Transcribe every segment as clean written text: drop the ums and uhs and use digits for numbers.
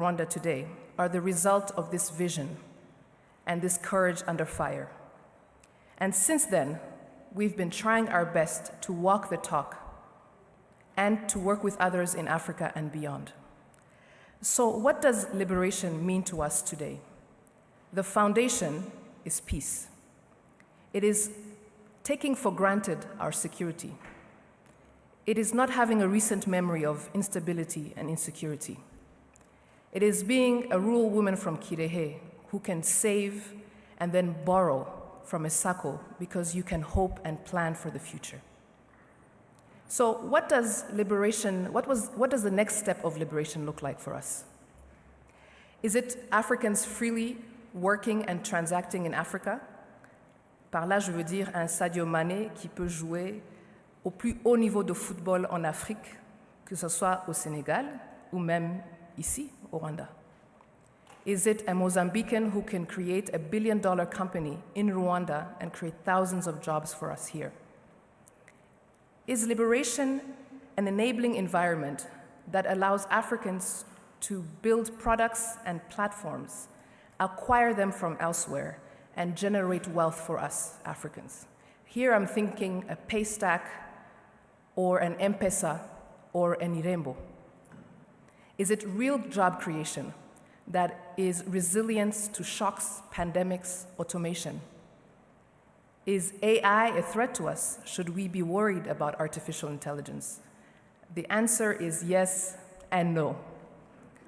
Rwanda today are the result of this vision and this courage under fire. And since then, we've been trying our best to walk the talk and to work with others in Africa and beyond. So what does liberation mean to us today? The foundation is peace. It is taking for granted our security. It is not having a recent memory of instability and insecurity. It is being a rural woman from Kirehe who can save and then borrow from a sacco because you can hope and plan for the future. So what does the next step of liberation look like for us? Is it Africans freely working and transacting in Africa? Par là, je veux dire un Sadio Mané qui peut jouer au plus haut niveau de football en Afrique, que ce soit au Sénégal ou même ici, au Rwanda. Is it a Mozambican who can create a billion-dollar company in Rwanda and create thousands of jobs for us here? Is liberation an enabling environment that allows Africans to build products and platforms, acquire them from elsewhere, and generate wealth for us Africans? Here I'm thinking a Paystack or an M-Pesa or an Irembo. Is it real job creation that is resilience to shocks, pandemics, automation? Is AI a threat to us? Should we be worried about artificial intelligence? The answer is yes and no.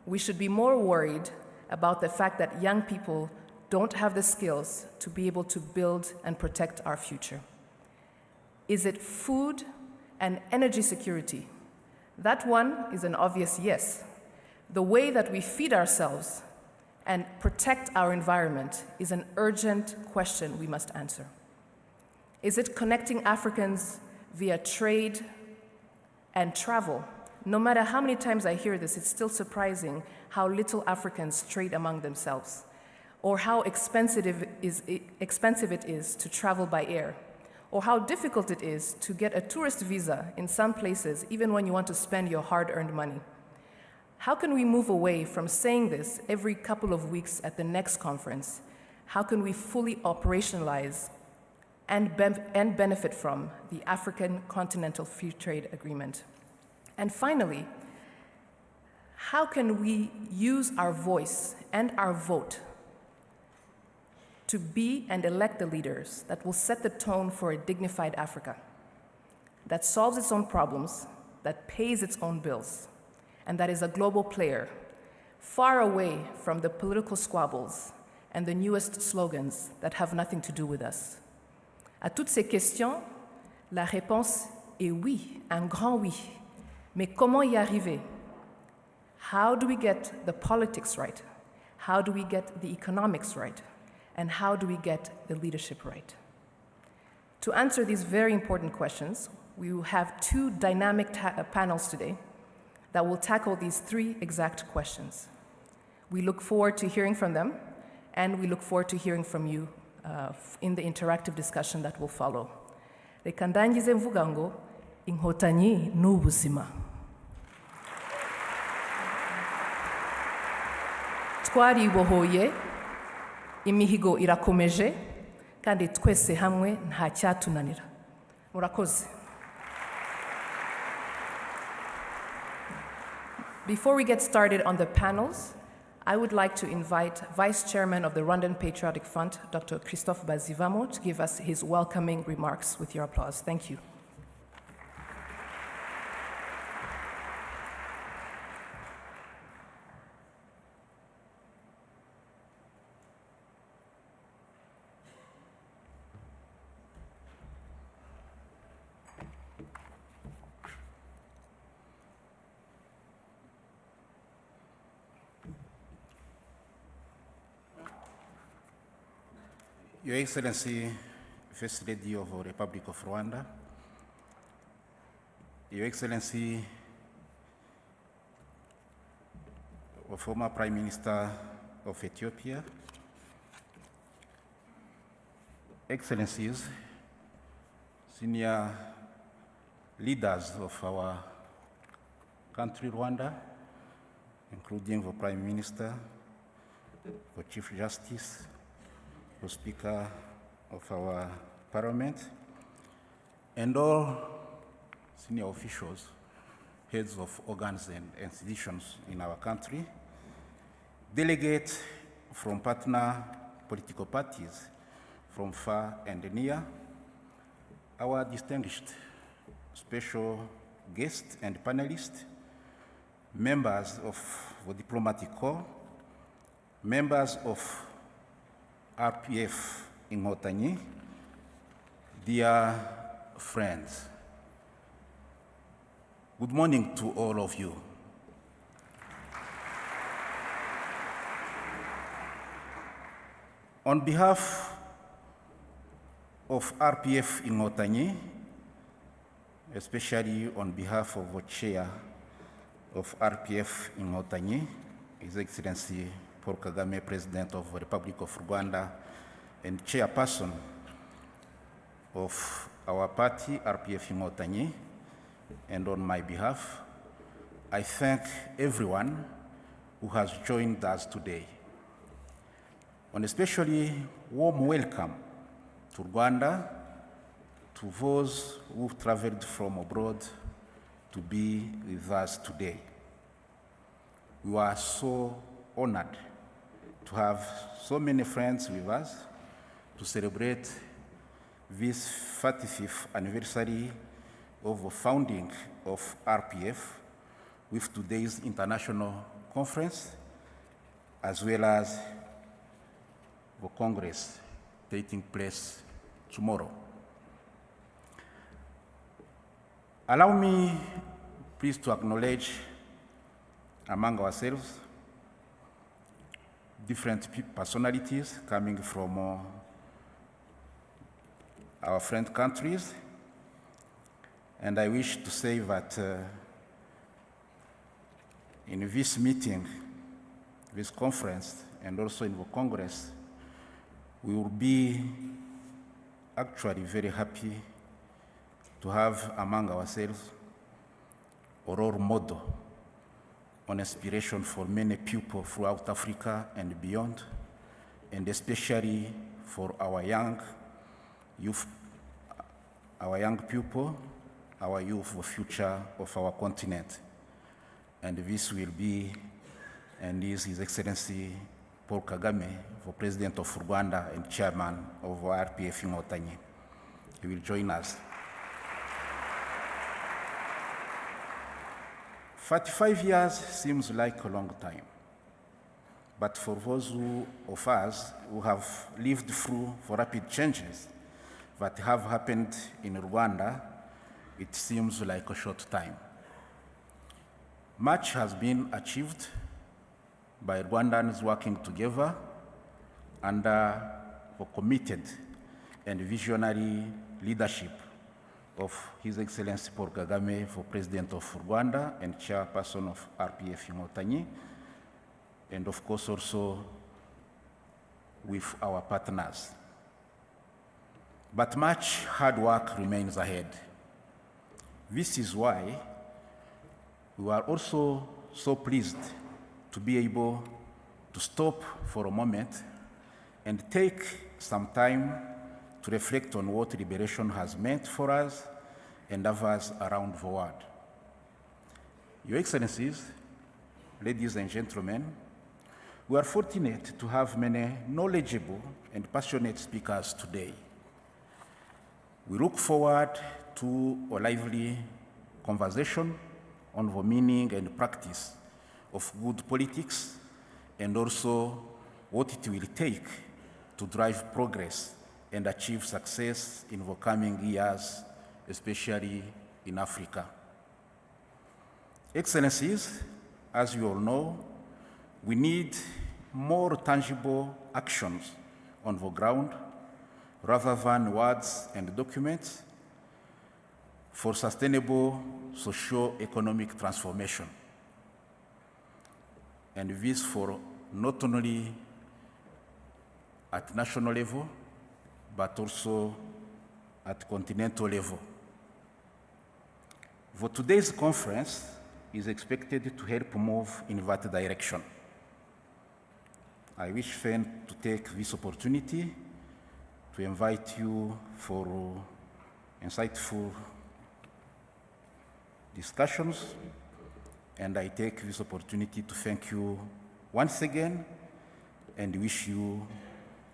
We should be more worried about the fact that young people don't have the skills to be able to build and protect our future. Is it food and energy security? That one is an obvious yes. The way that we feed ourselves and protect our environment is an urgent question we must answer. Is it connecting Africans via trade and travel? No matter how many times I hear this, it's still surprising how little Africans trade among themselves, or how expensive it is to travel by air, or how difficult it is to get a tourist visa in some places, even when you want to spend your hard-earned money. How can we move away from saying this every couple of weeks at the next conference? How can we fully operationalize and benefit from the African Continental Free Trade Agreement? And finally, how can we use our voice and our vote to be and elect the leaders that will set the tone for a dignified Africa, that solves its own problems, that pays its own bills, and that is a global player, far away from the political squabbles and the newest slogans that have nothing to do with us? À toutes ces questions, la réponse est oui, un grand oui. Mais comment y arriver? How do we get the politics right? How do we get the economics right? And how do we get the leadership right? To answer these very important questions, we will have two dynamic panels today that will tackle these three exact questions. We look forward to hearing from them, and we look forward to hearing from you in the interactive discussion that will follow. Reka ndangize mvuga ngo Inkotanyi ni ubuzima. Twaribohoye, imihigo irakomeje, kandi twese hamwe nta cyatunanira. Murakoze. Before we get started on the panels, I would like to invite Vice Chairman of the Rwandan Patriotic Front, Dr. Christophe Bazivamo, to give us his welcoming remarks with your applause. Thank you. Your Excellency, First Lady of the Republic of Rwanda, Your Excellency, former Prime Minister of Ethiopia, Excellencies, senior leaders of our country, Rwanda, including the Prime Minister, the Chief Justice, the Speaker of our Parliament, and all senior officials, heads of organs and institutions in our country, delegates from partner political parties from far and near, our distinguished special guests and panelists, members of the diplomatic corps, members of FPR-Inkotanyi, dear friends. Good morning to all of you. On behalf of FPR-Inkotanyi, especially on behalf of the chair of FPR-Inkotanyi, His Excellency Paul Kagame, President of the Republic of Rwanda, and chairperson of our party, FPR-Inkotanyi, and on my behalf, I thank everyone who has joined us today. An especially warm welcome to Rwanda, to those who've traveled from abroad to be with us today. We are so honored to have so many friends with us to celebrate this 35th anniversary of the founding of RPF with today's international conference, as well as the Congress taking place tomorrow. Allow me, please, to acknowledge among ourselves different personalities coming from our friend countries. And I wish to say that in this meeting, this conference, and also in the Congress, we will be actually very happy to have among ourselves a role model on inspiration for many people throughout Africa and beyond, and especially for our young youth, our young people, our youth, the future of our continent. And this will be, and is His Excellency Paul Kagame, the President of Rwanda and Chairman of FPR-Inkotanyi. He will join us. 35 years seems like a long time, but for those of us who have lived through the rapid changes that have happened in Rwanda, it seems like a short time. Much has been achieved by Rwandans working together under the committed and visionary leadership of His Excellency Paul Kagame, the President of Rwanda and Chairperson of FPR-Inkotanyi, and of course also with our partners. But much hard work remains ahead. This is why we are also so pleased to be able to stop for a moment and take some time to reflect on what liberation has meant for us and others around the world. Your Excellencies, ladies and gentlemen, we are fortunate to have many knowledgeable and passionate speakers today. We look forward to a lively conversation on the meaning and practice of good politics, and also what it will take to drive progress and achieve success in the coming years, especially in Africa. Excellencies, as you all know, we need more tangible actions on the ground rather than words and documents for sustainable socio-economic transformation. And this for not only at national level, but also at continental level. For today's conference is expected to help move in that direction. I wish then to take this opportunity to invite you for insightful discussions, and I take this opportunity to thank you once again and wish you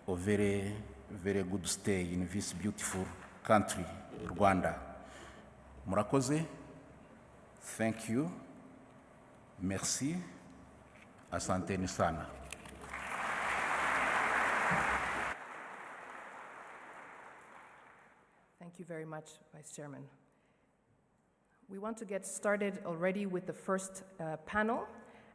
a very, very good stay in this beautiful country, Rwanda. Murakoze, thank you, merci, asanteni sana. Thank you very much, Vice Chairman. We want to get started already with the first panel.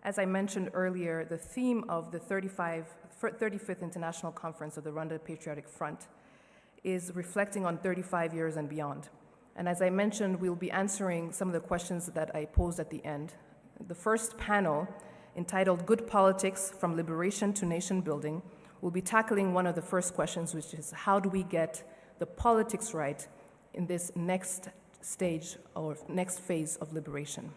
As I mentioned earlier, the theme of the 35th International Conference of the Rwanda Patriotic Front is reflecting on 35 years and beyond. And as I mentioned, we'll be answering some of the questions that I posed at the end. The first panel, entitled Good Politics from Liberation to Nation Building, will be tackling one of the first questions, which is how do we get the politics right in this next stage or next phase of liberation.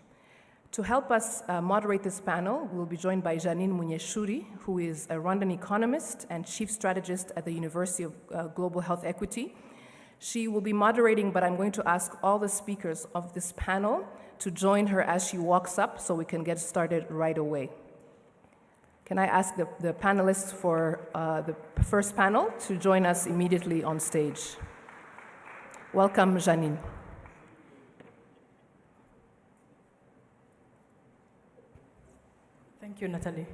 To help us moderate this panel, we'll be joined by Janine Munyeshuri, who is a Rwandan economist and chief strategist at the University of Global Health Equity. She will be moderating, but I'm going to ask all the speakers of this panel to join her as she walks up so we can get started right away. Can I ask the panelists for the first panel to join us immediately on stage? Welcome, Janine. Thank you, Natalie.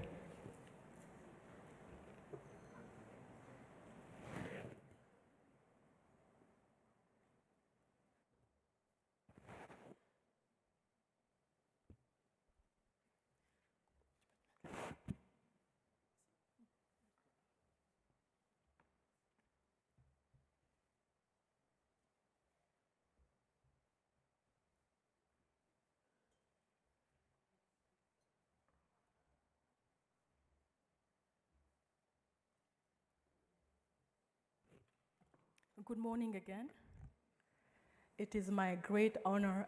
Good morning again. It is my great honor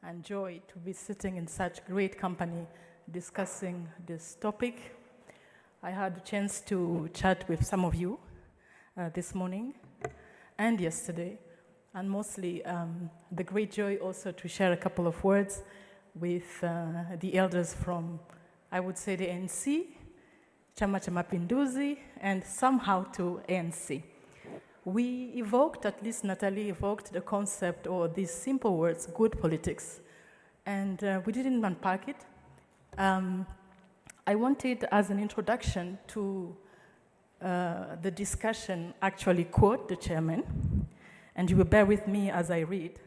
and joy to be sitting in such great company discussing this topic. I had a chance to chat with some of you this morning and yesterday, and mostly the great joy also to share a couple of words with the elders from, I would say, the ANC, Chama cha Mapinduzi, and somehow to ANC. We evoked, at least Natalie evoked, the concept or these simple words, good politics. And we didn't unpack it. I wanted, as an introduction to the discussion, actually quote the chairman. And you will bear with me as I read.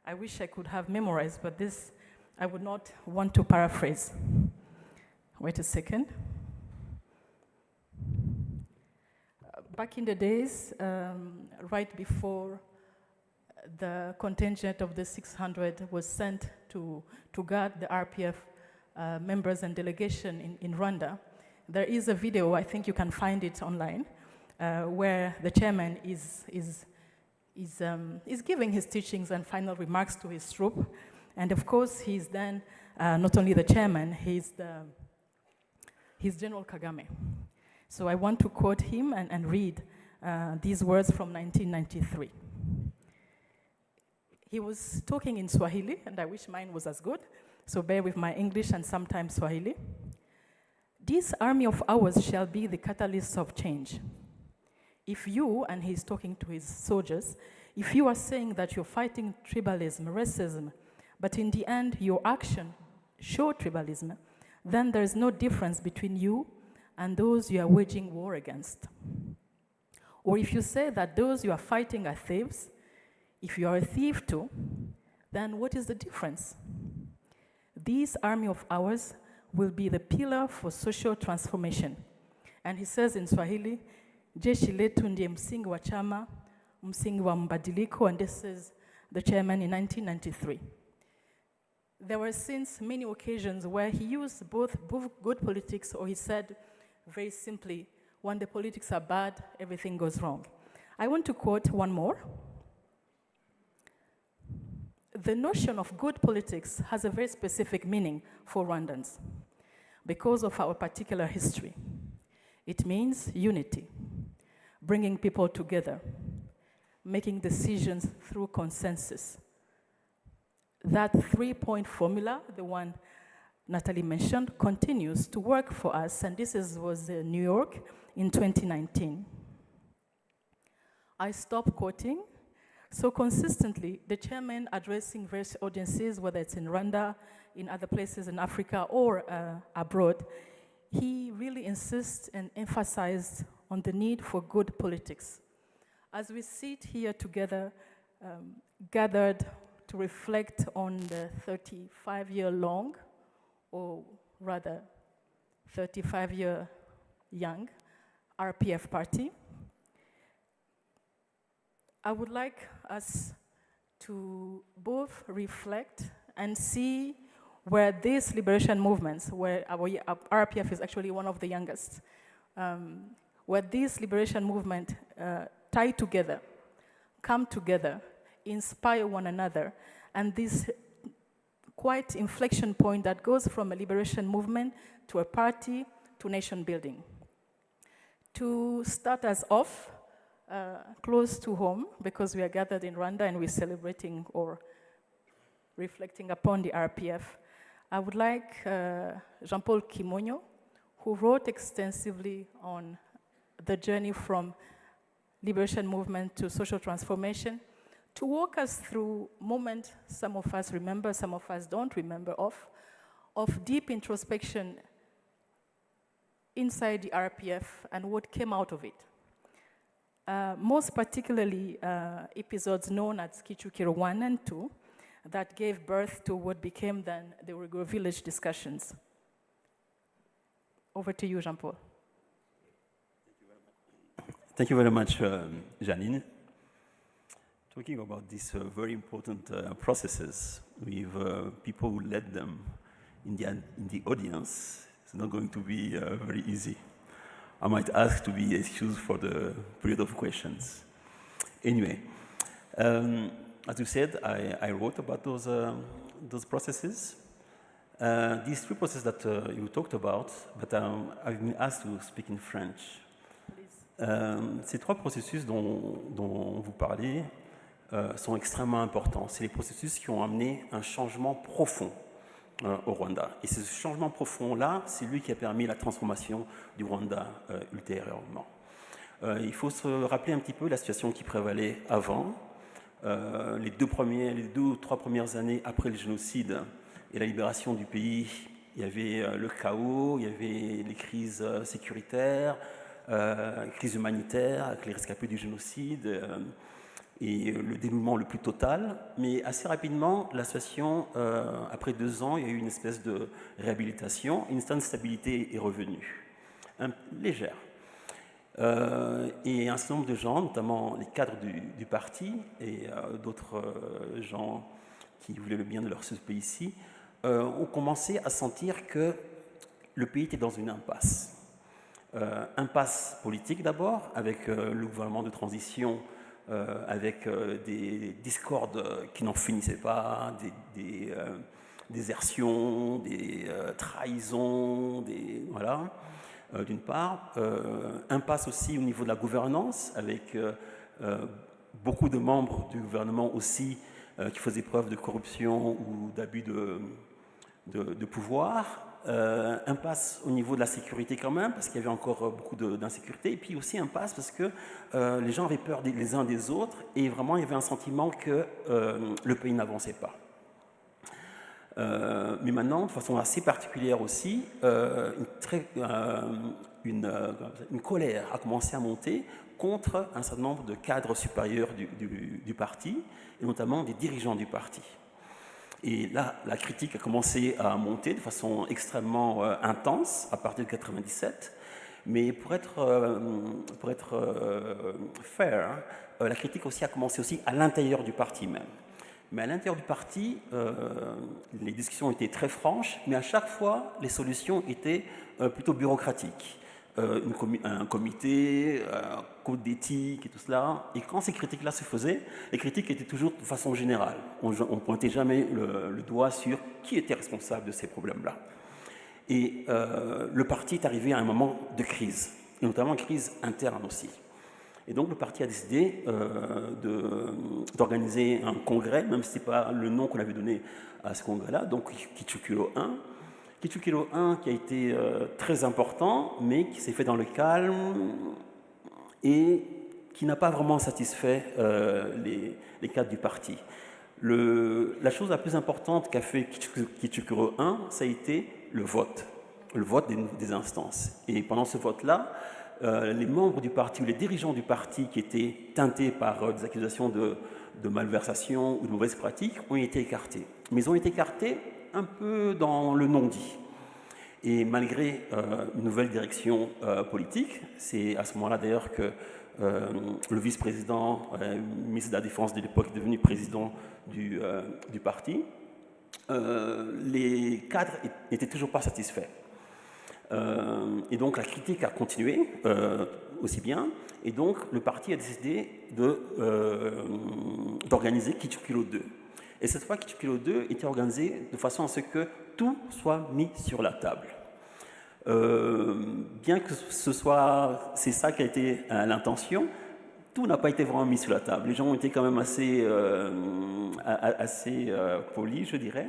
I wish I could have memorized, but this I would not want to paraphrase. Wait a second. Back in the days, right before the contingent of the 600 was sent to guard the RPF members and delegation in Rwanda, there is a video, I think you can find it online, where the chairman is giving his teachings and final remarks to his troop. And of course, he's then not only the chairman, he's General Kagame. So I want to quote him and read these words from 1993. He was talking in Swahili, and I wish mine was as good, so bear with my English and sometimes Swahili. This army of ours shall be the catalyst of change. If you, and he's talking to his soldiers, if you are saying that you're fighting tribalism, racism, but in the end your action show tribalism, then there is no difference between you and those you are waging war against. Or if you say that those you are fighting are thieves, if you are a thief too, then what is the difference? This army of ours will be the pillar for social transformation. And he says in Swahili, jeshi letu ndiye msingi wa chama, msingi wa mbadiliko, and this is the chairman in 1993. There were since many occasions where he used both good politics, or he said, very simply, when the politics are bad, everything goes wrong. I want to quote one more. the notion of good politics has a very specific meaning for Rwandans because of our particular history. It means unity, bringing people together, making decisions through consensus. That three-point formula, the one Natalie mentioned, continues to work for us, and this was New York in 2019. I stopped quoting. So consistently, the chairman addressing various audiences, whether it's in Rwanda, in other places in Africa, or abroad, he really insists and emphasized on the need for good politics. As we sit here together, gathered to reflect on the 35-year-long, or rather 35-year young RPF party, I would like us to both reflect and see where these liberation movements, where our RPF is actually one of the youngest, where these liberation movements tie together, come together, inspire one another, and this quite inflection point that goes from a liberation movement to a party to nation building. To start us off, close to home, because we are gathered in Rwanda and we're celebrating or reflecting upon the RPF, I would like Jean-Paul Kimonyo, who wrote extensively on the journey from liberation movement to social transformation, to walk us through moments some of us remember, some of us don't remember of deep introspection inside the RPF and what came out of it. Most particularly episodes known as Kichukiro 1 and 2 that gave birth to what became then the Uyghur village discussions. Over to you, Jean-Paul. Thank you very much, Janine. Talking about these very important processes with people who led them in the audience, it's not going to be very easy. I might ask to be excused for the period of questions. Anyway, as you said, I wrote about those processes. These three processes that you talked about, but I've been asked to speak in French. Ces trois processus dont vous parlez sont extrêmement importants. C'est les processus qui ont amené un changement profond au Rwanda. Et ce changement profond-là, c'est lui qui a permis la transformation du Rwanda ultérieurement. Il faut se rappeler un petit peu la situation qui prévalait avant. Les deux ou trois premières années après le génocide et la libération du pays, il y avait le chaos, il y avait les crises sécuritaires, crise humanitaire avec les rescapés du génocide et le dénouement le plus total. Mais assez rapidement, la situation, après 2 ans, il y a eu une espèce de réhabilitation, une certaine stabilité est revenue, légère. Et un certain nombre de gens, notamment les cadres du parti et d'autres gens qui voulaient le bien de leur pays-ci, ont commencé à sentir que le pays était dans une impasse. Impasse politique d'abord, avec le gouvernement de transition, avec des discordes qui n'en finissaient pas, des désertions, des trahisons, voilà, d'une part. Impasse aussi au niveau de la gouvernance, avec beaucoup de membres du gouvernement aussi qui faisaient preuve de corruption ou d'abus de pouvoir. Impasse au niveau de la sécurité quand même, parce qu'il y avait encore beaucoup d'insécurité, et puis aussi impasse parce que les gens avaient peur les uns des autres, et vraiment il y avait un sentiment que le pays n'avançait pas. Mais maintenant, de façon assez particulière aussi, une colère a commencé à monter contre un certain nombre de cadres supérieurs du parti, et notamment des dirigeants du parti. Et là, la critique a commencé à monter de façon extrêmement intense à partir de 1997. Mais pour être fair, la critique aussi a commencé aussi à l'intérieur du parti même. Mais à l'intérieur du parti, les discussions étaient très franches, mais à chaque fois, les solutions étaient plutôt bureaucratiques. un comité, un code d'éthique et tout cela. Et quand ces critiques-là se faisaient, les critiques étaient toujours de façon générale. On ne pointait jamais le doigt sur qui était responsable de ces problèmes-là. Et le parti est arrivé à un moment de crise, et notamment une crise interne aussi. Et donc le parti a décidé d'organiser un congrès, même si ce n'est pas le nom qu'on avait donné à ce congrès-là, donc Kichukuro 1. Kichukuro 1 qui a été très important, mais qui s'est fait dans le calme et qui n'a pas vraiment satisfait les cadres du parti. La chose la plus importante qu'a fait Kichukuro 1, ça a été le vote des instances. Et pendant ce vote-là, les membres du parti ou les dirigeants du parti qui étaient teintés par des accusations de malversation ou de mauvaises pratiques ont été écartés. Mais ils ont été écartés un peu dans le non-dit. Et malgré une nouvelle direction politique, c'est à ce moment-là d'ailleurs que le vice-président, ministre de la Défense de l'époque, est devenu président du parti, les cadres n'étaient toujours pas satisfaits. Et donc la critique a continué aussi bien, et donc le parti a décidé d'organiser Kichukuro 2. Et cette fois, Kichukuro 2 était organisé de façon à ce que tout soit mis sur la table. Bien que c'est ça qui a été l'intention, tout n'a pas été vraiment mis sur la table. Les gens ont été quand même assez polis, je dirais.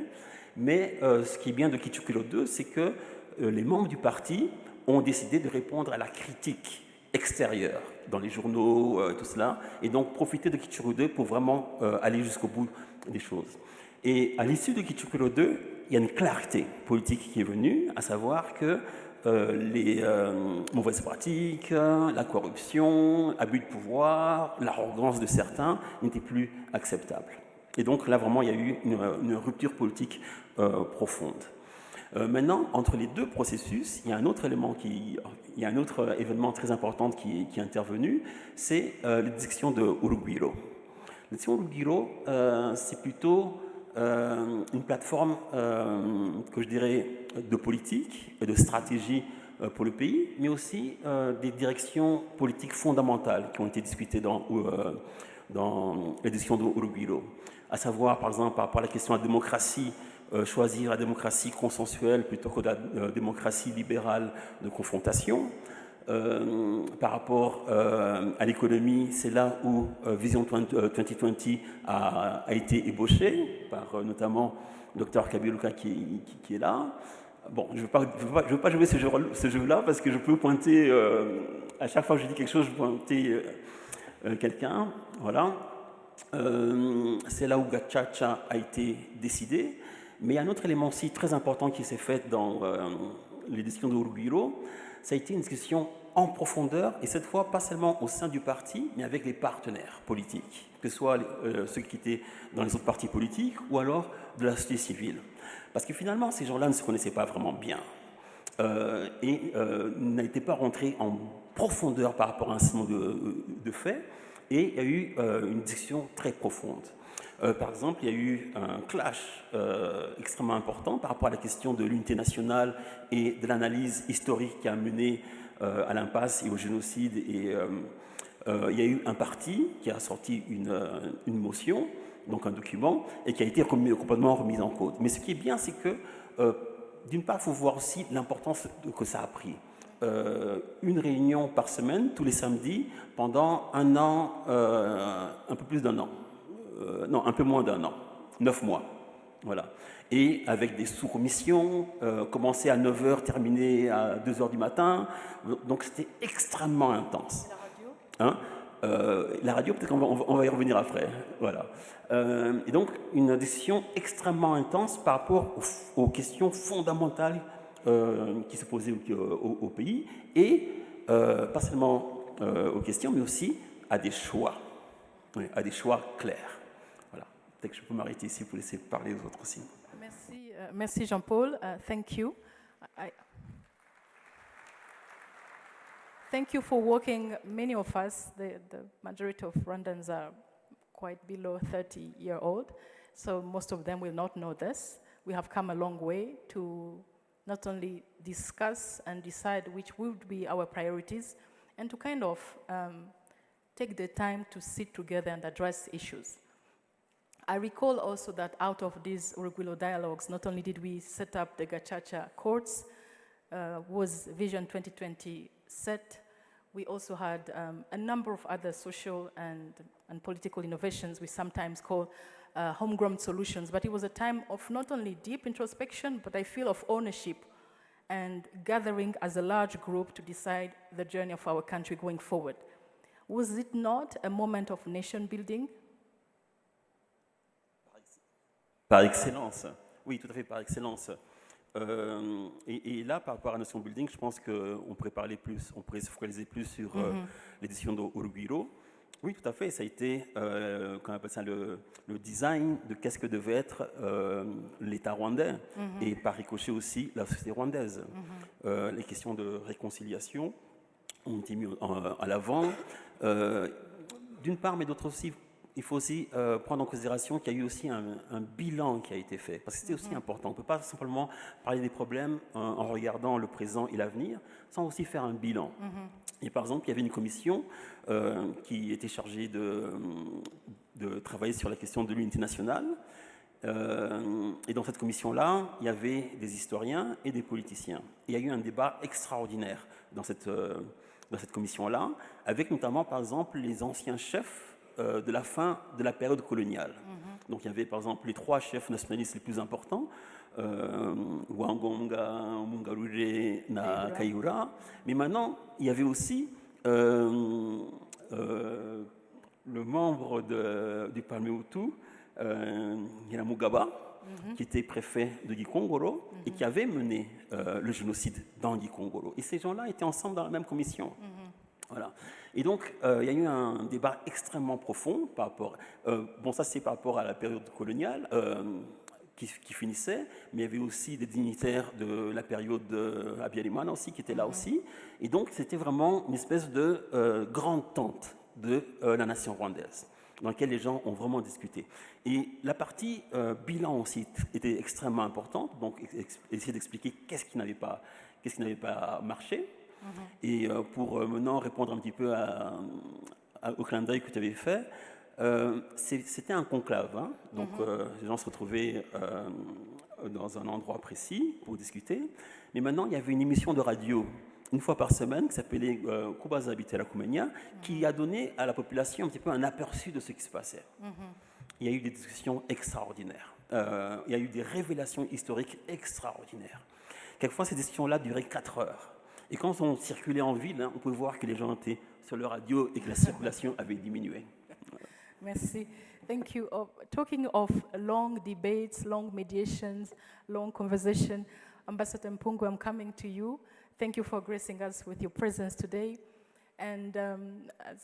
Mais ce qui est bien de Kichukuro 2, c'est que les membres du parti ont décidé de répondre à la critique extérieure dans les journaux, tout cela, et donc profiter de Kichukuro 2 pour vraiment aller jusqu'au bout des choses. Et à l'issue de Kichukuro 2, il y a une clarté politique qui est venue, à savoir que les mauvaises pratiques, la corruption, abus de pouvoir, l'arrogance de certains n'étaient plus acceptables. Et donc là, vraiment, il y a eu une rupture politique profonde. Maintenant, entre les deux processus, il y a un autre événement très important qui est intervenu, c'est l'élection de Urugwiro. L'élection d'Urugwiro, c'est plutôt une plateforme que je dirais de politique et de stratégie pour le pays, mais aussi des directions politiques fondamentales qui ont été discutées dans l'élection d'Urugwiro. À savoir, par exemple, par rapport à la question de la démocratie, choisir la démocratie consensuelle plutôt que la démocratie libérale de confrontation. Par rapport à l'économie, c'est là où Vision 2020 a été ébauchée par notamment le Dr Kabiluka qui est là. Bon, je ne veux pas jouer ce jeu-là parce que je peux pointer, à chaque fois que je dis quelque chose, je peux pointer quelqu'un. Voilà. C'est là où Gachacha a été décidé. Mais il y a un autre élément aussi très important qui s'est fait dans les décisions de Urugwiro. Ça a été une discussion en profondeur, et cette fois pas seulement au sein du parti, mais avec les partenaires politiques, que ce soit ceux qui étaient dans les autres partis politiques ou alors de la société civile. Parce que finalement, ces gens-là ne se connaissaient pas vraiment bien et n'étaient pas rentrés en profondeur par rapport à un certain nombre de faits, et il y a eu une discussion très profonde. Par exemple, il y a eu un clash extrêmement important par rapport à la question de l'unité nationale et de l'analyse historique qui a mené à l'impasse et au génocide. Et il y a eu un parti qui a sorti une motion, donc un document, et qui a été complètement remis en cause. Mais ce qui est bien, c'est que, d'une part, il faut voir aussi l'importance que ça a pris. Une réunion par semaine, tous les samedis, pendant un an, un peu plus d'un an. Non, un peu moins d'un an, 9 mois. Voilà. Et avec des sous-commissions, commencer à 9h, terminer à 2h du matin. Donc c'était extrêmement intense. La radio la radio, peut-être qu'on va y revenir après. Voilà. Et donc une décision extrêmement intense par rapport aux questions fondamentales qui se posaient au pays, et pas seulement aux questions, mais aussi à des choix. Oui, à des choix clairs. Voilà. Peut-être que je peux m'arrêter ici pour laisser parler aux autres aussi. Merci Jean-Paul. Thank you. Thank you for working. Many of us, the majority of Rwandans are quite below 30-year-old, so most of them will not know this. We have come a long way to not only discuss and decide which would be our priorities, and to kind of take the time to sit together and address issues. I recall also that out of these Urugwilo dialogues, not only did we set up the Gacaca courts, was Vision 2020 set, we also had a number of other social and political innovations we sometimes call homegrown solutions. But it was a time of not only deep introspection, but I feel of ownership and gathering as a large group to decide the journey of our country going forward. Was it not a moment of nation building? Par excellence, oui, tout à fait, par excellence. Et là, par rapport à Nation Building, je pense qu'on pourrait parler plus, on pourrait se focaliser plus sur l'édition d'Urugwilo. Oui, tout à fait, ça a été, qu'on appelle ça, le design de qu'est-ce que devait être l'État rwandais, et par ricochet aussi la société rwandaise. Les questions de réconciliation ont été mises à l'avant, d'une part, mais d'autre aussi. Il faut aussi prendre en considération qu'il y a eu aussi un bilan qui a été fait, parce que c'était aussi important. On ne peut pas simplement parler des problèmes en regardant le présent et l'avenir, sans aussi faire un bilan. Et par exemple, il y avait une commission qui était chargée de travailler sur la question de l'unité nationale. Et dans cette commission-là, il y avait des historiens et des politiciens. Et il y a eu un débat extraordinaire dans cette commission-là, avec notamment, par exemple, les anciens chefs de la fin de la période coloniale. Donc il y avait par exemple les 3 chefs nationalistes les plus importants, Wangonga, Mungarure, na Kayura. Mais maintenant, il y avait aussi le membre du Palme-Hutu, Nyiramugaba, qui était préfet de Gikongoro et qui avait mené le génocide dans Gikongoro. Et ces gens-là étaient ensemble dans la même commission. Voilà. Et donc, il y a eu un débat extrêmement profond par rapport... bon, ça, c'est par rapport à la période coloniale qui finissait, mais il y avait aussi des dignitaires de la période de Habyarimana aussi, qui étaient là aussi. Et donc, c'était vraiment une espèce de grande tente de la nation rwandaise, dans laquelle les gens ont vraiment discuté. Et la partie bilan aussi était extrêmement importante, donc essayer d'expliquer qu'est-ce qui n'avait pas marché. Et pour maintenant répondre un petit peu au clin d'œil que tu avais fait, c'était un conclave. Hein. Donc les gens se retrouvaient dans un endroit précis pour discuter. Mais maintenant, il y avait une émission de radio une fois par semaine qui s'appelait Kubaza Bitera Kumenya, qui a donné à la population un petit peu un aperçu de ce qui se passait. Il y a eu des discussions extraordinaires. Il y a eu des révélations historiques extraordinaires. Quelquefois, ces discussions-là duraient 4 heures. Et quand on circulait en ville, hein, on pouvait voir que les gens étaient sur le radio et que la circulation avait diminué. Merci. Thank you. Talking of long debates, long mediations, long conversation, Ambassador Mpungu, I'm coming to you. Thank you for gracing us with your presence today. And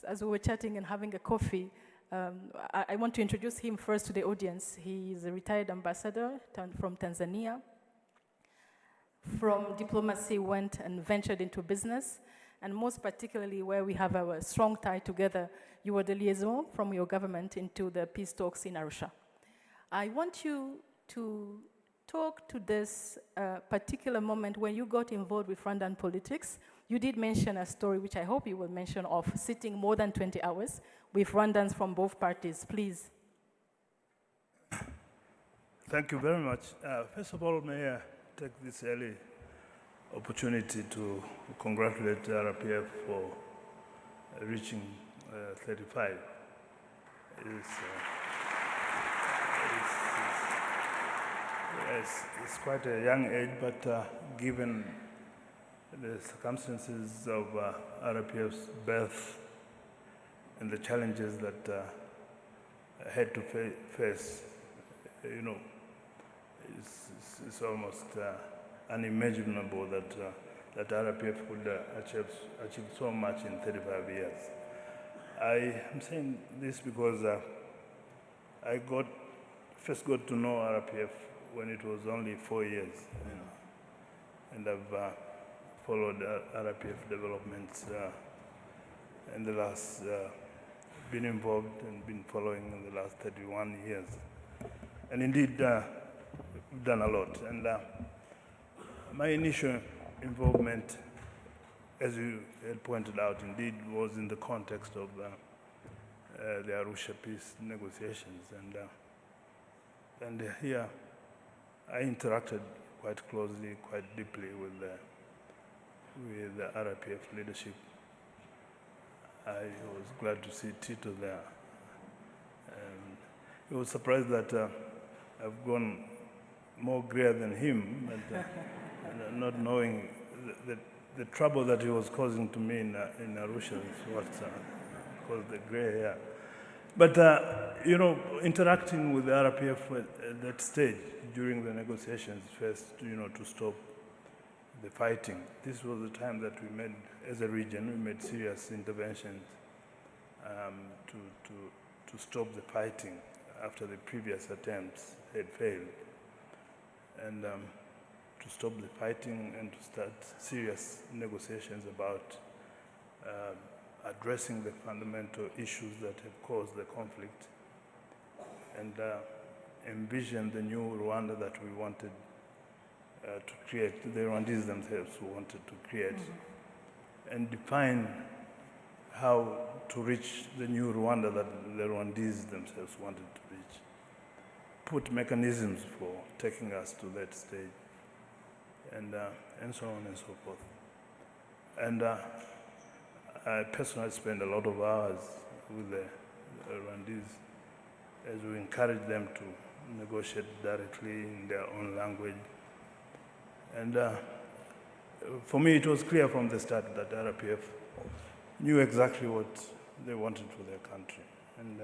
as we were chatting and having a coffee, I want to introduce him first to the audience. He is a retired ambassador from Tanzania. From diplomacy, went and ventured into business, and most particularly where we have our strong tie together, you were the liaison from your government into the peace talks in Arusha. I want you to talk to this particular moment when you got involved with Rwandan politics. You did mention a story, which I hope you will mention, of sitting more than 20 hours with Rwandans from both parties. Please. Thank you very much. First of all, may I take this early opportunity to congratulate the RPF for reaching 35. It's quite a young age, but given the circumstances of RPF's birth and the challenges that I had to face, you know, it's almost unimaginable that RPF could achieve so much in 35 years. I am saying this because I first got to know RPF when it was only 4 years, you know, and I've followed RPF developments in the last, been involved and been following in the last 31 years. And indeed, we've done a lot. And My initial involvement, as you had pointed out, indeed was in the context of the Arusha peace negotiations, and here I interacted quite closely, quite deeply with the RPF leadership. I was glad to see Tito there. He was surprised that I've gone more grayer than him, but not knowing the trouble that he was causing to me in Arusha is what caused the gray hair. But, you know, interacting with the RPF at that stage during the negotiations first, you know, to stop the fighting. This was the time that we made, as a region, we made serious interventions to stop the fighting after the previous attempts had failed. And to stop the fighting and to start serious negotiations about addressing the fundamental issues that have caused the conflict and envision the new Rwanda that we wanted to create, the Rwandese themselves wanted to create, and define how to reach the new Rwanda that the Rwandese themselves wanted to reach. Put mechanisms for taking us to that stage, and so on and so forth. And I personally spend a lot of hours with the Rwandese as we encourage them to negotiate directly in their own language. And for me, it was clear from the start that RPF knew exactly what they wanted for their country. And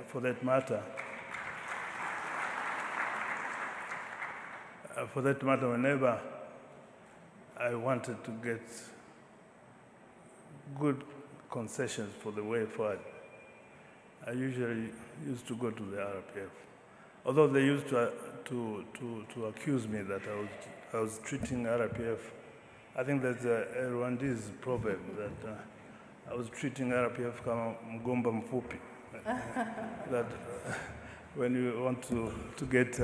for that matter, whenever I wanted to get good concessions for the way forward, I usually used to go to the RPF. Although they used to accuse me that I was treating RPF, I think there's a Rwandese proverb that I was treating RPF kama mgomba mfupi. That when you want to get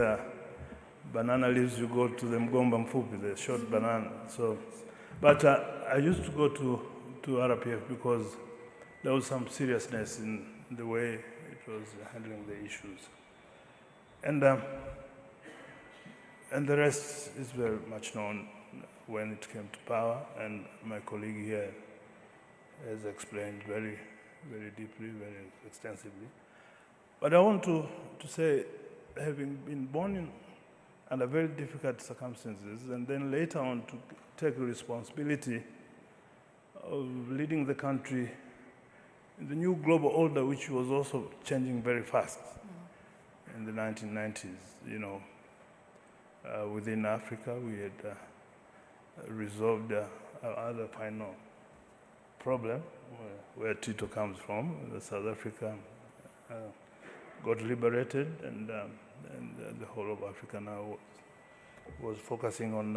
banana leaves, you go to the mgomba mfupi, the short banana. So, but I used to go to RPF because there was some seriousness in the way it was handling the issues. And the rest is very much known when it came to power, and my colleague here has explained very, very deeply, very extensively. But I want to say, having been born under very difficult circumstances, and then later on to take the responsibility of leading the country in the new global order, which was also changing very fast in the 1990s, you know. Within Africa, we had resolved our other final problem, where Tito comes from. South Africa got liberated, and the whole of Africa now was focusing on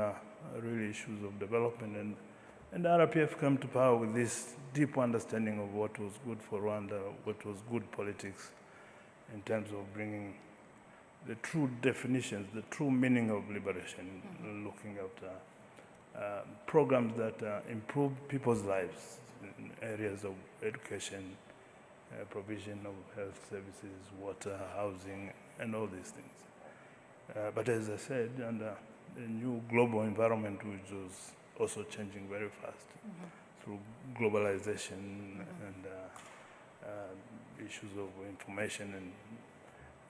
real issues of development. And the RPF came to power with this deep understanding of what was good for Rwanda, what was good politics, in terms of bringing the true definitions, the true meaning of liberation, looking at programs that improve people's lives in areas of education, provision of health services, water, housing, and all these things. But as I said, under a new global environment, which was also changing very fast through globalization and issues of information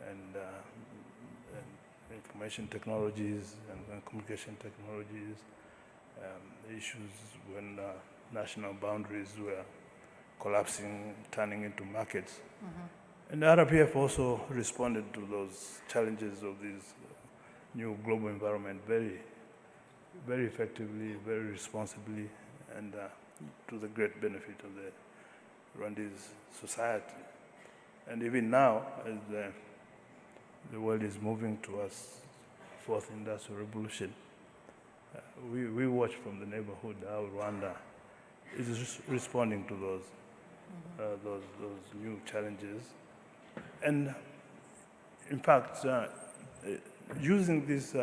and information technologies and communication technologies, issues when national boundaries were collapsing, turning into markets. And the RPF also responded to those challenges of this new global environment very, very effectively, very responsibly, and to the great benefit of the Rwandese society. And even now, as the world is moving towards fourth industrial revolution, we watch from the neighborhood how Rwanda is responding to those new challenges. And in fact, using this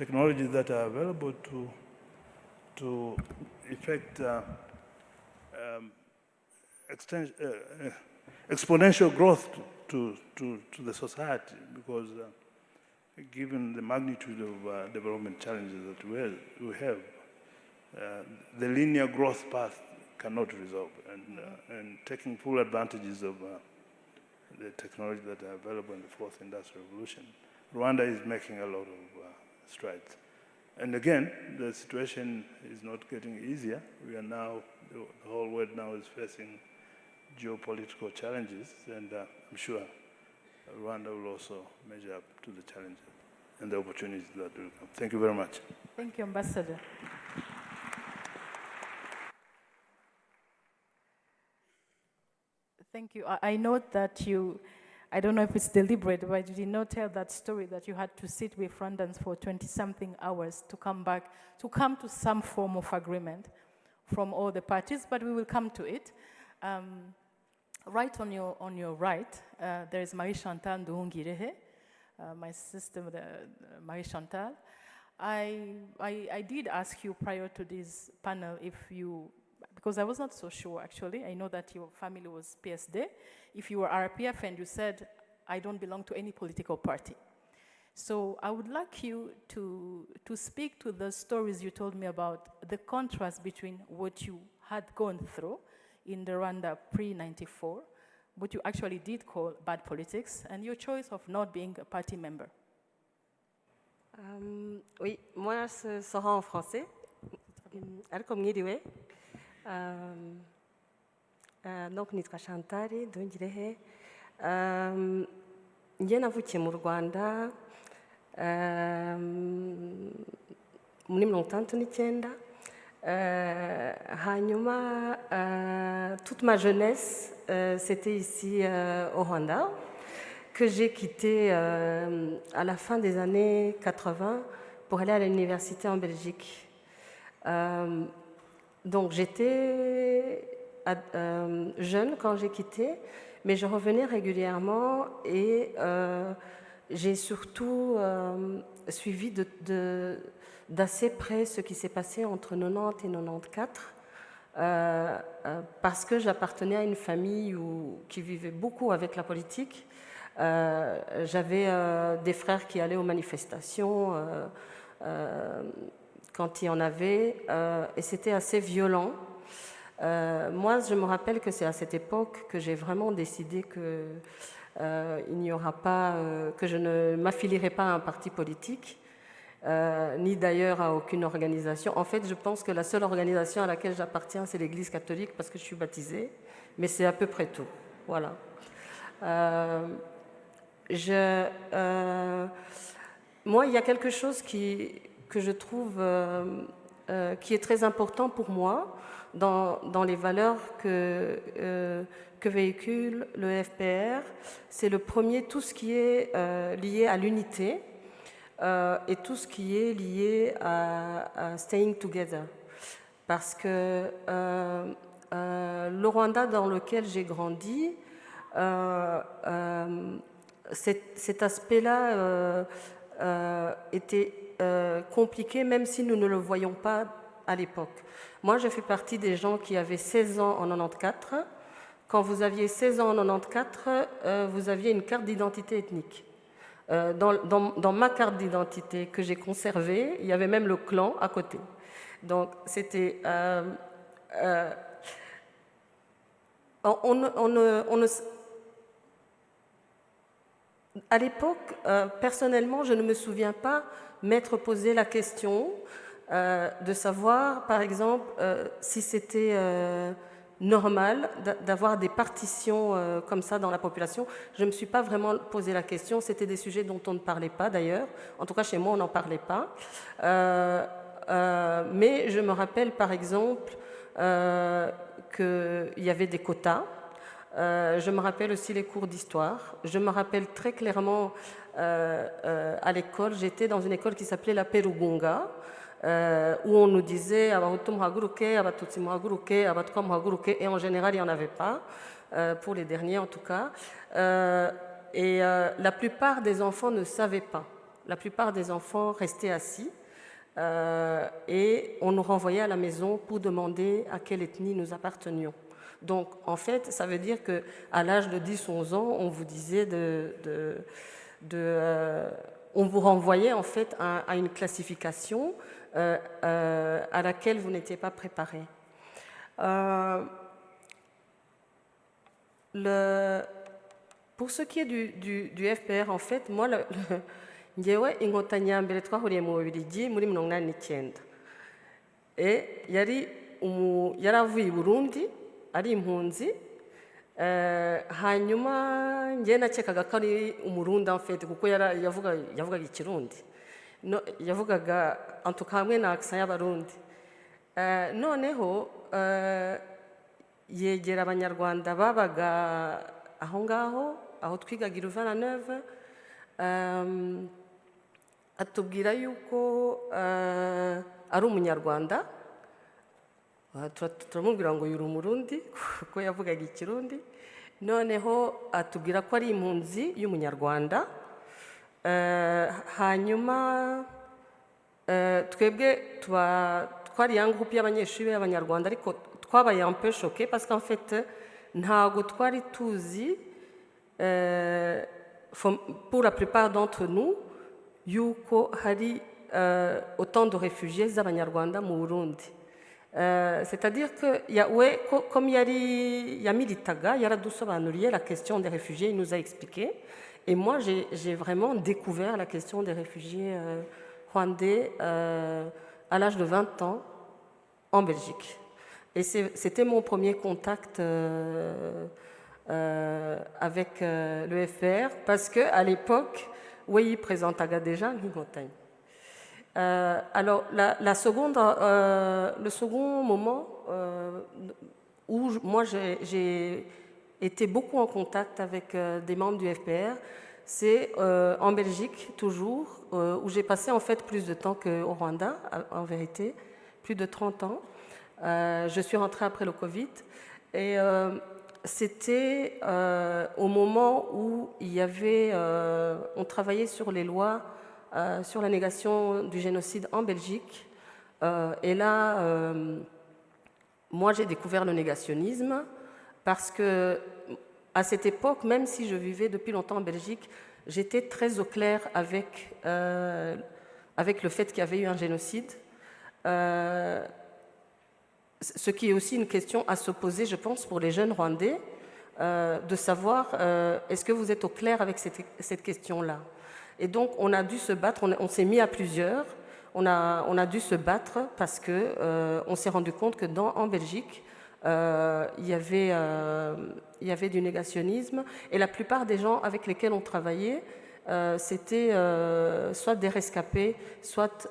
technologies that are available to effect exponential growth to the society, because given the magnitude of development challenges that we have, the linear growth path cannot resolve, and taking full advantages of the technology that are available in the fourth industrial revolution, Rwanda is making a lot of strides. And again, the situation is not getting easier. We are now, the whole world now is facing geopolitical challenges, and I'm sure Rwanda will also measure up to the challenges and the opportunities that will come. Thank you very much. Thank you, Ambassador. Thank you. I note that I don't know if it's deliberate, but you did not tell that story that you had to sit with Rwandans for 20-something hours to come to some form of agreement from all the parties, but we will come to it. Right on your right, there is Marie-Chantal Nduhungirehe, my sister, Marie-Chantal. I did ask you prior to this panel because I was not so sure actually. I know that your family was PSD. If you were RPF and you said, I don't belong to any political party. So I would like you to speak to the stories you told me about the contrast between what you had gone through in the Rwanda pre-94, what you actually did call bad politics, and your choice of not being a party member. Oui, moi, ce sera en français. Ariko mwiriwe. Donc nitwa Chantal Nduhungirehe. Njye navukiye mu Rwanda muri 1969. Hanyuma, toute ma jeunesse, c'était ici au Rwanda, que j'ai quitté à la fin des années 80 pour aller à l'université en Belgique. Donc j'étais jeune quand j'ai quitté, mais je revenais régulièrement et j'ai surtout suivi d'assez près ce qui s'est passé entre 90 et 94, parce que j'appartenais à une famille qui vivait beaucoup avec la politique. J'avais des frères qui allaient aux manifestations quand il y en avait, et c'était assez violent. Moi, je me rappelle que c'est à cette époque que j'ai vraiment décidé que que je ne m'affilierai pas à un parti politique, ni d'ailleurs à aucune organisation. En fait, je pense que la seule organisation à laquelle j'appartiens, c'est l'Église catholique, parce que je suis baptisée, mais c'est à peu près tout. Voilà. Moi, il y a quelque chose que je trouve qui est très important pour moi dans les valeurs que véhicule le FPR. C'est le premier, tout ce qui est lié à l'unité et tout ce qui est lié à staying together. Parce que le Rwanda dans lequel j'ai grandi, cet aspect-là était compliqué, même si nous ne le voyions pas à l'époque. Moi, je fais partie des gens qui avaient 16 ans en 94. Quand vous aviez 16 ans en 94, vous aviez une carte d'identité ethnique. Dans ma carte d'identité que j'ai conservée, il y avait même le clan à côté. Donc, c'était... à l'époque, personnellement, je ne me souviens pas m'être posé la question de savoir, par exemple, si c'était normal d'avoir des partitions comme ça dans la population. Je ne me suis pas vraiment posé la question. C'était des sujets dont on ne parlait pas d'ailleurs. En tout cas, chez moi, on n'en parlait pas. Mais je me rappelle, par exemple, qu'il y avait des quotas. Je me rappelle aussi les cours d'histoire. Je me rappelle très clairement à l'école, j'étais dans une école qui s'appelait la Perugunga, où on nous disait et en général il n'y en avait pas, pour les derniers en tout cas. Et la plupart des enfants ne savaient pas la plupart des enfants restaient assis et on nous renvoyait à la maison pour demander à quelle ethnie nous appartenions. Donc, en fait, ça veut dire qu'à l'âge de 10-11 ans, on vous disait on vous renvoyait en fait à une classification à laquelle vous n'étiez pas préparé. Pour ce qui est du FPR, en fait, moi, njyewe Inkotanyi ya mbere twahuriye mu Bubiligi muri 1989 yari avuye i Burundi ari impunzi hanyuma njye nakekaga ko ari umurundi en fait kuko yavugaga ikirundi yavugaga antuka hamwe na accent y'abarundi noneho yegera abanyarwanda babaga aho ngaho aho twigaga i Louvain-la-Neuve atubwira yuko ari umunyarwanda turamubwira ngo yuri umurundi kuko yavugaga ikirundi noneho atubwira ko ari impunzi y'umunyarwanda hanyuma twebwe twari ya groupe y'abanyeshuri b'abanyarwanda ariko twabaye un peu choqués parce qu'en fait ntago twari tuzi pour la plupart d'entre nous yuko hari autant de réfugiés z'abanyarwanda mu Burundi. C'est-à-dire que comme yamilitaga yaradusobanuriye la question des réfugiés, il nous a expliqué et moi j'ai vraiment découvert la question des réfugiés rwandais à l'âge de 20 ans en Belgique. Et c'était mon premier contact avec le FPR parce qu'à l'époque, oui, il présentaga déjà l'Inkotanyi. Alors, le second moment où moi j'ai été beaucoup en contact avec des membres du FPR, c'est en Belgique toujours, où j'ai passé en fait plus de temps qu'au Rwanda, en vérité, plus de 30 ans. Je suis rentrée après le Covid et c'était au moment où on travaillait sur les lois sur la négation du génocide en Belgique. Et là, moi j'ai découvert le négationnisme parce que à cette époque, même si je vivais depuis longtemps en Belgique, j'étais très au clair avec le fait qu'il y avait eu un génocide. Ce qui est aussi une question à se poser, je pense, pour les jeunes Rwandais, de savoir est-ce que vous êtes au clair avec cette question-là. Et donc, on a dû se battre, on s'est mis à plusieurs, on a dû se battre parce qu'on s'est rendu compte que en Belgique, il y avait du négationnisme et la plupart des gens avec lesquels on travaillait, c'était soit des rescapés, soit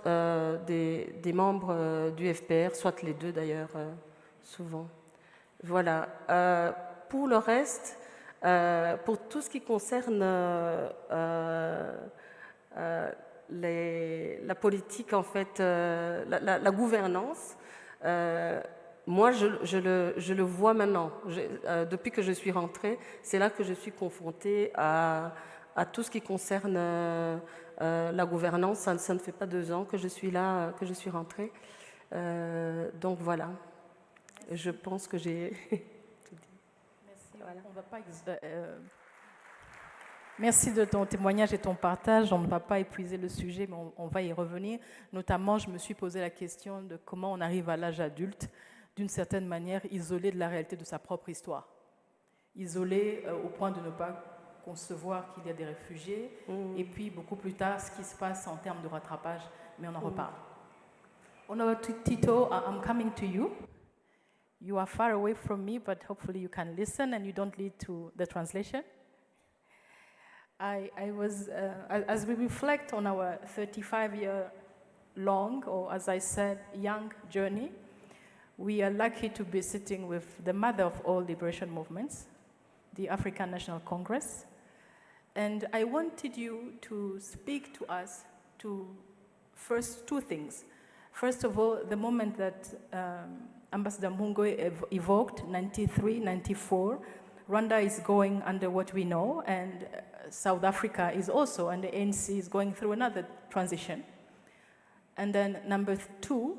des membres du FPR, soit les deux d'ailleurs, souvent. Voilà. Pour le reste, pour tout ce qui concerne la politique, en fait, la gouvernance, moi, je le vois maintenant. Depuis que je suis rentrée, c'est là que je suis confrontée à tout ce qui concerne la gouvernance. Ça ne fait pas 2 ans que je suis là, que je suis rentrée. Donc voilà, je pense que j'ai tout dit. Merci. Voilà. Merci de ton témoignage et ton partage. On ne va pas épuiser le sujet, mais on va y revenir. Notamment, je me suis posé la question de comment on arrive à l'âge adulte, d'une certaine manière, isolé de la réalité de sa propre histoire. Isolé au point de ne pas concevoir qu'il y a des réfugiés, et puis beaucoup plus tard, ce qui se passe en termes de rattrapage, mais on en reparle. Honorable Tito, I'm coming to you. You are far away from me, but hopefully you can listen and you don't lead to the translation. I was, as we reflect on our 35-year-long, or as I said, young journey, we are lucky to be sitting with the mother of all liberation movements, the African National Congress. And I wanted you to speak to us to first 2 things. First of all, the moment that Ambassador Mungo evoked, 93, 94, Rwanda is going under what we know, and South Africa is also, and the ANC is going through another transition. And then number two,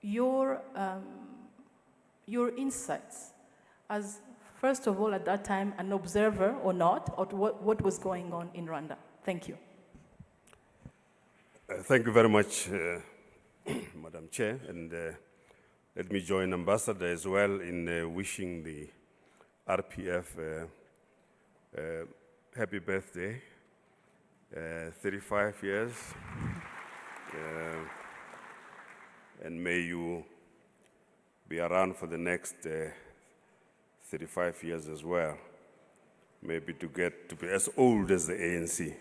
your insights as, first of all, at that time, an observer or not, of what was going on in Rwanda. Thank you. Thank you very much, Madam Chair, and let me join Ambassador as well in wishing the RPF happy birthday, 35 years, and may you be around for the next 35 years as well, maybe to get to be as old as the ANC,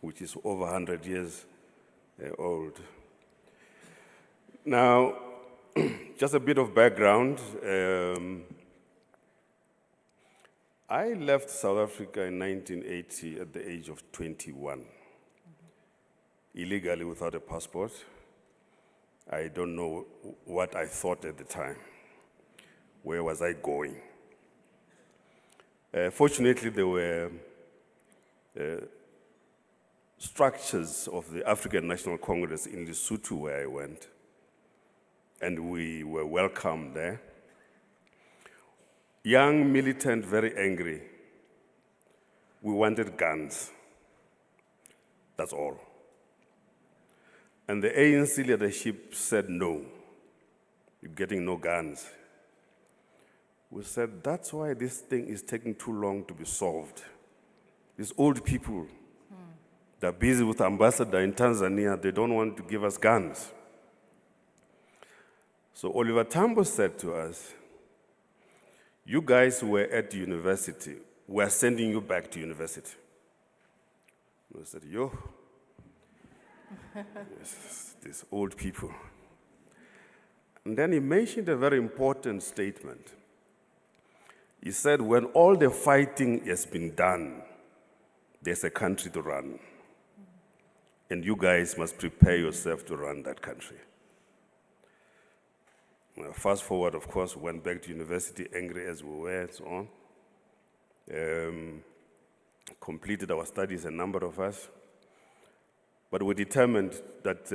which is over 100 years old. Now, just a bit of background. I left South Africa in 1980 at the age of 21, illegally without a passport. I don't know what I thought at the time. Where was I going? Fortunately, there were structures of the African National Congress in Lesotho where I went, and we were welcomed there. Young, militant, very angry. We wanted guns. That's all. And the ANC leadership said no. You're getting no guns. We said, that's why this thing is taking too long to be solved. These old people, they're busy with ambassador in Tanzania, they don't want to give us guns. So Oliver Tambo said to us, you guys who were at university, we're sending you back to university. We said, yo, yes, these old people. And then he mentioned a very important statement. He said, when all the fighting has been done, there's a country to run. And you guys must prepare yourself to run that country. Fast forward, of course, went back to university, angry as we were, and so on. Completed our studies, a number of us. But we determined that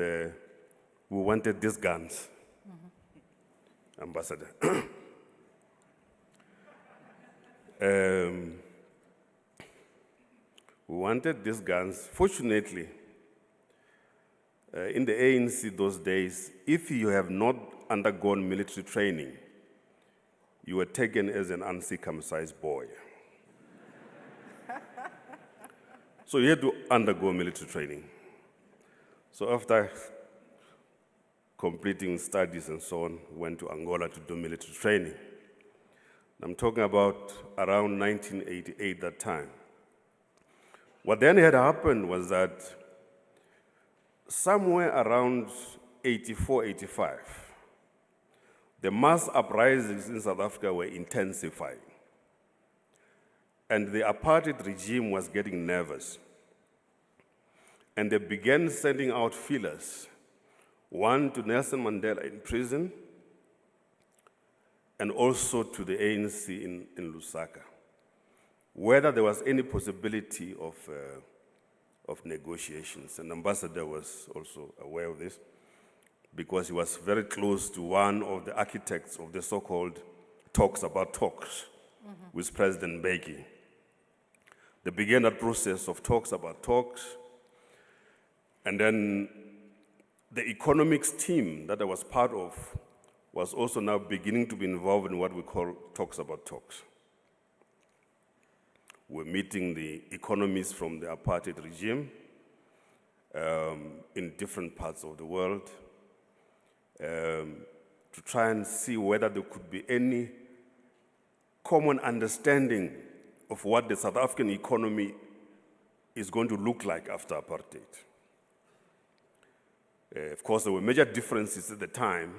we wanted these guns, Ambassador. We wanted these guns. Fortunately, in the ANC those days, if you have not undergone military training, you were taken as an uncircumcised boy. So you had to undergo military training. So after completing studies and so on, went to Angola to do military training. I'm talking about around 1988, that time. What then had happened was that somewhere around 84, 85, the mass uprisings in South Africa were intensifying. And the apartheid regime was getting nervous. And they began sending out feelers, one to Nelson Mandela in prison, and also to the ANC in Lusaka, whether there was any possibility of negotiations. And the ambassador was also aware of this, because he was very close to one of the architects of the so-called talks about talks with President Mbeki. They began that process of talks about talks, and then the economics team that I was part of was also now beginning to be involved in what we call talks about talks. We're meeting the economists from the apartheid regime in different parts of the world to try and see whether there could be any common understanding of what the South African economy is going to look like after apartheid. Of course, there were major differences at the time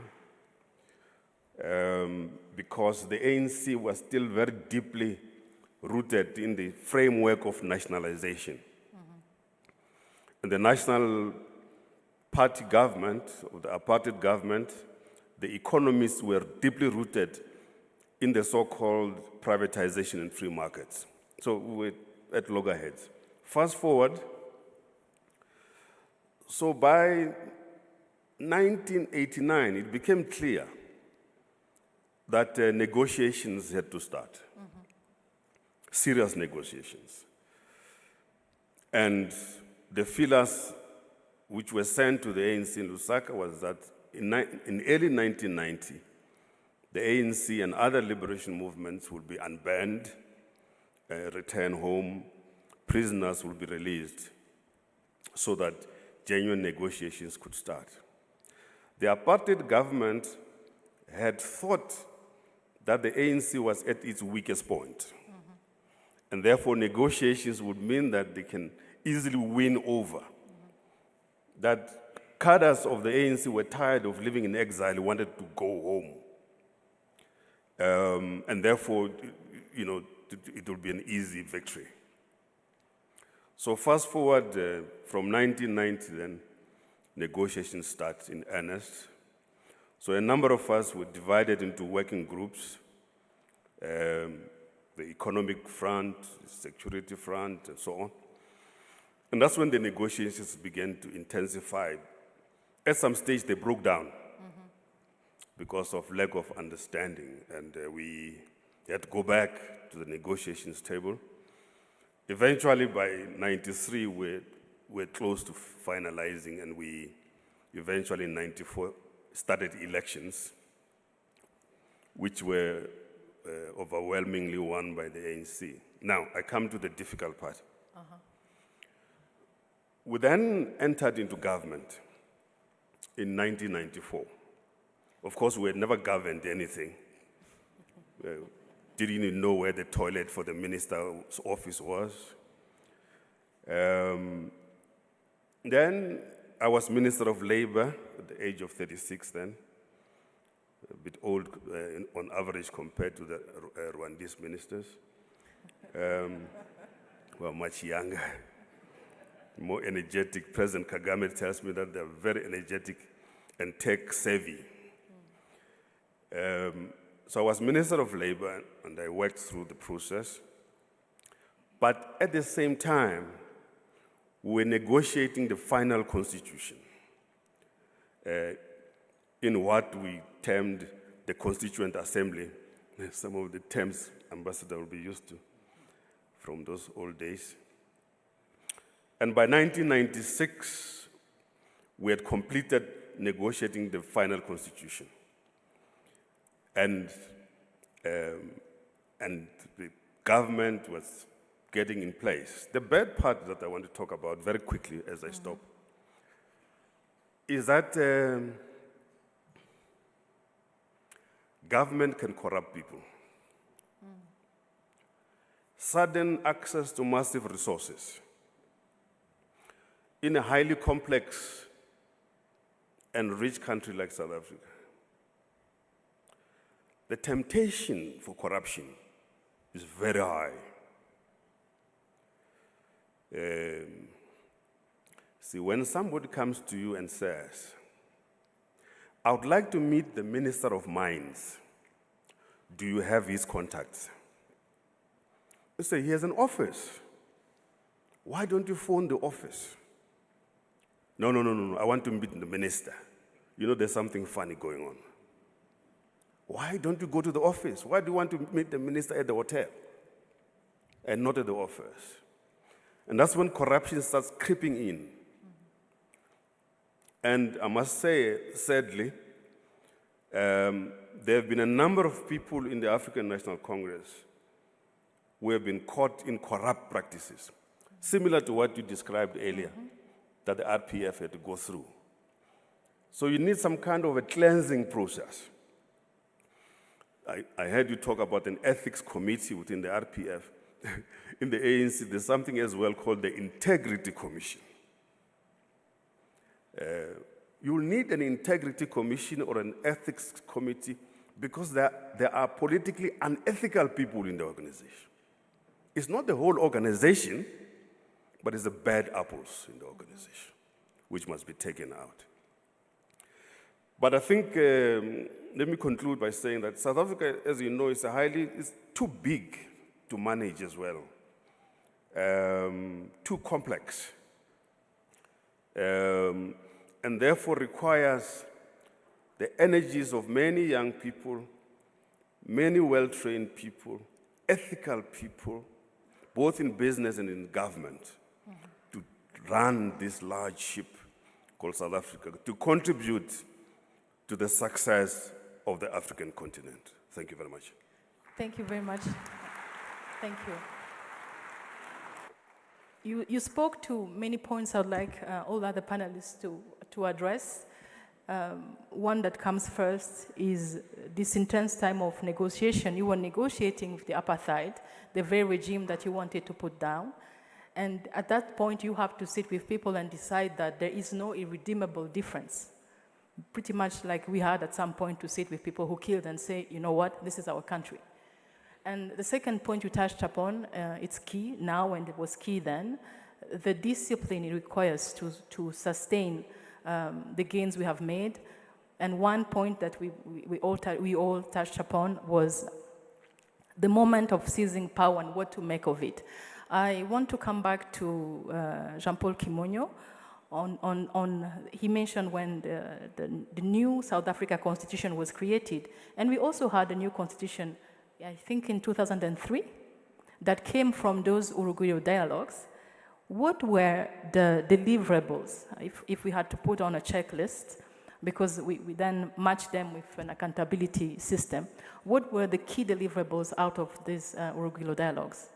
because the ANC was still very deeply rooted in the framework of nationalization. And the National Party government, or the apartheid government, the economists were deeply rooted in the so-called privatization and free markets. So we're at loggerheads. Fast forward, so by 1989, it became clear that negotiations had to start, serious negotiations. And the feelers which were sent to the ANC in Lusaka was that in early 1990, the ANC and other liberation movements would be unbanned, return home, prisoners will be released, so that genuine negotiations could start. The apartheid government had thought that the ANC was at its weakest point, and therefore negotiations would mean that they can easily win over. That cadres of the ANC were tired of living in exile, wanted to go home. And therefore, it would be an easy victory. So fast forward from 1990 then, negotiations start in earnest. So a number of us were divided into working groups, the economic front, security front, and so on. And that's when the negotiations began to intensify. At some stage, they broke down because of lack of understanding, and we had to go back to the negotiations table. Eventually, by 93, we're close to finalizing, and we eventually in 94 started elections, which were overwhelmingly won by the ANC. Now, I come to the difficult part. We then entered into government in 1994. Of course, we had never governed anything. Didn't even know where the toilet for the minister's office was. Then I was Minister of Labor at the age of 36 then, a bit old on average compared to the Rwandese ministers. Well, much younger, more energetic. President Kagame tells me that they're very energetic and tech savvy. So I was Minister of Labor, and I worked through the process. But at the same time, we were negotiating the final constitution in what we termed the Constituent Assembly. Some of the terms Ambassador will be used to from those old days. And by 1996, we had completed negotiating the final constitution. And the government was getting in place. The bad part that I want to talk about very quickly as I stop is that government can corrupt people. Sudden access to massive resources in a highly complex and rich country like South Africa. The temptation for corruption is very high. See, when somebody comes to you and says, I would like to meet the Minister of Mines, do you have his contacts? You say, he has an office. Why don't you phone the office? No, I want to meet the minister. You know, there's something funny going on. Why don't you go to the office? Why do you want to meet the minister at the hotel and not at the office? And that's when corruption starts creeping in. And I must say, sadly, there have been a number of people in the African National Congress who have been caught in corrupt practices, similar to what you described earlier, that the RPF had to go through. So you need some kind of a cleansing process. I heard you talk about an ethics committee within the RPF. In the ANC, there's something as well called the Integrity Commission. You'll need an integrity commission or an ethics committee because there are politically unethical people in the organization. It's not the whole organization, but it's the bad apples in the organization, which must be taken out. But I think, let me conclude by saying that South Africa, as you know, it's too big to manage as well too complex, and therefore requires the energies of many young people, many well-trained people, ethical people, both in business and in government, to run this large ship called South Africa, to contribute to the success of the African continent. Thank you very much. Thank you very much. Thank you. You spoke to many points I'd like all other panelists to address. One that comes first is this intense time of negotiation. You were negotiating with the apartheid, the very regime that you wanted to put down. And at that point, you have to sit with people and decide that there is no irredeemable difference. Pretty much like we had at some point to sit with people who killed and say, you know what, this is our country. And the second point you touched upon, it's key now and it was key then, the discipline it requires to sustain the gains we have made. And one point that we all touched upon was the moment of seizing power and what to make of it. I want to come back to Jean-Paul Kimonyo. He mentioned when the new South Africa Constitution was created, and we also had a new constitution, I think in 2003, that came from those Urugwiro dialogues. What were the deliverables, if we had to put on a checklist, because we then matched them with an accountability system, what were the key deliverables out of these Urugwiro dialogues?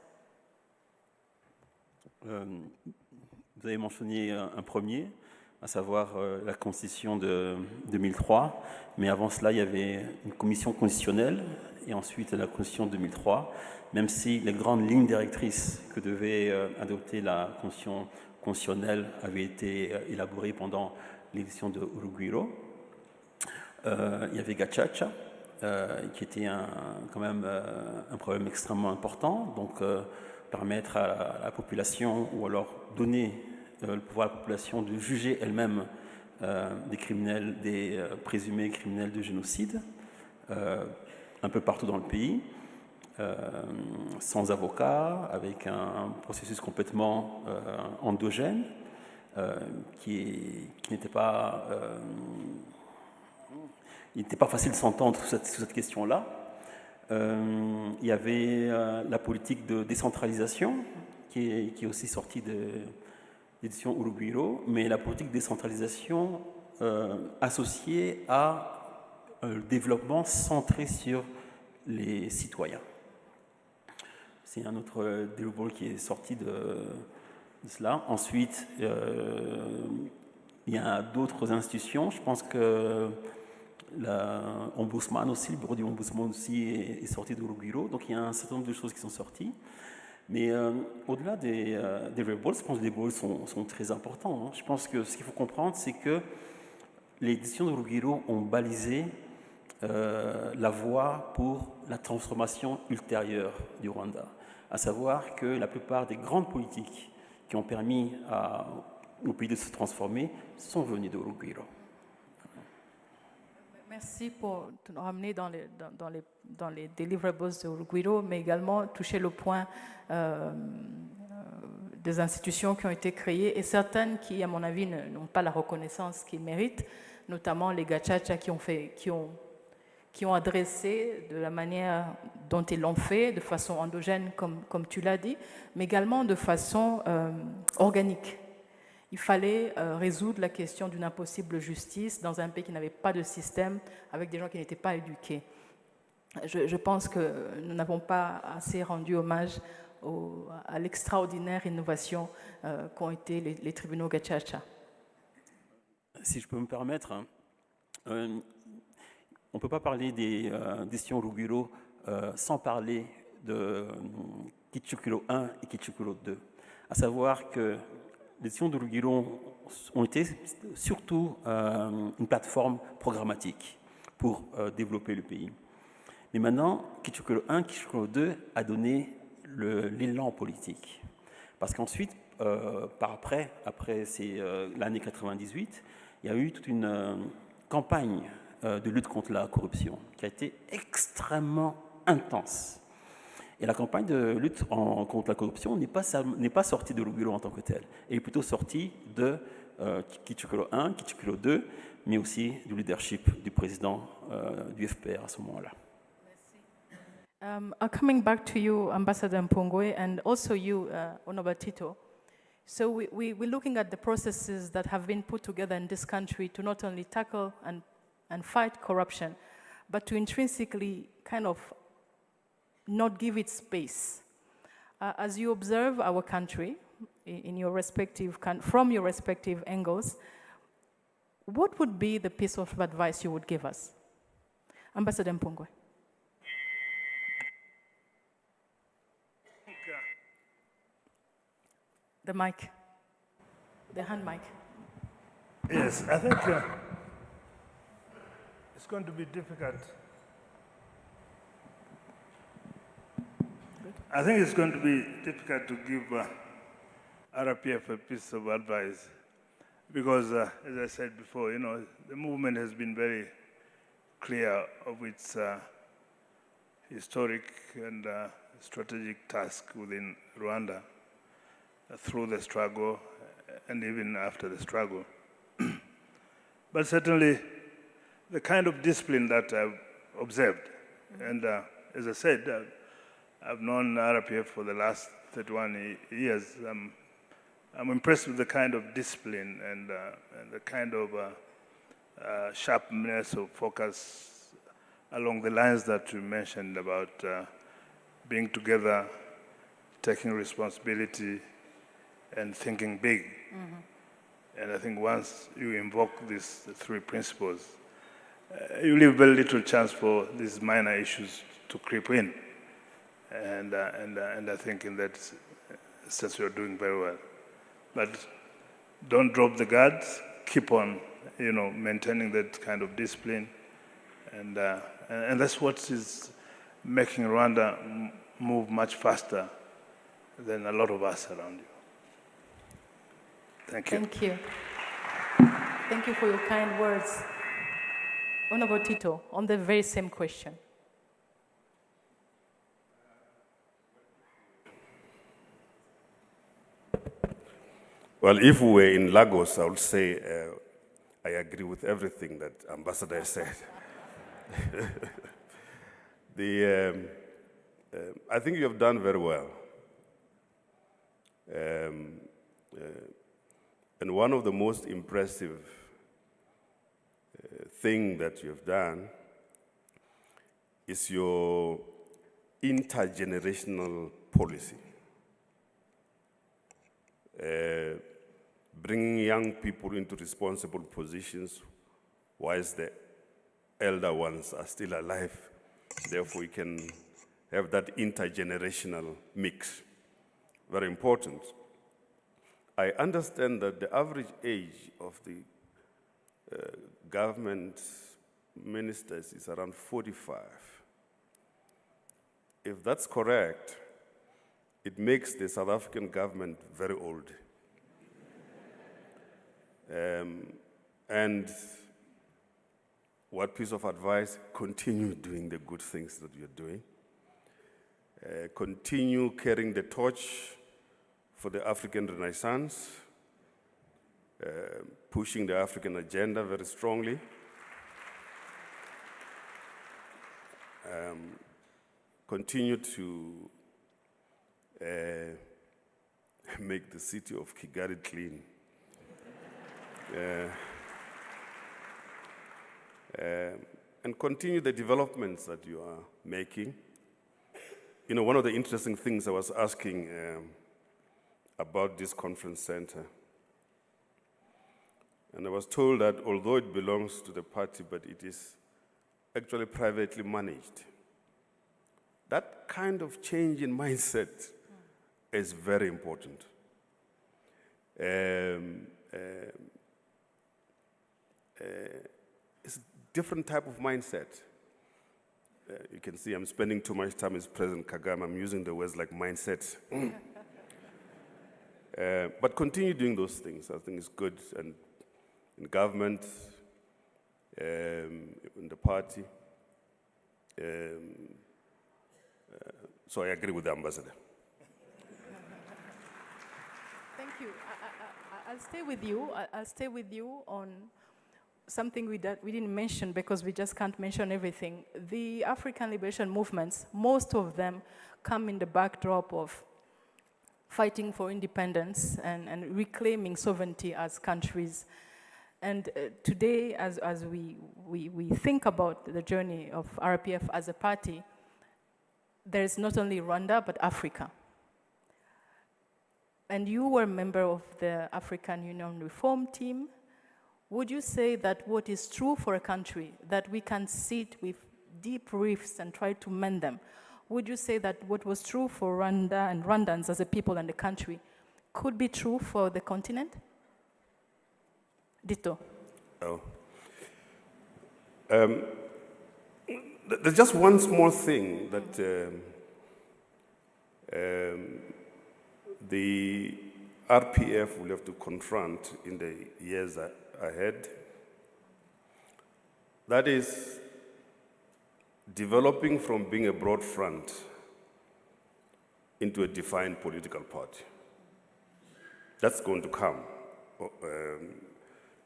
Vous avez mentionné un premier, à savoir la Constitution de 2003, mais avant cela, il y avait une commission constitutionnelle et ensuite la Constitution de 2003, même si les grandes lignes directrices que devait adopter la Constitution constitutionnelle avaient été élaborées pendant l'édition de Urugwiro. Il y avait Gacaca, qui était quand même un problème extrêmement important, donc permettre à la population, ou alors donner le pouvoir à la population de juger elle-même des criminels, des présumés criminels de génocide, un peu partout dans le pays, sans avocat, avec un processus complètement endogène, qui n'était pas... il n'était pas facile de s'entendre sur cette question-là. Il y avait la politique de décentralisation qui est aussi sortie de l'édition Urugwiro, mais la politique de décentralisation associée à le développement centré sur les citoyens. C'est un autre développement qui est sorti de cela. Ensuite, il y a d'autres institutions. Je pense que l'Ombudsman aussi, le bureau du Ombudsman aussi est sorti d'Urugwiro. Donc il y a un certain nombre de choses qui sont sorties. Mais au-delà des deliverables, je pense que les deliverables sont très importants. Hein. Je pense que ce qu'il faut comprendre, c'est que les décisions d'Urugwiro ont balisé la voie pour la transformation ultérieure du Rwanda. À savoir que la plupart des grandes politiques qui ont permis au pays de se transformer sont venues d'Urugwiro. Merci pour nous ramener dans les deliverables de Urugwiro, mais également toucher le point des institutions qui ont été créées et certaines qui, à mon avis, n'ont pas la reconnaissance qu'ils méritent, notamment les Gacaca qui ont adressé de la manière dont ils l'ont fait, de façon endogène, comme tu l'as dit, mais également de façon organique. Il fallait résoudre la question d'une impossible justice dans un pays qui n'avait pas de système, avec des gens qui n'étaient pas éduqués. Je pense que nous n'avons pas assez rendu hommage à l'extraordinaire innovation qu'ont été les tribunaux Gacaca. Si je peux me permettre, on ne peut pas parler des décisions Urugwiro sans parler de Kitchukiro 1 et Kitchukiro 2. À savoir que les décisions d'Urugwiro ont été surtout une plateforme programmatique pour développer le pays. Mais maintenant, Kitchukiro 1, Kitchukiro 2 a donné l'élan politique. Parce qu'ensuite, après l'année 98, il y a eu toute une campagne de lutte contre la corruption qui a été extrêmement intense. Et la campagne de lutte contre la corruption n'est pas sortie de Lugulo en tant que telle, elle est plutôt sortie de Kitchukelo 1, Kitchukelo 2, mais aussi du leadership du président du FPR à ce moment-là. Coming back to you, Ambassador Mpongwe, and also you, Honorable Tito. So we're looking at the processes that have been put together in this country to not only tackle and fight corruption, but to intrinsically kind of not give it space. As you observe our country in your respective from your respective angles, what would be the piece of advice you would give us? Ambassador Mpongwe. The mic, the hand mic. Yes, I think it's going to be difficult. I think it's going to be difficult to give RPF a piece of advice because, as I said before, you know, the movement has been very clear of its historic and strategic task within Rwanda through the struggle and even after the struggle. But certainly, the kind of discipline that I've observed, and as I said, I've known RPF for the last 31 years. I'm impressed with the kind of discipline and the kind of sharpness of focus along the lines that you mentioned about being together, taking responsibility, and thinking big. And I think once you invoke these three principles, you leave very little chance for these minor issues to creep in. And I think in that sense you're doing very well. But don't drop the guards. Keep on, you know, maintaining that kind of discipline, and that's what is making Rwanda move much faster than a lot of us around you. Thank you. Thank you. Thank you for your kind words. Honorable Tito, on the very same question. Well, if we were in Lagos, I would say I agree with everything that Ambassador has said. I think you have done very well. And one of the most impressive thing that you have done is your intergenerational policy. Bringing young people into responsible positions whilst the elder ones are still alive. Therefore, we can have that intergenerational mix. Very important. I understand that the average age of the government ministers is around 45. If that's correct, it makes the South African government very old. And what piece of advice? Continue doing the good things that you're doing. Continue carrying the torch for the African Renaissance, pushing the African agenda very strongly. Continue to make the city of Kigali clean. And continue the developments that you are making. You know, one of the interesting things I was asking about this conference center, and I was told that although it belongs to the party, but it is actually privately managed. That kind of change in mindset is very important. It's a different type of mindset. You can see I'm spending too much time as President Kagame. I'm using the words like mindset. But continue doing those things. I think it's good. And in government, in the party. So I agree with the ambassador. Thank you. I'll stay with you. I'll stay with you on something we didn't mention because we just can't mention everything. The African liberation movements, most of them come in the backdrop of fighting for independence and reclaiming sovereignty as countries. And today, as we think about the journey of RPF as a party, there is not only Rwanda, but Africa. And you were a member of the African Union Reform Team. Would you say that what is true for a country, that we can sit with deep rifts and try to mend them, would you say that what was true for Rwanda and Rwandans as a people and the country could be true for the continent? Ditto. Oh. There's just one small thing that the RPF will have to confront in the years ahead. That is developing from being a broad front into a defined political party. That's going to come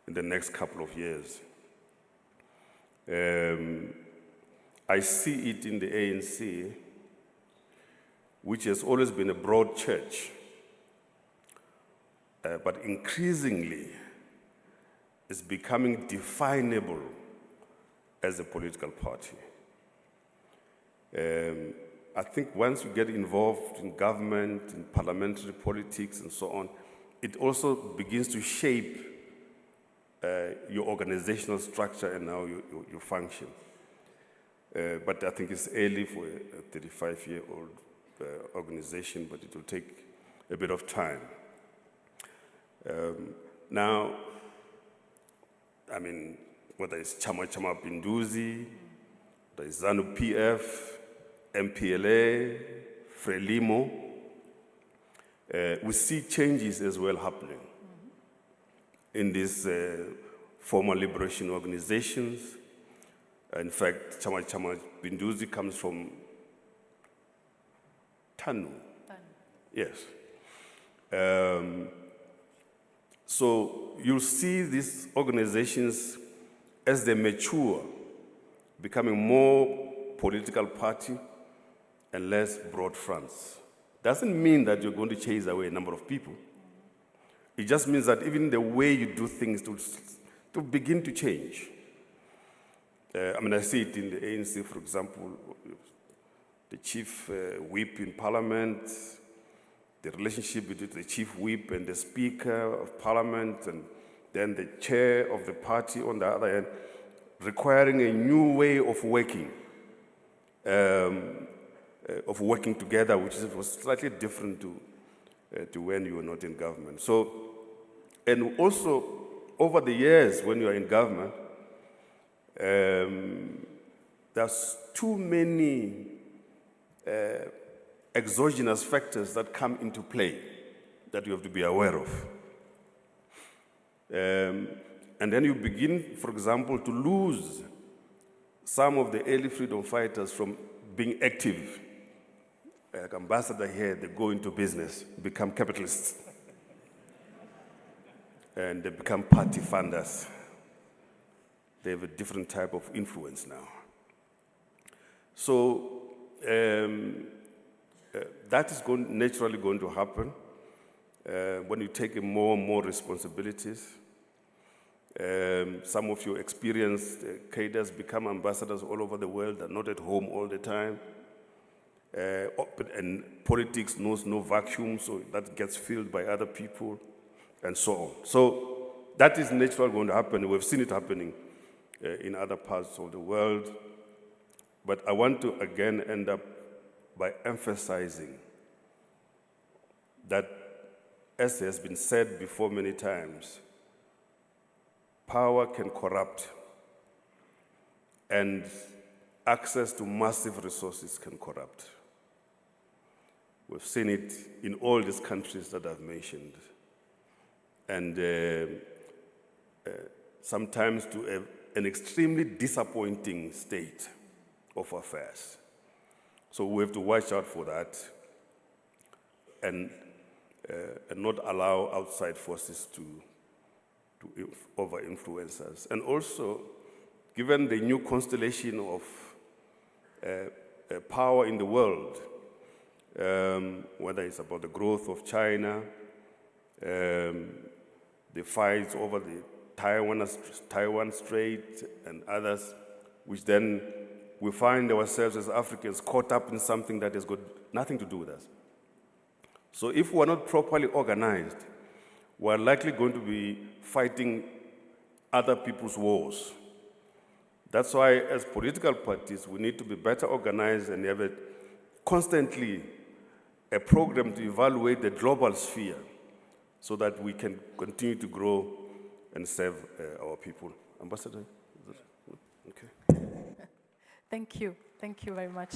in the next couple of years. I see it in the ANC, which has always been a broad church, but increasingly is becoming definable as a political party. I think once you get involved in government, in parliamentary politics and so on, it also begins to shape your organizational structure and how you function. But I think it's early for a 35-year-old organization, but it will take a bit of time. Now, I mean, whether it's Chama Pinduzi, there is ZANU-PF, MPLA, Frelimo, we see changes as well happening in these former liberation organizations. In fact, Chama Pinduzi comes from TANU. Yes. So you'll see these organizations as they mature, becoming more political party and less broad fronts. Doesn't mean that you're going to chase away a number of people. It just means that even the way you do things to begin to change. I mean, I see it in the ANC, for example, the chief whip in parliament, the relationship between the chief whip and the speaker of parliament, and then the chair of the party on the other hand, requiring a new way of working together, which was slightly different to when you were not in government. So, and also over the years when you are in government, there's too many exogenous factors that come into play that you have to be aware of. And then you begin, for example, to lose some of the early freedom fighters from being active. Like ambassador here, they go into business, become capitalists. And they become party funders. They have a different type of influence now. So that is naturally going to happen when you take more and more responsibilities. Some of your experienced cadres become ambassadors all over the world. They're not at home all the time. And politics knows no vacuum, so that gets filled by other people, and so on. So that is naturally going to happen. We've seen it happening in other parts of the world. But I want to again end up by emphasizing that, as has been said before many times, power can corrupt, and access to massive resources can corrupt. We've seen it in all these countries that I've mentioned. And sometimes to an extremely disappointing state of affairs. So we have to watch out for that and not allow outside forces to over-influence us. And also, given the new constellation of power in the world, whether it's about the growth of China, the fights over the Taiwan Strait and others, which then we find ourselves as Africans caught up in something that has got nothing to do with us. So if we're not properly organized, we're likely going to be fighting other people's wars. That's why as political parties, we need to be better organized and have constantly a program to evaluate the global sphere so that we can continue to grow and serve our people. Ambassador? Okay. Thank you. Thank you very much.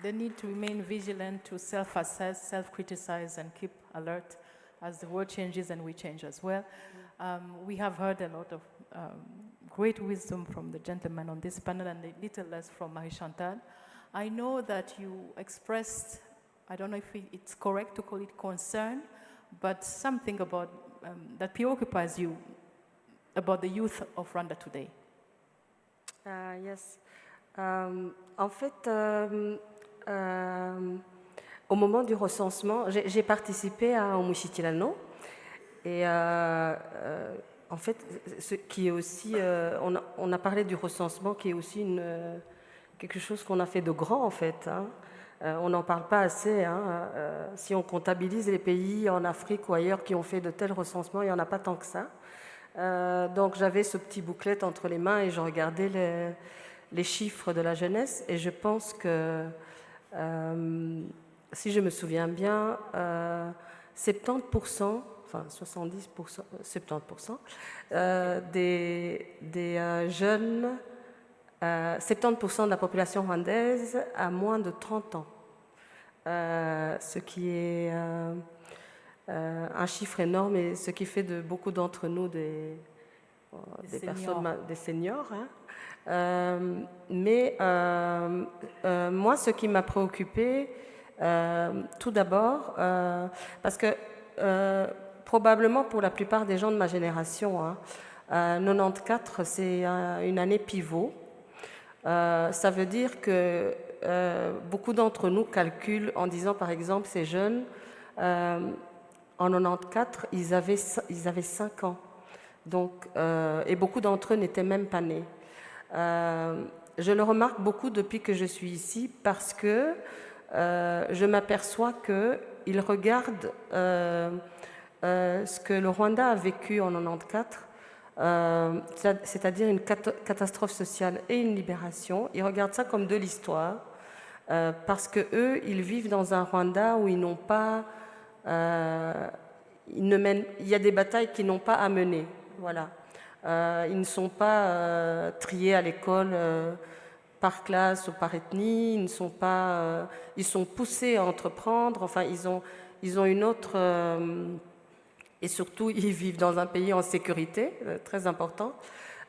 The need to remain vigilant, to self-assess, self-criticize, and keep alert as the world changes and we change as well. We have heard a lot of great wisdom from the gentleman on this panel and a little less from Marie-Chantal. I know that you expressed, I don't know if it's correct to call it concern, but something about that preoccupies you about the youth of Rwanda today. Yes. En fait, au moment du recensement, j'ai participé à Omushitilano et en fait, ce qui est aussi, on a parlé du recensement qui est aussi quelque chose qu'on a fait de grand en fait. Hein. On n'en parle pas assez. Hein. Si on comptabilise les pays en Afrique ou ailleurs qui ont fait de tels recensements, il n'y en a pas tant que ça. Donc j'avais ce petit booklet entre les mains et je regardais les chiffres de la jeunesse et je pense que, si je me souviens bien, 70%, enfin 70%, 70% des jeunes, 70% de la population rwandaise a moins de 30 ans, ce qui est un chiffre énorme et ce qui fait de beaucoup d'entre nous des personnes, des seniors. Hein. Mais moi, ce qui m'a préoccupée, tout d'abord, parce que probablement pour la plupart des gens de ma génération, hein, 94, c'est une année pivot. Ça veut dire que beaucoup d'entre nous calculent en disant, par exemple, ces jeunes, en 94, ils avaient 5 ans. Donc, et beaucoup d'entre eux n'étaient même pas nés. Je le remarque beaucoup depuis que je suis ici parce que je m'aperçois qu'ils regardent ce que le Rwanda a vécu en 94, c'est-à-dire une catastrophe sociale et une libération. Ils regardent ça comme de l'histoire parce qu'eux, ils vivent dans un Rwanda où ils n'ont pas... il y a des batailles qu'ils n'ont pas à mener. Voilà. Ils ne sont pas triés à l'école par classe ou par ethnie. Ils ne sont pas, ils sont poussés à entreprendre. Enfin, ils ont une autre. Et surtout, ils vivent dans un pays en sécurité, très important.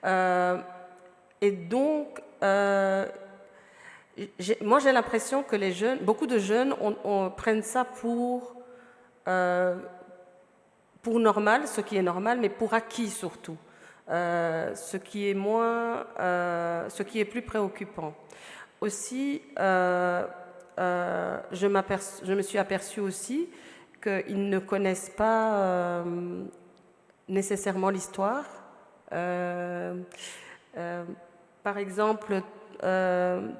Et donc, moi, j'ai l'impression que les jeunes, beaucoup de jeunes, prennent ça pour normal, ce qui est normal, mais pour acquis surtout. Ce qui est plus préoccupant. Aussi, je me suis aperçue aussi qu'ils ne connaissent pas nécessairement l'histoire. Par exemple,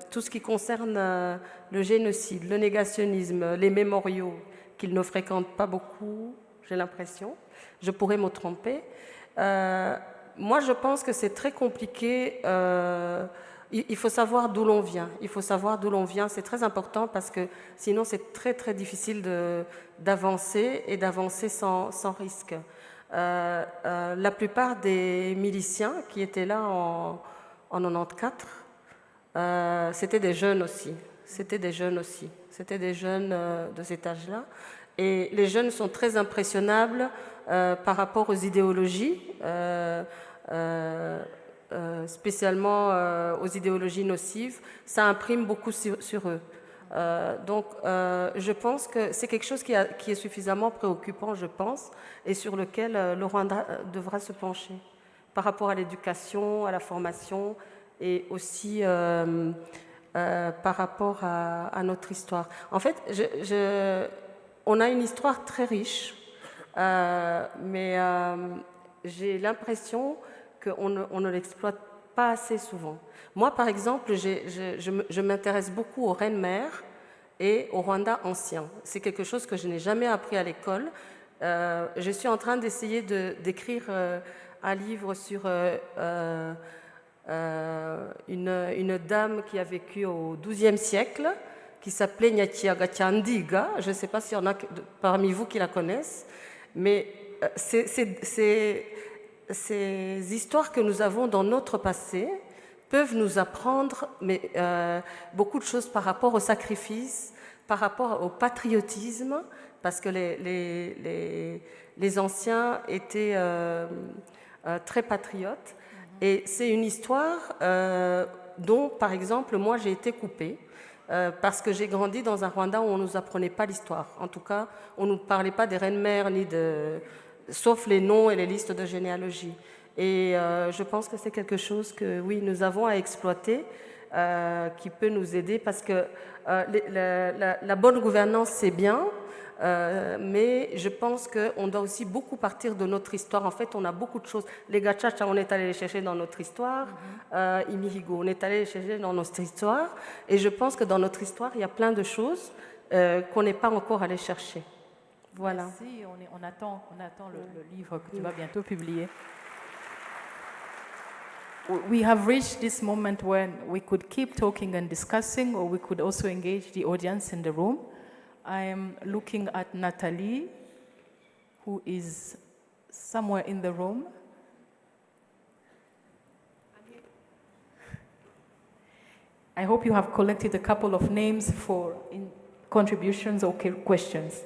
tout ce qui concerne le génocide, le négationnisme, les mémoriaux, qu'ils ne fréquentent pas beaucoup, j'ai l'impression. Je pourrais me tromper. Moi, je pense que c'est très compliqué. Il faut savoir d'où l'on vient. Il faut savoir d'où l'on vient. C'est très important parce que sinon, c'est très, très difficile d'avancer et d'avancer sans risque. La plupart des miliciens qui étaient là en 94, c'était des jeunes aussi. C'était des jeunes de cet âge-là. Et les jeunes sont très impressionnables par rapport aux idéologies. spécialement aux idéologies nocives, ça imprime beaucoup sur eux. Donc, je pense que c'est quelque chose qui est suffisamment préoccupant, je pense, et sur lequel le Rwanda devra se pencher par rapport à l'éducation, à la formation et aussi par rapport à notre histoire. En fait, on a une histoire très riche, mais j'ai l'impression qu'on ne l'exploite pas assez souvent. Moi, par exemple, je m'intéresse beaucoup aux reines-mères et au Rwanda ancien. C'est quelque chose que je n'ai jamais appris à l'école. Je suis en train d'essayer d'écrire un livre sur une dame qui a vécu au XIIe siècle, qui s'appelait Nyakiaga Tchandiga. Je ne sais pas s'il y en a parmi vous qui la connaissent, mais ces histoires que nous avons dans notre passé peuvent nous apprendre beaucoup de choses par rapport au sacrifice, par rapport au patriotisme, parce que les anciens étaient très patriotes. Et c'est une histoire dont, par exemple, moi j'ai été coupée parce que j'ai grandi dans un Rwanda où on ne nous apprenait pas l'histoire. En tout cas, on ne nous parlait pas des reines-mères, sauf les noms et les listes de généalogie. Et je pense que c'est quelque chose que, oui, nous avons à exploiter, qui peut nous aider, parce que la bonne gouvernance, c'est bien, mais je pense qu'on doit aussi beaucoup partir de notre histoire. En fait, on a beaucoup de choses. Les gachacha, on est allé les chercher dans notre histoire. Imihigo, on est allé les chercher dans notre histoire. Et je pense que dans notre histoire, il y a plein de choses qu'on n'est pas encore allé chercher. Voilà. Merci, on attend le livre que tu vas bientôt publier. We have reached this moment when we could keep talking and discussing, or we could also engage the audience in the room. I am looking at Natalie, who is somewhere in the room. I hope you have collected a couple of names for contributions or questions.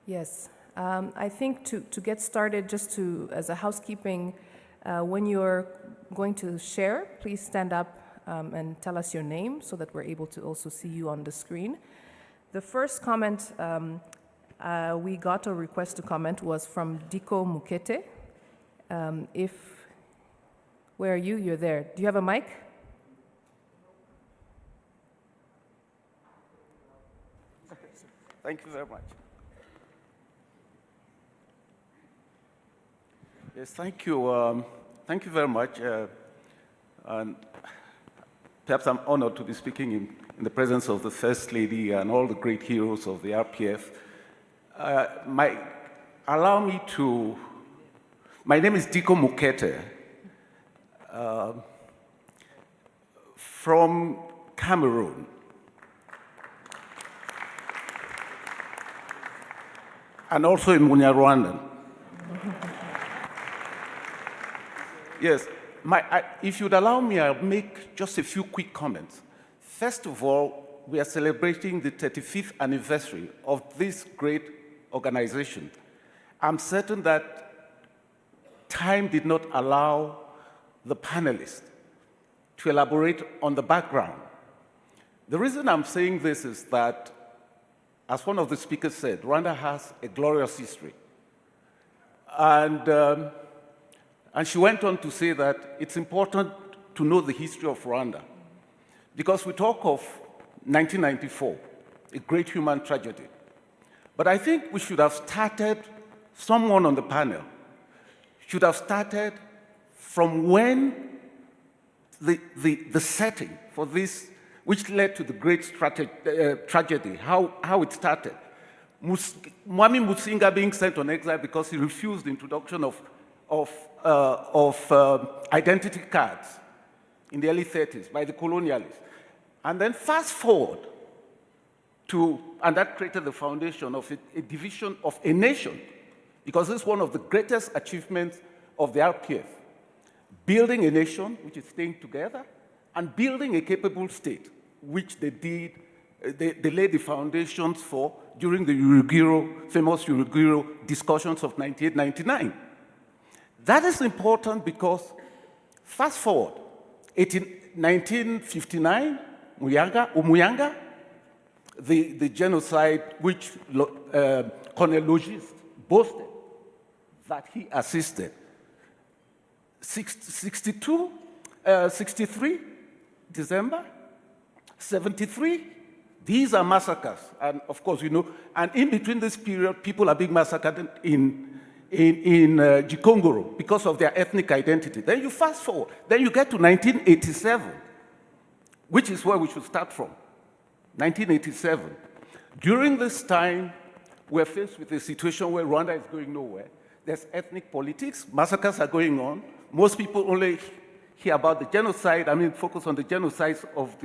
Yes. I think to get started, just as a housekeeping, when you're going to share, please stand up and tell us your name so that we're able to also see you on the screen. The first comment we got, a request to comment, was from Diko Mukete. Where are you? You're there. Do you have a mic? Thank you very much. Yes, thank you. Thank you very much. And perhaps I'm honored to be speaking in the presence of the First Lady and all the great heroes of the RPF. My name is Diko Mukete, from Cameroon. And also in Munyarwanda. Yes, if you'd allow me, I'll make just a few quick comments. First of all, we are celebrating the 35th anniversary of this great organization. I'm certain that time did not allow the panelists to elaborate on the background. The reason I'm saying this is that, as one of the speakers said, Rwanda has a glorious history. And she went on to say that it's important to know the history of Rwanda, because we talk of 1994, a great human tragedy. But I think we should have started, someone on the panel should have started from when the setting for this, which led to the great tragedy, how it started. Mwami Musinga being sent on exile because he refused the introduction of identity cards in the early 30s by the colonialists. And then fast forward and that created the foundation of a division of a nation, because this is one of the greatest achievements of the RPF. Building a nation which is staying together and building a capable state, which they did, they laid the foundations for during the famous Urugwiro discussions of 1999. That is important because Fast forward, 1959, Umuyanga, the genocide which Colonel Logis boasted that he assisted. 63, December, 73, these are massacres. And of course, you know, and in between this period, people are being massacred in Gikongoro because of their ethnic identity. Then you fast forward, then you get to 1987, which is where we should start from. 1987. During this time, we're faced with a situation where Rwanda is going nowhere. There's ethnic politics, massacres are going on. Most people only hear about the genocide, focus on the genocides of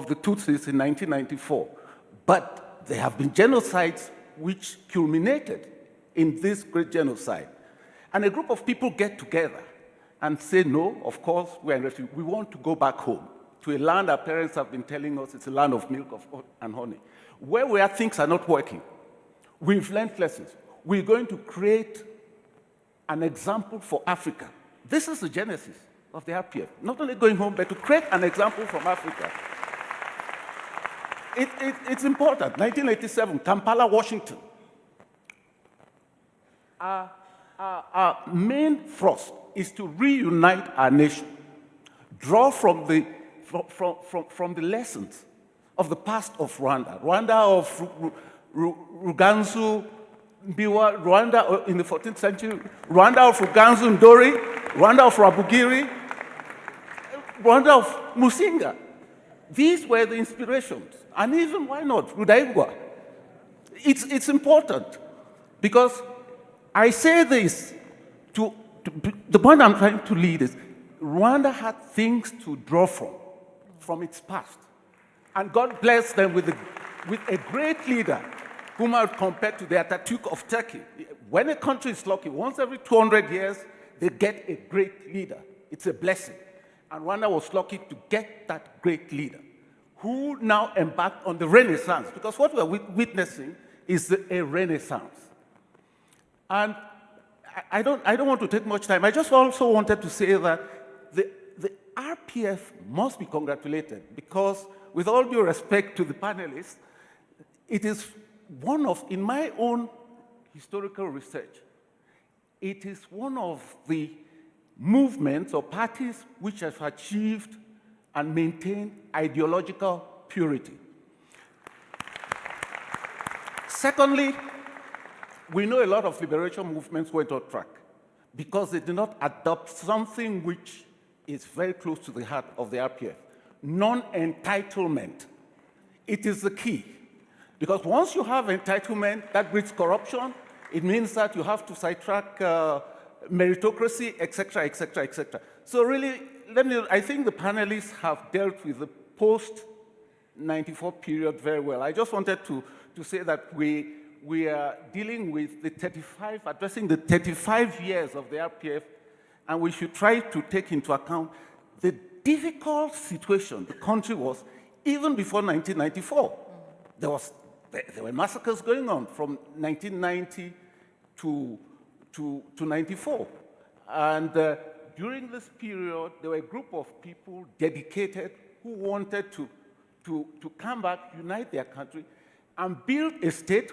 the Tutsis in 1994. But there have been genocides which culminated in this great genocide. And a group of people get together and say, no, of course, we're in refugee. We want to go back home to a land our parents have been telling us it's a land of milk and honey. Where things are not working, we've learned lessons. We're going to create an example for Africa. This is the genesis of the RPF. Not only going home, but to create an example from Africa. It's important. 1987, Kampala, Washington. Our main thrust is to reunite our nation, draw from the lessons of the past of Rwanda. Rwanda of Ruganzu, Mbiwa, Rwanda in the 14th century, Rwanda of Ruganzu Ndori, Rwanda of Rabugiri, Rwanda of Musinga. These were the inspirations. And even, why not, Rudaigwa? It's important because I say this the point I'm trying to lead is Rwanda had things to draw from its past. And God blessed them with a great leader whom I would compare to the Atatürk of Turkey. When a country is lucky, once every 200 years, they get a great leader. It's a blessing. And Rwanda was lucky to get that great leader, who now embarked on the Renaissance, because what we're witnessing is a Renaissance. And I don't want to take much time. I just also wanted to say that the RPF must be congratulated because, with all due respect to the panelists, it is one of, in my own historical research, it is one of the movements or parties which have achieved and maintained ideological purity. Secondly, we know a lot of liberation movements went off track because they did not adopt something which is very close to the heart of the RPF, non-entitlement. It is the key. Because once you have entitlement, that breeds corruption. It means that you have to sidetrack meritocracy, et cetera, et cetera, et cetera. So really, I think the panelists have dealt with the post-94 period very well. I just wanted to say that we are dealing with addressing the 35 years of the RPF, and we should try to take into account the difficult situation the country was even before 1994. There were massacres going on from 1990 to 94. And during this period, there were a group of people dedicated who wanted to come back, unite their country, and build a state,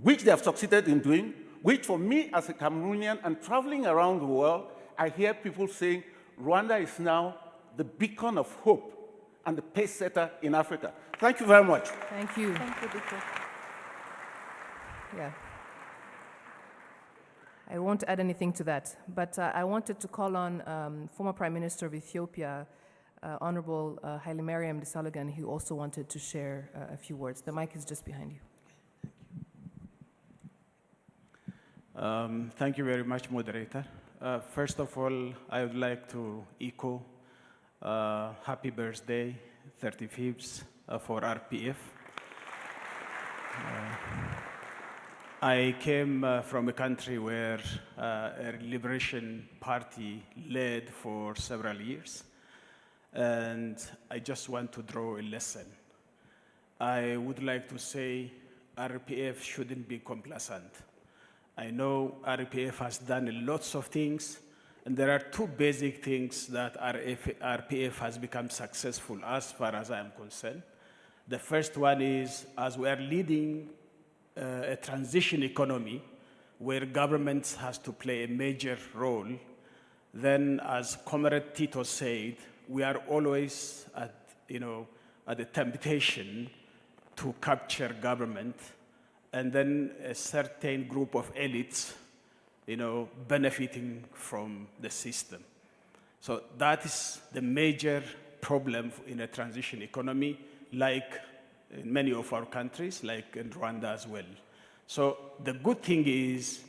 which they have succeeded in doing, which for me as a Cameroonian and traveling around the world, I hear people saying Rwanda is now the beacon of hope and the pace setter in Africa. Thank you very much. Thank you. Thank you, Dr. Yeah. I won't add anything to that, but I wanted to call on former Prime Minister of Ethiopia, Honorable Haile Mariam Desalegn, who also wanted to share a few words. The mic is just behind you. Thank you very much, moderator. First of all, I would like to echo happy birthday, 35th for RPF. I came from a country where a liberation party led for several years, and I just want to draw a lesson. I would like to say RPF shouldn't be complacent. I know RPF has done lots of things, And there are two basic things that RPF has become successful as far as I am concerned. The first one is, as we are leading a transition economy where governments has to play a major role, then as Comrade Tito said, we are always at the temptation to capture government, and then a certain group of elites, benefiting from the system. So that is the major problem in a transition economy, like in many of our countries, like in Rwanda as well. So the good thing is,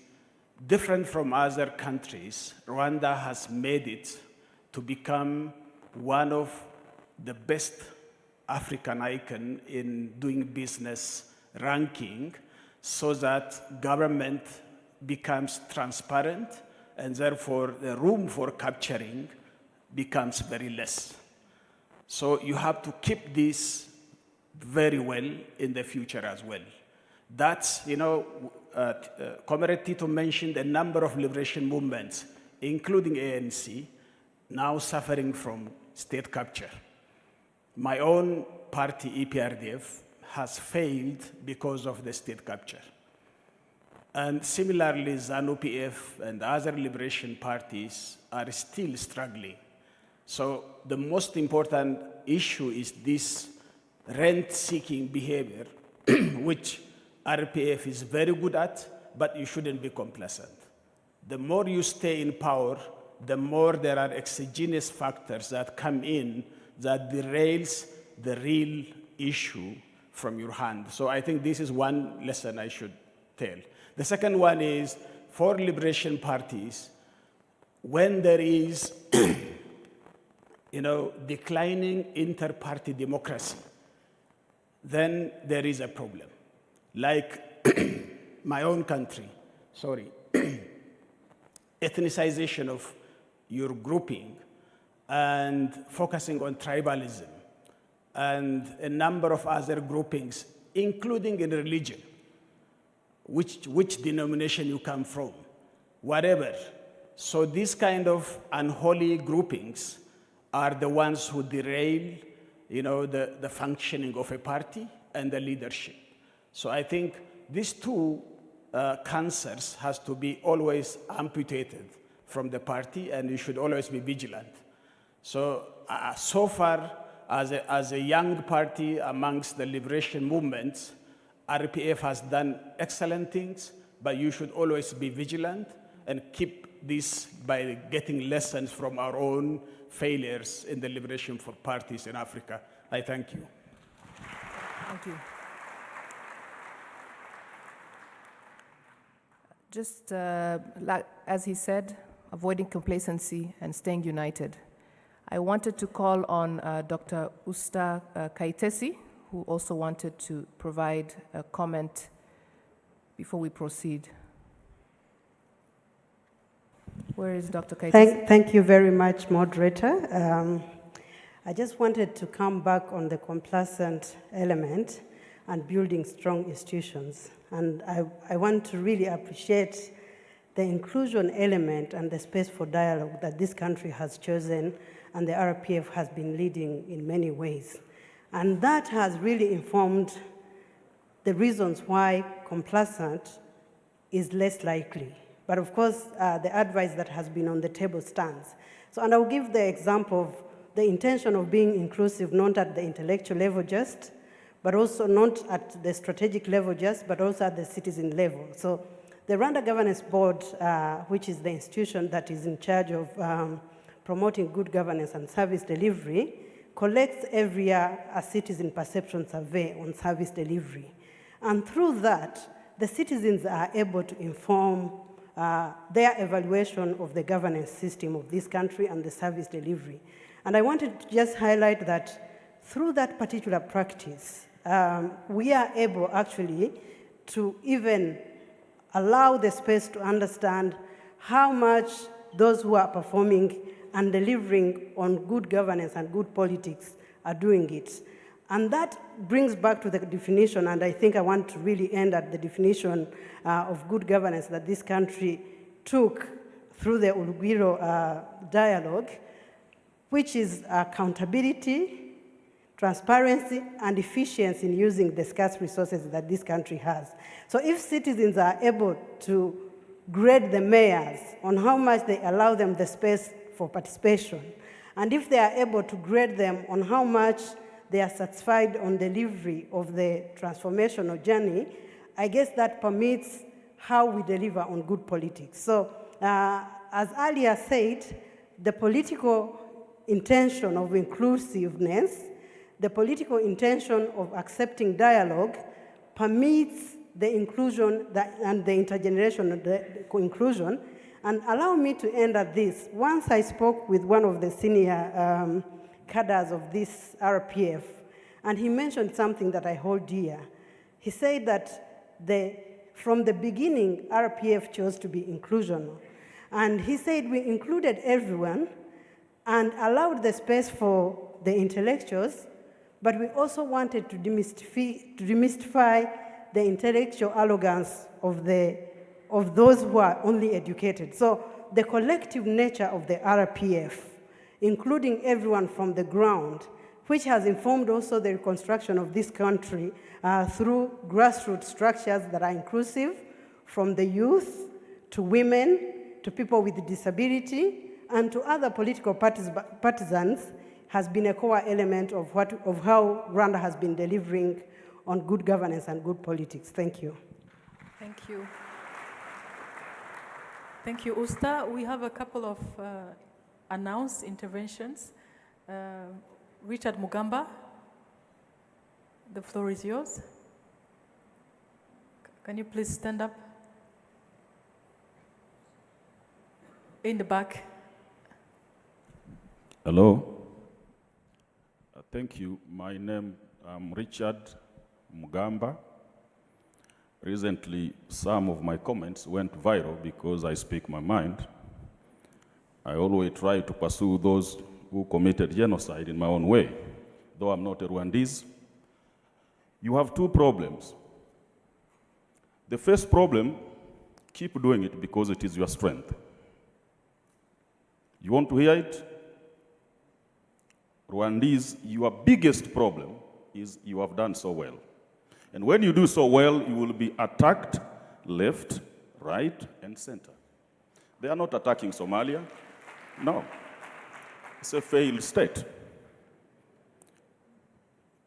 different from other countries, Rwanda has made it to become one of the best African icon in doing business ranking, so that government becomes transparent, and therefore the room for capturing becomes very less. So you have to keep this very well in the future as well. That's, Comrade Tito mentioned a number of liberation movements, including ANC, now suffering from state capture. My own party, EPRDF, has failed because of the state capture. And similarly, ZANU-PF and other liberation parties are still struggling. So the most important issue is this rent-seeking behavior, which RPF is very good at, but you shouldn't be complacent. The more you stay in power, the more there are exogenous factors that come in that derails the real issue from your hand. So I think this is one lesson I should tell. The second one is, for liberation parties, when there is declining inter-party democracy, then there is a problem. Like my own country, ethnicization of your grouping and focusing on tribalism and a number of other groupings, including in religion, which denomination you come from, whatever. So these kind of unholy groupings are the ones who derail, the functioning of a party and the leadership. So I think these two cancers has to be always amputated from the party, and you should always be vigilant. So, so far, as a young party amongst the liberation movements, RPF has done excellent things, but you should always be vigilant and keep this by getting lessons from our own failures in the liberation for parties in Africa. I thank you. Thank you. Just as he said, avoiding complacency and staying united. I wanted to call on Dr. Usta Kaitesi, who also wanted to provide a comment before we proceed. Where is Dr. Kaitesi? Thank you very much, moderator. I just wanted to come back on the complacent element and building strong institutions. And I want to really appreciate the inclusion element and the space for dialogue that this country has chosen and the RPF has been leading in many ways. And that has really informed the reasons why complacent is less likely. But of course, the advice that has been on the table stands. So, and I'll give the example of the intention of being inclusive, not at the intellectual level just, but also not at the strategic level just, but also at the citizen level. So the Rwanda Governance Board, which is the institution that is in charge of promoting good governance and service delivery, collects every year a citizen perception survey on service delivery. And through that, the citizens are able to inform their evaluation of the governance system of this country and the service delivery. And I wanted to just highlight that through that particular practice, we are able actually to even allow the space to understand how much those who are performing and delivering on good governance and good politics are doing it. And that brings back to the definition, and I think I want to really end at the definition of good governance that this country took through the Urugwiro dialogue, which is accountability, transparency, and efficiency in using the scarce resources that this country has. So if citizens are able to grade the mayors on how much they allow them the space for participation, and if they are able to grade them on how much they are satisfied on delivery of the transformational journey, I guess that permits how we deliver on good politics. So, as earlier said, the political intention of inclusiveness, the political intention of accepting dialogue permits the inclusion and the intergenerational inclusion. And allow me to end at this. Once I spoke with one of the senior cadres of this RPF, and he mentioned something that I hold dear. He said that from the beginning, RPF chose to be inclusional. And he said we included everyone and allowed the space for the intellectuals, but we also wanted to demystify the intellectual arrogance of those who are only educated. So the collective nature of the RPF, including everyone from the ground, which has informed also the reconstruction of this country through grassroots structures that are inclusive, from the youth to women to people with disability and to other political partisans, has been a core element of how Rwanda has been delivering on good governance and good politics. Thank you. Thank you. Thank you, Usta. We have a couple of announced interventions. Richard Mugamba, the floor is yours. Can you please stand up? In the back. Hello. Thank you. My name is Richard Mugamba. Recently, some of my comments went viral because I speak my mind. I always try to pursue those who committed genocide in my own way, though I'm not a Rwandese. You have two problems. The first problem, keep doing it because it is your strength. You want to hear it? Rwandese, your biggest problem is you have done so well. And when you do so well, you will be attacked left, right, and center. They are not attacking Somalia. No. It's a failed state.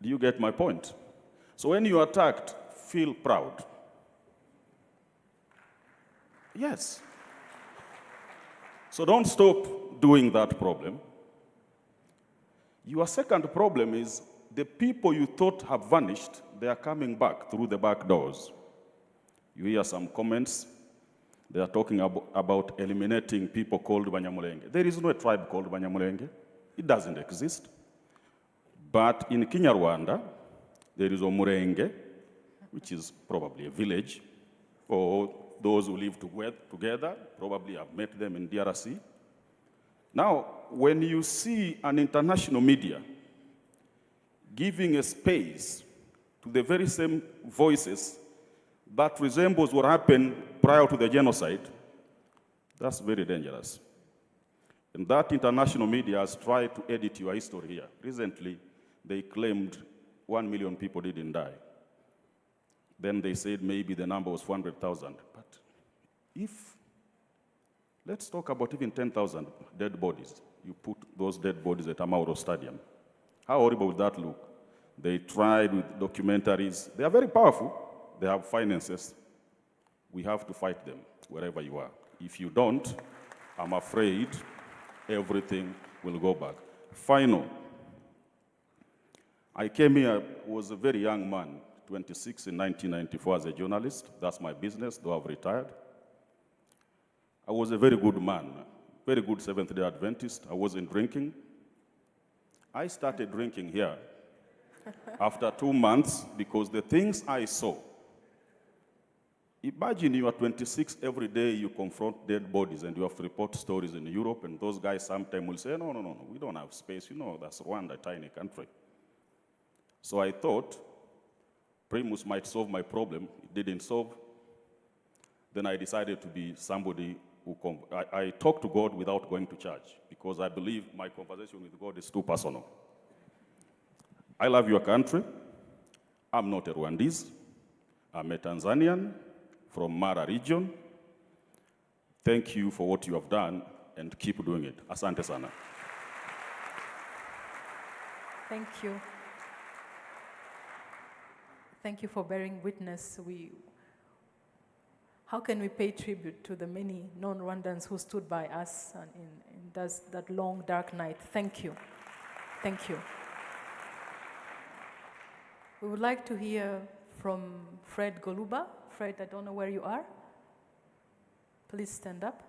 Do you get my point? So when you are attacked, feel proud. Yes. So don't stop doing that problem. Your second problem is the people you thought have vanished, they are coming back through the back doors. You hear some comments. They are talking about eliminating people called Banyamulenge. There is no tribe called Banyamulenge. It doesn't exist. But in Kinyarwanda, there is Omurenge, which is probably a village, or those who live together, probably have met them in DRC. Now, when you see an international media giving a space to the very same voices that resembles what happened prior to the genocide, that's very dangerous. And that international media has tried to edit your history here. Recently, they claimed 1 million people didn't die. Then they said maybe the number was 400,000. But let's talk about even 10,000 dead bodies. You put those dead bodies at Amauro Stadium. How horrible would that look? They tried with documentaries. They are very powerful. They have finances. We have to fight them wherever you are. If you don't, I'm afraid everything will go back. Final. I came here, was a very young man, 26 in 1994 as a journalist. That's my business, though I've retired. I was a very good man, very good Seventh-day Adventist. I wasn't drinking. I started drinking here after 2 months because the things I saw. Imagine you are 26, every day you confront dead bodies and you have to report stories in Europe, and those guys sometimes will say, no, we don't have space. You know, that's Rwanda, a tiny country. So I thought Primus might solve my problem. It didn't solve. Then I decided to be somebody I talk to God without going to church because I believe my conversation with God is too personal. I love your country. I'm not a Rwandese. I'm a Tanzanian from Mara region. Thank you for what you have done and keep doing it. Asante sana. Thank you. Thank you for bearing witness. How can we pay tribute to the many non-Rwandans who stood by us in that long, dark night? Thank you. Thank you. We would like to hear from Fred Goluba. Fred, I don't know where you are. Please stand up.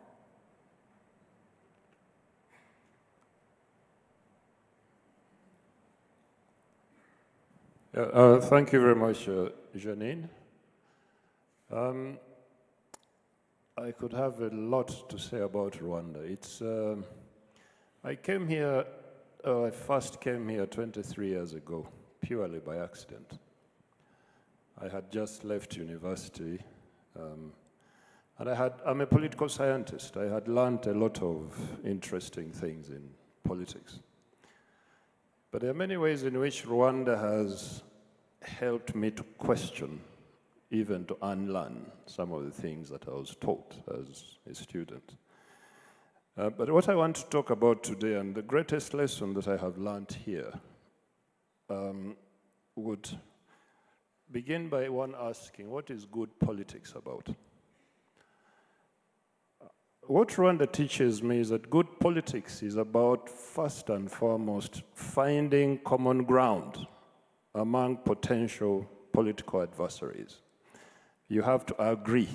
Thank you very much, Janine. I could have a lot to say about Rwanda. I first came here 23 years ago, purely by accident. I had just left university, and I'm a political scientist. I had learned a lot of interesting things in politics. But there are many ways in which Rwanda has helped me to question, even to unlearn some of the things that I was taught as a student. But what I want to talk about today, and the greatest lesson that I have learned here, would begin by one asking, what is good politics about? What Rwanda teaches me is that good politics is about, first and foremost, finding common ground among potential political adversaries. You have to agree.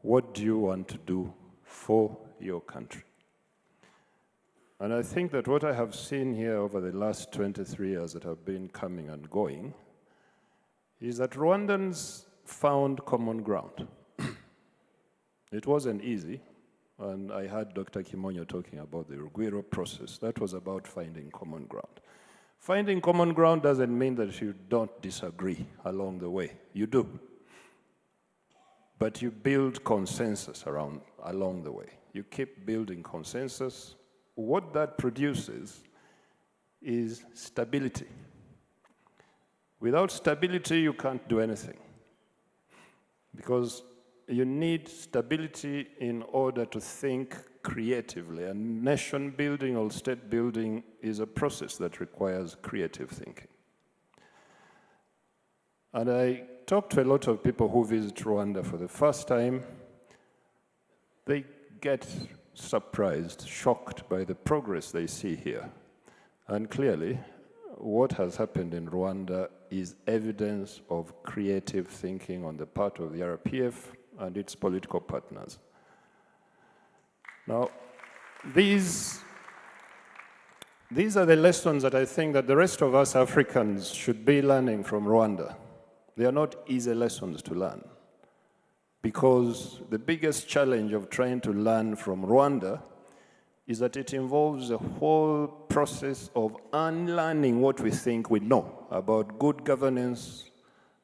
What do you want to do for your country? And I think that what I have seen here over the last 23 years that have been coming and going is that Rwandans found common ground. It wasn't easy, and I heard Dr. Kimonyo talking about the Rugwiro process. That was about finding common ground. Finding common ground doesn't mean that you don't disagree along the way. You do. But you build consensus along the way. You keep building consensus. What that produces is stability. Without stability, you can't do anything. Because you need stability in order to think creatively. And nation building or state building is a process that requires creative thinking. And I talked to a lot of people who visit Rwanda for the first time. They get surprised, shocked by the progress they see here. And clearly, what has happened in Rwanda is evidence of creative thinking on the part of the RPF and its political partners. Now, these are the lessons that I think that the rest of us Africans should be learning from Rwanda. They are not easy lessons to learn, because the biggest challenge of trying to learn from Rwanda is that it involves a whole process of unlearning what we think we know about good governance,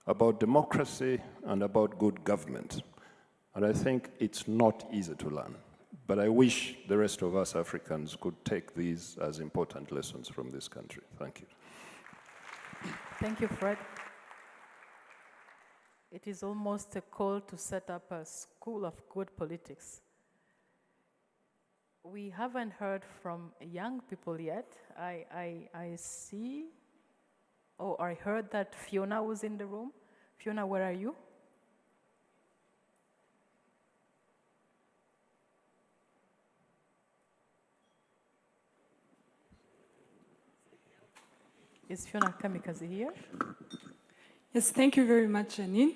about democracy, and about good government. And I think it's not easy to learn. But I wish the rest of us Africans could take these as important lessons from this country. Thank you. Thank you, Fred. It is almost a call to set up a school of good politics. We haven't heard from young people yet. I see, I heard that Fiona was in the room. Fiona, where are you? Is Fiona Kamikaze here? Yes, thank you very much, Janine.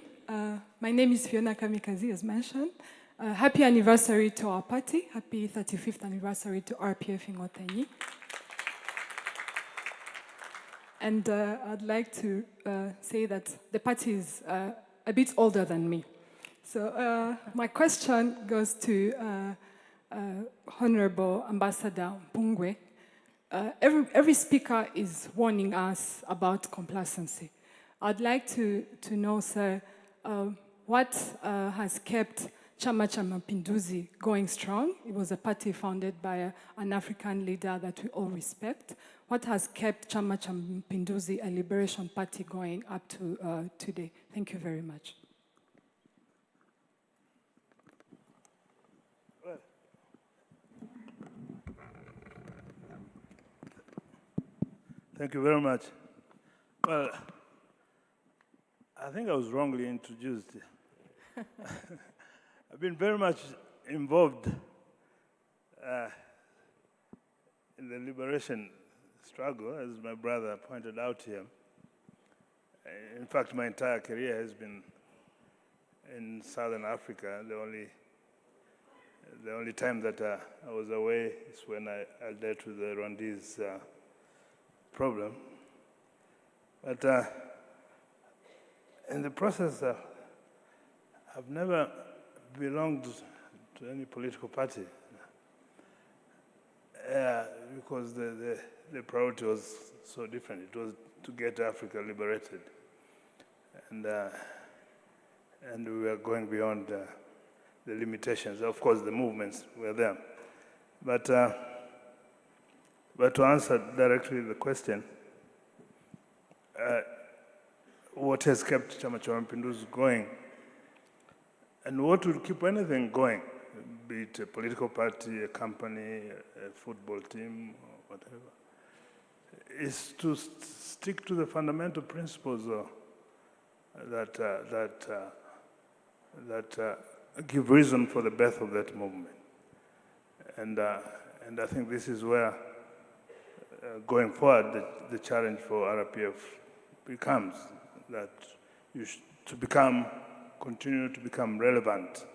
My name is Fiona Kamikaze, as mentioned. Happy anniversary to our party. Happy 35th anniversary to FPR-Inkotanyi. And I'd like to say that the party is a bit older than me. So my question goes to Honorable Ambassador Mpungwe. Every speaker is warning us about complacency. I'd like to know, sir, what has kept Chama cha Mapinduzi going strong? It was a party founded by an African leader that we all respect. What has kept Chama cha Mapinduzi, a liberation party, going up to today? Thank you very much. Thank you very much. Well, I think I was wrongly introduced. I've been very much involved in the liberation struggle, as my brother pointed out here. In fact, my entire career has been in Southern Africa. The only time that I was away is when I dealt with the Rwandese problem. But in the process, I've never belonged to any political party because the priority was so different. It was to get Africa liberated. And we were going beyond the limitations. Of course, the movements were there. But to answer directly the question, what has kept Chama cha Mapinduzi going, and what will keep anything going, be it a political party, a company, a football team, or whatever, is to stick to the fundamental principles that give reason for the birth of that movement. And I think this is where, going forward, the challenge for RPF becomes that continue to become relevant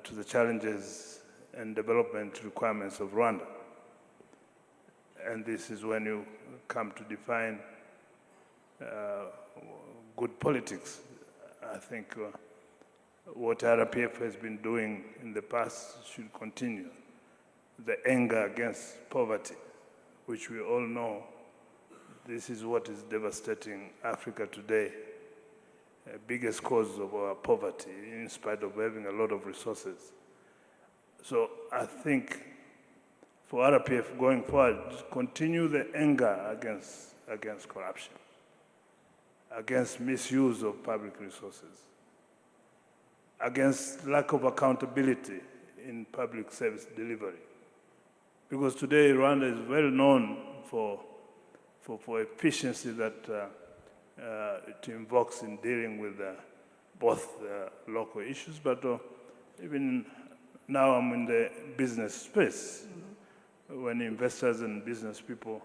to the challenges and development requirements of Rwanda. And this is when you come to define good politics. I think what RPF has been doing in the past should continue. The anger against poverty, which we all know, this is what is devastating Africa today. Biggest cause of our poverty, in spite of having a lot of resources. So I think for RPF going forward, continue the anger against corruption, against misuse of public resources, against lack of accountability in public service delivery. Because today Rwanda is well known for efficiency that it invokes in dealing with both local issues, but even now I'm in the business space. When investors and business people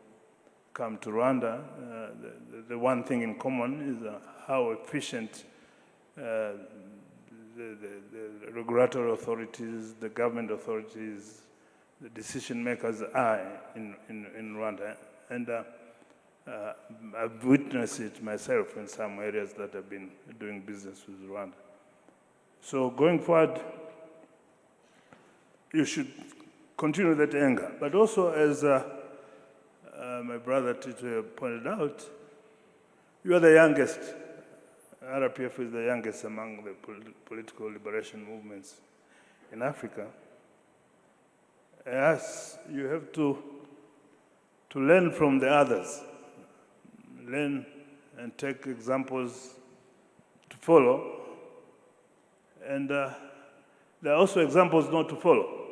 come to Rwanda, the one thing in common is how efficient the regulatory authorities, the government authorities, the decision makers are in Rwanda. And I've witnessed it myself in some areas that I've been doing business with Rwanda. So going forward, you should continue that anger. But also, as my brother Tito pointed out, you are the youngest. RPF is the youngest among the political liberation movements in Africa. Yes, you have to learn from the others. Learn and take examples to follow. And there are also examples not to follow.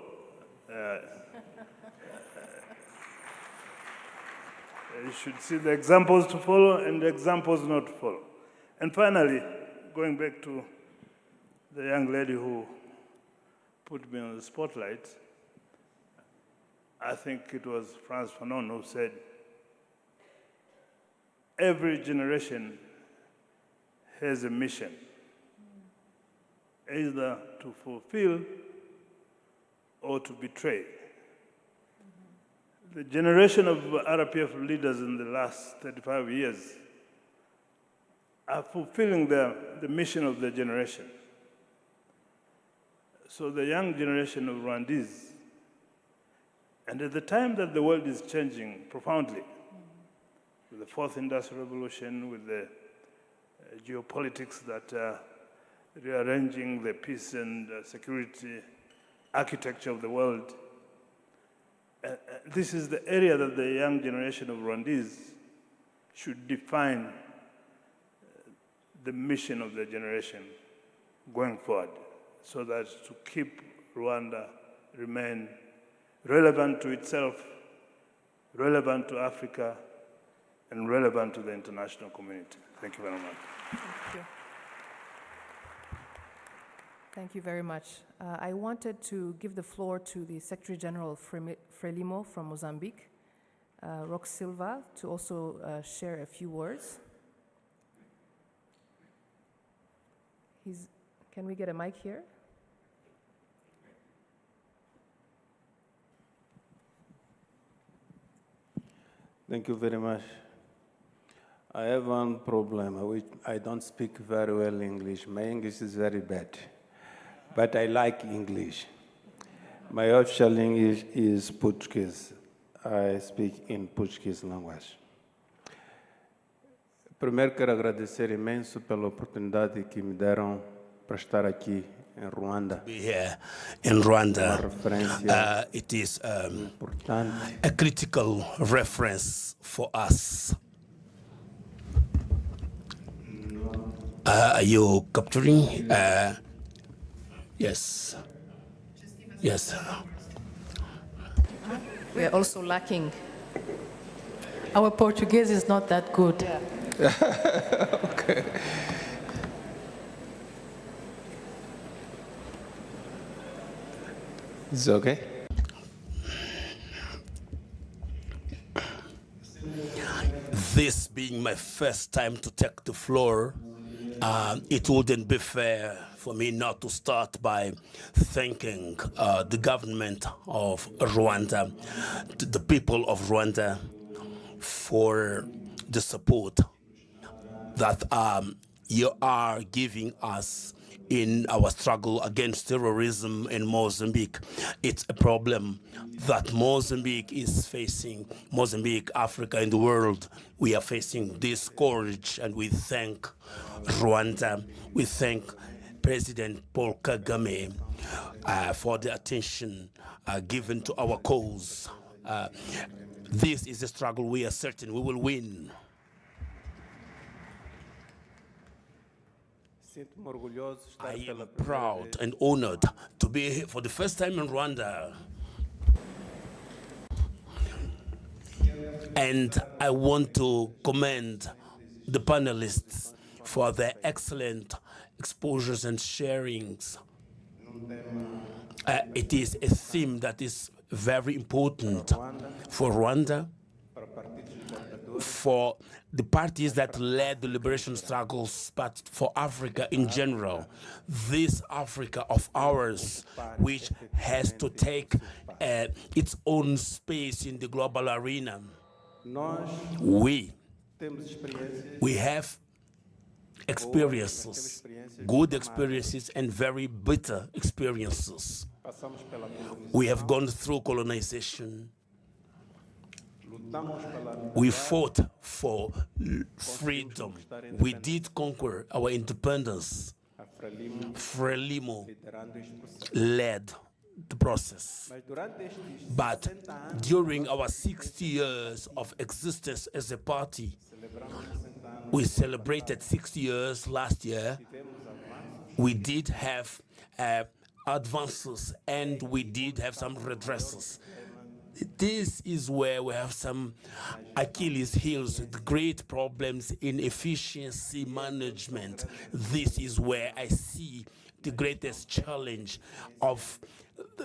You should see the examples to follow and the examples not to follow. And finally, going back to the young lady who put me on the spotlight, I think it was Frantz Fanon who said, every generation has a mission, either to fulfill or to betray. The generation of RPF leaders in the last 35 years are fulfilling the mission of the generation. So the young generation of Rwandese, and at the time that the world is changing profoundly, with the fourth industrial revolution, with the geopolitics that rearranging the peace and security architecture of the world. This is the area that the young generation of Rwandese should define the mission of the generation going forward, so that to keep Rwanda remain relevant to itself, relevant to Africa, and relevant to the international community. Thank you very much. Thank you. Thank you very much. I wanted to give the floor to the Secretary General Frelimo from Mozambique, Roque Silva, to also share a few words. Can we get a mic here? Thank you very much. I have one problem. I don't speak very well English. My English is very bad, but I like English. My official English is Portuguese. I speak in Portuguese language. Primeiro, quero agradecer imenso pela oportunidade que me deram para estar aqui em Rwanda. Be here in Rwanda. It is a critical reference for us. Are you capturing? Yes. Yes. We are also lacking. Our Portuguese is not that good. Yeah. Okay. Is it okay? This being my first time to take the floor, it wouldn't be fair for me not to start by thanking the government of Rwanda, the people of Rwanda, for the support that you are giving us in our struggle against terrorism in Mozambique. It's a problem that Mozambique is facing. Mozambique, Africa, and the world, we are facing this scourge, and we thank Rwanda. We thank President Paul Kagame for the attention given to our cause. This is a struggle we are certain we will win. I am proud and honored to be here for the first time in Rwanda. And I want to commend the panelists for their excellent exposures and sharings. It is a theme that is very important for Rwanda, for the parties that led the liberation struggles, but for Africa in general. This Africa of ours, which has to take its own space in the global arena. We have experiences, good experiences and very bitter experiences. We have gone through colonization. We fought for freedom. We did conquer our independence. Frelimo led the process. But during our 60 years of existence as a party, we celebrated 60 years last year. We did have advances and we did have some redresses. This is where we have some Achilles heels, the great problems in efficiency management. This is where I see the greatest challenge of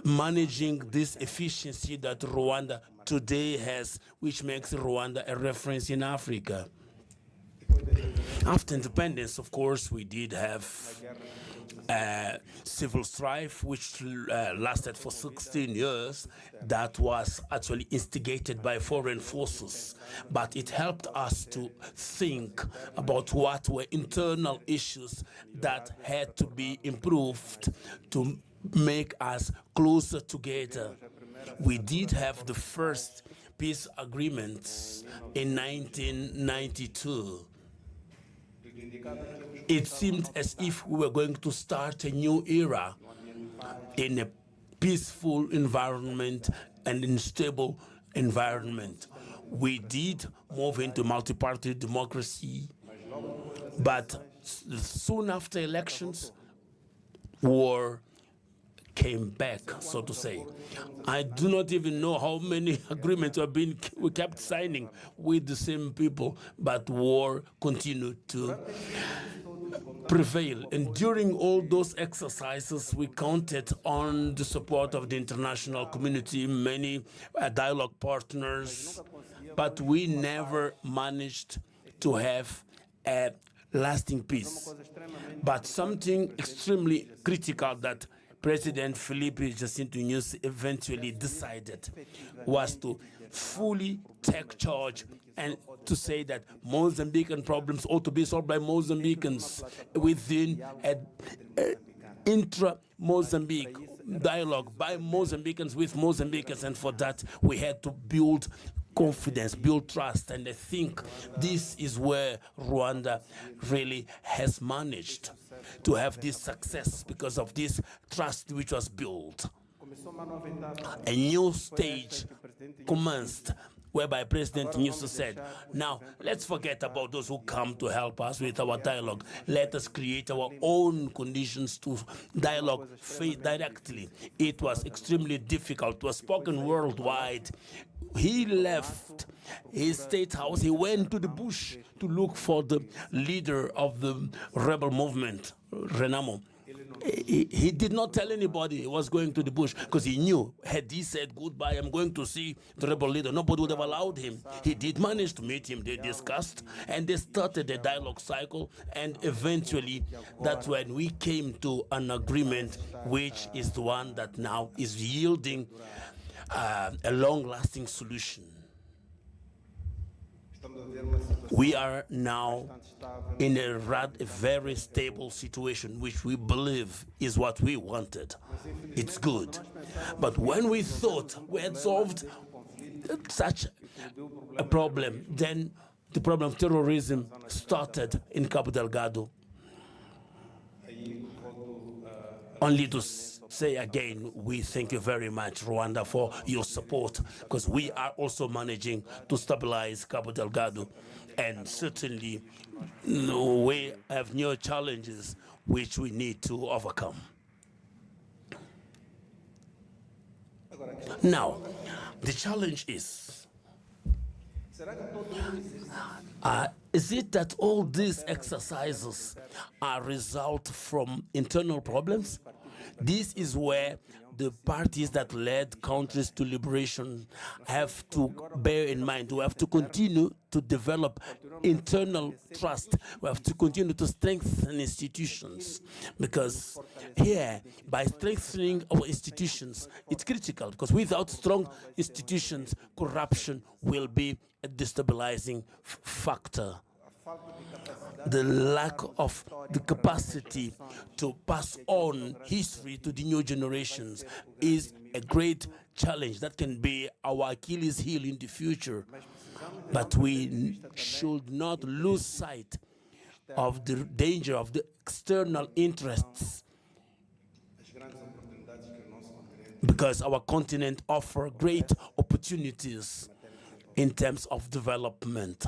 managing this efficiency that Rwanda today has, which makes Rwanda a reference in Africa. After independence, of course, we did have civil strife, which lasted for 16 years. That was actually instigated by foreign forces, but it helped us to think about what were internal issues that had to be improved to make us closer together. We did have the first peace agreements in 1992. it seemed as if we were going to start a new era in a peaceful environment and in stable environment. We did move into multi-party democracy, but soon after elections, war came back, so to say. I do not even know how many agreements we kept signing with the same people, but war continued to prevail. And during all those exercises, we counted on the support of the international community, many dialogue partners, but we never managed to have a lasting peace. But something extremely critical that President Filipe Jacinto Nyusi eventually decided was to fully take charge and to say that Mozambican problems ought to be solved by Mozambicans within an intra-Mozambique dialogue by Mozambicans with Mozambicans, and for that we had to build confidence, build trust, and I think this is where Rwanda really has managed to have this success because of this trust which was built. A new stage commenced whereby President Nyusi said, now let's forget about those who come to help us with our dialogue. Let us create our own conditions to dialogue directly. It was extremely difficult. It was spoken worldwide. He left his state house. He went to the bush to look for the leader of the rebel movement, Renamo. He did not tell anybody he was going to the bush because he knew, had he said goodbye, I'm going to see the rebel leader, nobody would have allowed him. He did manage to meet him. They discussed and they started a dialogue cycle, and eventually that's when we came to an agreement, which is the one that now is yielding a long-lasting solution. We are now in a very stable situation, which we believe is what we wanted. It's good. But when we thought we had solved such a problem, then the problem of terrorism started in Cabo Delgado. Only to say again, we thank you very much, Rwanda, for your support, because we are also managing to stabilize Cabo Delgado. And certainly, we have new challenges which we need to overcome. Now, the challenge is it that all these exercises are a result from internal problems? This is where the parties that led countries to liberation have to bear in mind. We have to continue to develop internal trust. We have to continue to strengthen institutions, because here, by strengthening our institutions, it's critical, because without strong institutions, corruption will be a destabilizing factor. The lack of the capacity to pass on history to the new generations is a great challenge that can be our Achilles heel in the future. But we should not lose sight of the danger of the external interests, because our continent offers great opportunities in terms of development.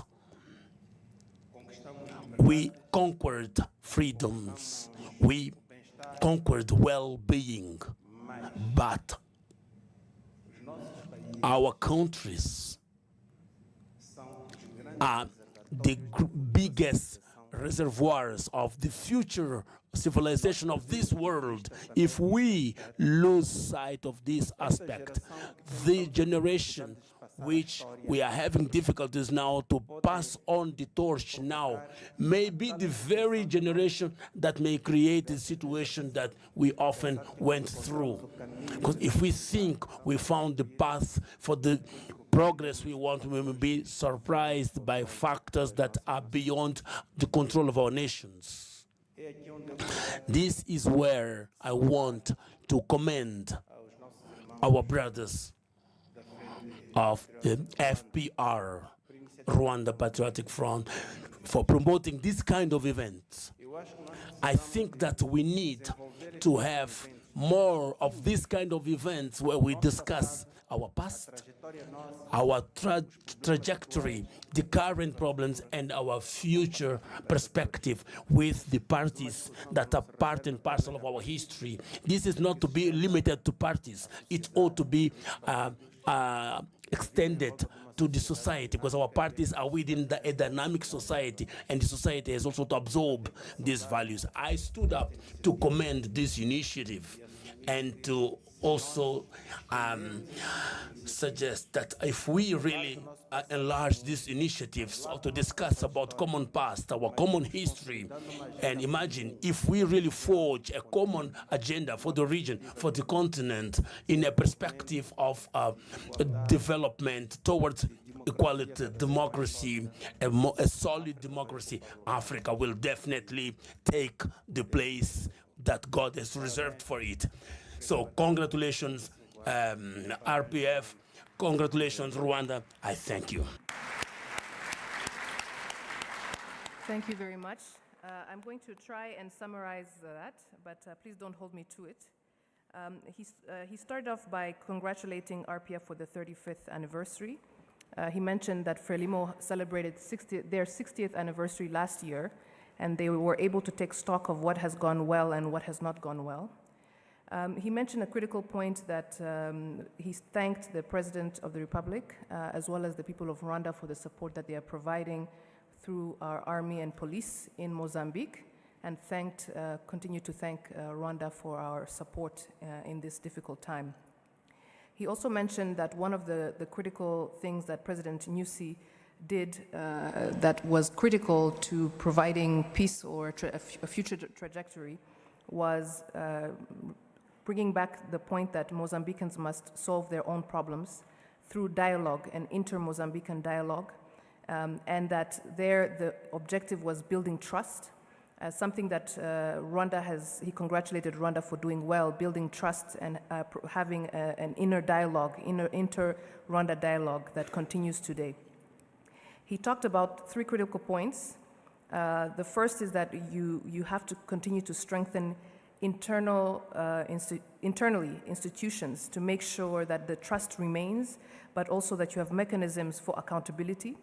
We conquered freedoms, we conquered well-being, but our countries are the biggest reservoirs of the future civilization of this world. If we lose sight of this aspect, the generation which we are having difficulties now to pass on the torch now may be the very generation that may create the situation that we often went through. Because if we think we found the path for the progress we want, we will be surprised by factors that are beyond the control of our nations. This is where I want to commend our brothers of the FPR Rwanda Patriotic Front for promoting this kind of events. I think that we need to have more of this kind of events where we discuss our past, our trajectory, the current problems, and our future perspective with the parties that are part and parcel of our history. This is not to be limited to parties. It ought to be extended to the society, because our parties are within a dynamic society, and the society has also to absorb these values. I stood up to commend this initiative and to also suggest that if we really enlarge these initiatives or to discuss about common past, our common history, and imagine if we really forge a common agenda for the region, for the continent, in a perspective of development towards equality, democracy, a solid democracy, Africa will definitely take the place that God has reserved for it. So congratulations, RPF, congratulations, Rwanda. I thank you. Thank you very much. I'm going to try and summarize that, but please don't hold me to it. He started off by congratulating RPF for the 35th anniversary. He mentioned that Frelimo celebrated their 60th anniversary last year, and they were able to take stock of what has gone well and what has not gone well. He mentioned a critical point that he thanked the President of the Republic, as well as the people of Rwanda, for the support that they are providing through our army and police in Mozambique, and continued to thank Rwanda for our support in this difficult time. He also mentioned that one of the critical things that President Nyusi did that was critical to providing peace or a future trajectory was bringing back the point that Mozambicans must solve their own problems through dialogue and inter-Mozambican dialogue, and that the objective was building trust, something that he congratulated Rwanda for doing well, building trust and having an inner dialogue, inter-Rwanda dialogue that continues today. He talked about 3 critical points. The first is that you have to continue to strengthen internally institutions to make sure that the trust remains, but also that you have mechanisms for accountability,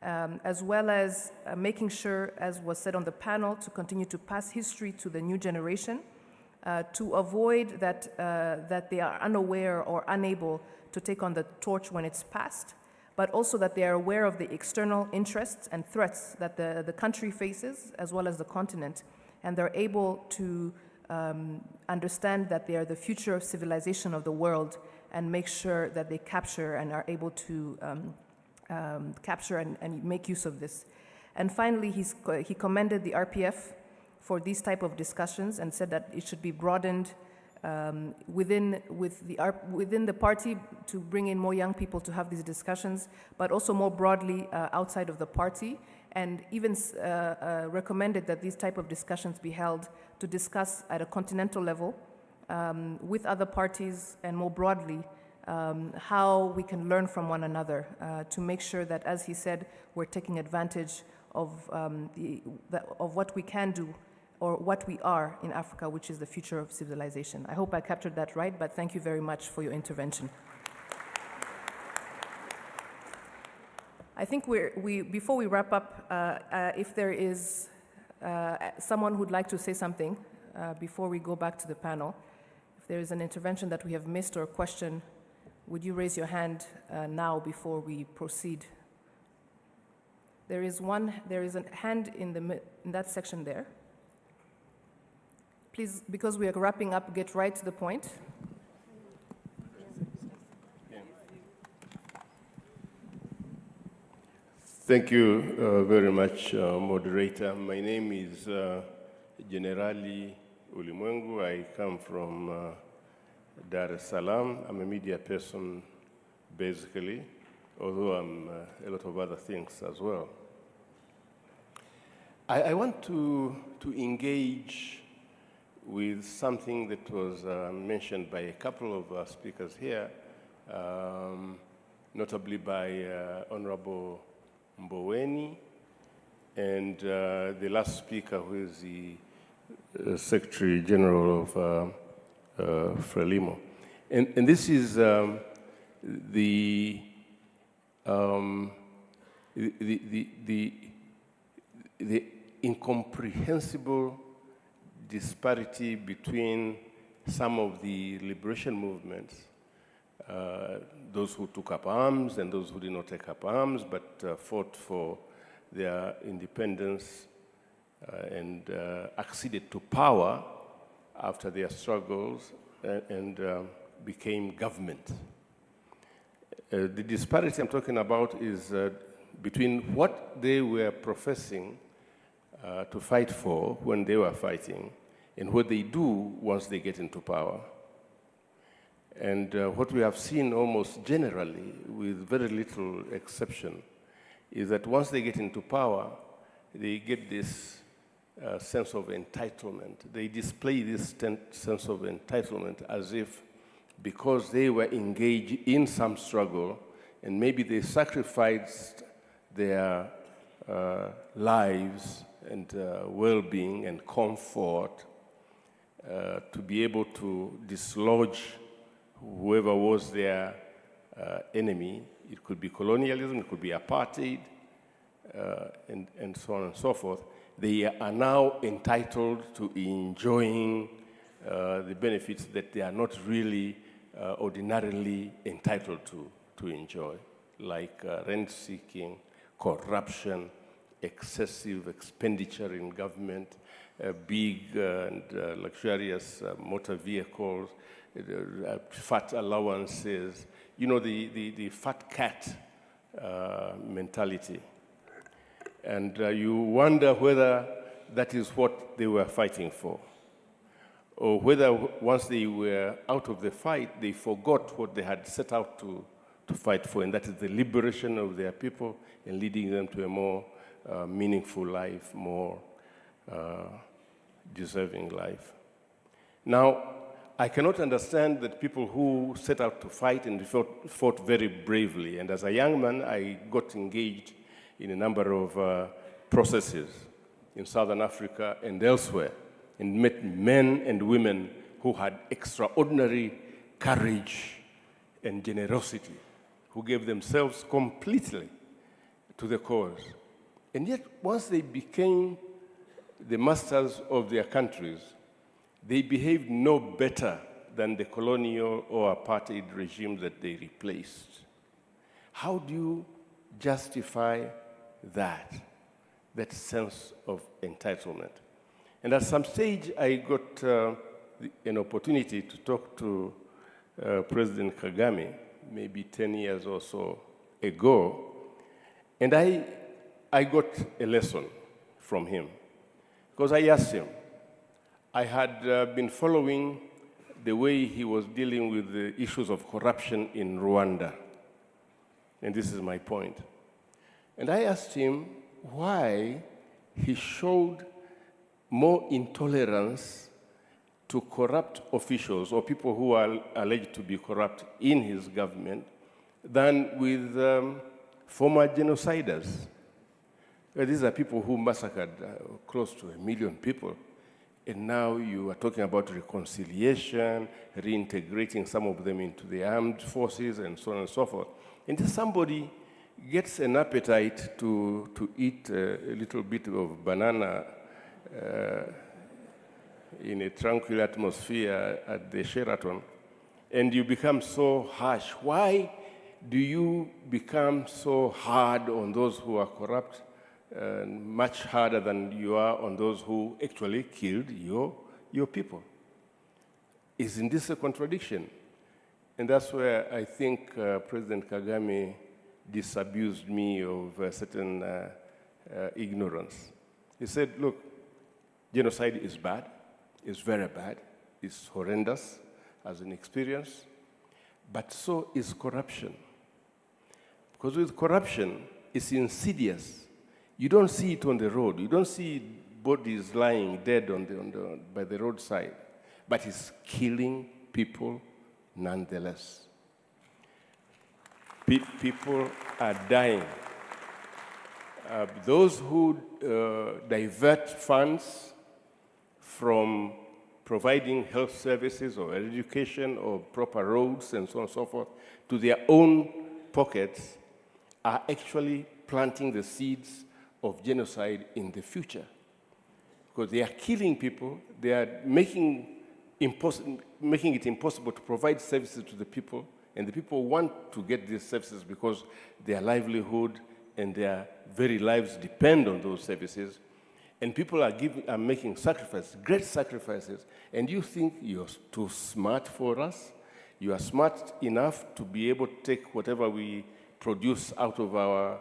as well as making sure, as was said on the panel, to continue to pass history to the new generation, to avoid that they are unaware or unable to take on the torch when it's passed, but also that they are aware of the external interests and threats that the country faces, as well as the continent, and they're able to understand that they are the future civilization of the world, and make sure that they capture and are able to capture and make use of this. And finally, he commended the RPF for these type of discussions and said that it should be broadened within the party to bring in more young people to have these discussions, but also more broadly outside of the party, and even recommended that these type of discussions be held to discuss at a continental level with other parties and more broadly how we can learn from one another to make sure that, as he said, we're taking advantage of what we can do or what we are in Africa, which is the future of civilization. I hope I captured that right, but thank you very much for your intervention. I think before we wrap up, if there is someone who'd like to say something before we go back to the panel, if there is an intervention that we have missed or a question, would you raise your hand now before we proceed? There is a hand in that section there. Please, because we are wrapping up, get right to the point. Thank you very much, moderator. My name is Generali Ulimwengu. I come from Dar es Salaam. I'm a media person, basically, although I'm a lot of other things as well. I want to engage with something that was mentioned by a couple of speakers here, notably by Honorable Mboweni, and the last speaker, who is the Secretary General of Frelimo. And this is the incomprehensible disparity between some of the liberation movements, those who took up arms and those who did not take up arms, but fought for their independence and acceded to power after their struggles and became government. The disparity I'm talking about is between what they were professing to fight for when they were fighting and what they do once they get into power. And what we have seen almost generally, with very little exception, is that once they get into power, they get this sense of entitlement. They display this sense of entitlement as if because they were engaged in some struggle and maybe they sacrificed their lives and well-being and comfort to be able to dislodge whoever was their enemy. It could be colonialism, it could be apartheid, and so on and so forth. They are now entitled to enjoying the benefits that they are not really ordinarily entitled to enjoy, like rent-seeking, corruption, excessive expenditure in government, big and luxurious motor vehicles, fat allowances, you know, the fat cat mentality. And you wonder whether that is what they were fighting for, or whether once they were out of the fight, they forgot what they had set out to fight for, and that is the liberation of their people and leading them to a more meaningful life, more deserving life. Now, I cannot understand that people who set out to fight and fought very bravely, and as a young man, I got engaged in a number of processes in Southern Africa and elsewhere, and met men and women who had extraordinary courage and generosity, who gave themselves completely to the cause. And yet, once they became the masters of their countries, they behaved no better than the colonial or apartheid regime that they replaced. How do you justify that sense of entitlement? And at some stage, I got an opportunity to talk to President Kagame, maybe 10 years or so ago, and I got a lesson from him, because I asked him. I had been following the way he was dealing with the issues of corruption in Rwanda, and this is my point. And I asked him why he showed more intolerance to corrupt officials or people who are alleged to be corrupt in his government than with former genociders. These are people who massacred close to 1 million people. And now you are talking about reconciliation, reintegrating some of them into the armed forces, and so on and so forth. And if somebody gets an appetite to eat a little bit of banana in a tranquil atmosphere at the Sheraton, and you become so harsh, why do you become so hard on those who are corrupt? Much harder than you are on those who actually killed your people. Isn't this a contradiction? And that's where I think President Kagame disabused me of certain ignorance. He said, look, genocide is bad, it's very bad, it's horrendous as an experience, but so is corruption. Because with corruption, it's insidious. You don't see it on the road. You don't see bodies lying dead by the roadside, but it's killing people nonetheless. People are dying. those who divert funds from providing health services or education or proper roads and so on and so forth to their own pockets are actually planting the seeds of genocide in the future. Because they are killing people, they are making it impossible to provide services to the people, and the people want to get these services because their livelihood and their very lives depend on those services. And people are making sacrifices, great sacrifices, and you think you're too smart for us? You are smart enough to be able to take whatever we produce out of our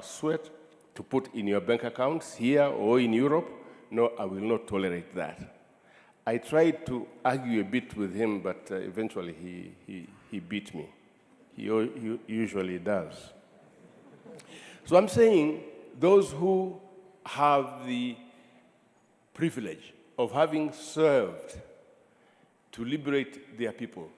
sweat to put in your bank accounts here or in Europe? No, I will not tolerate that. I tried to argue a bit with him, but eventually he beat me. He usually does. So I'm saying those who have the privilege of having served to liberate their people,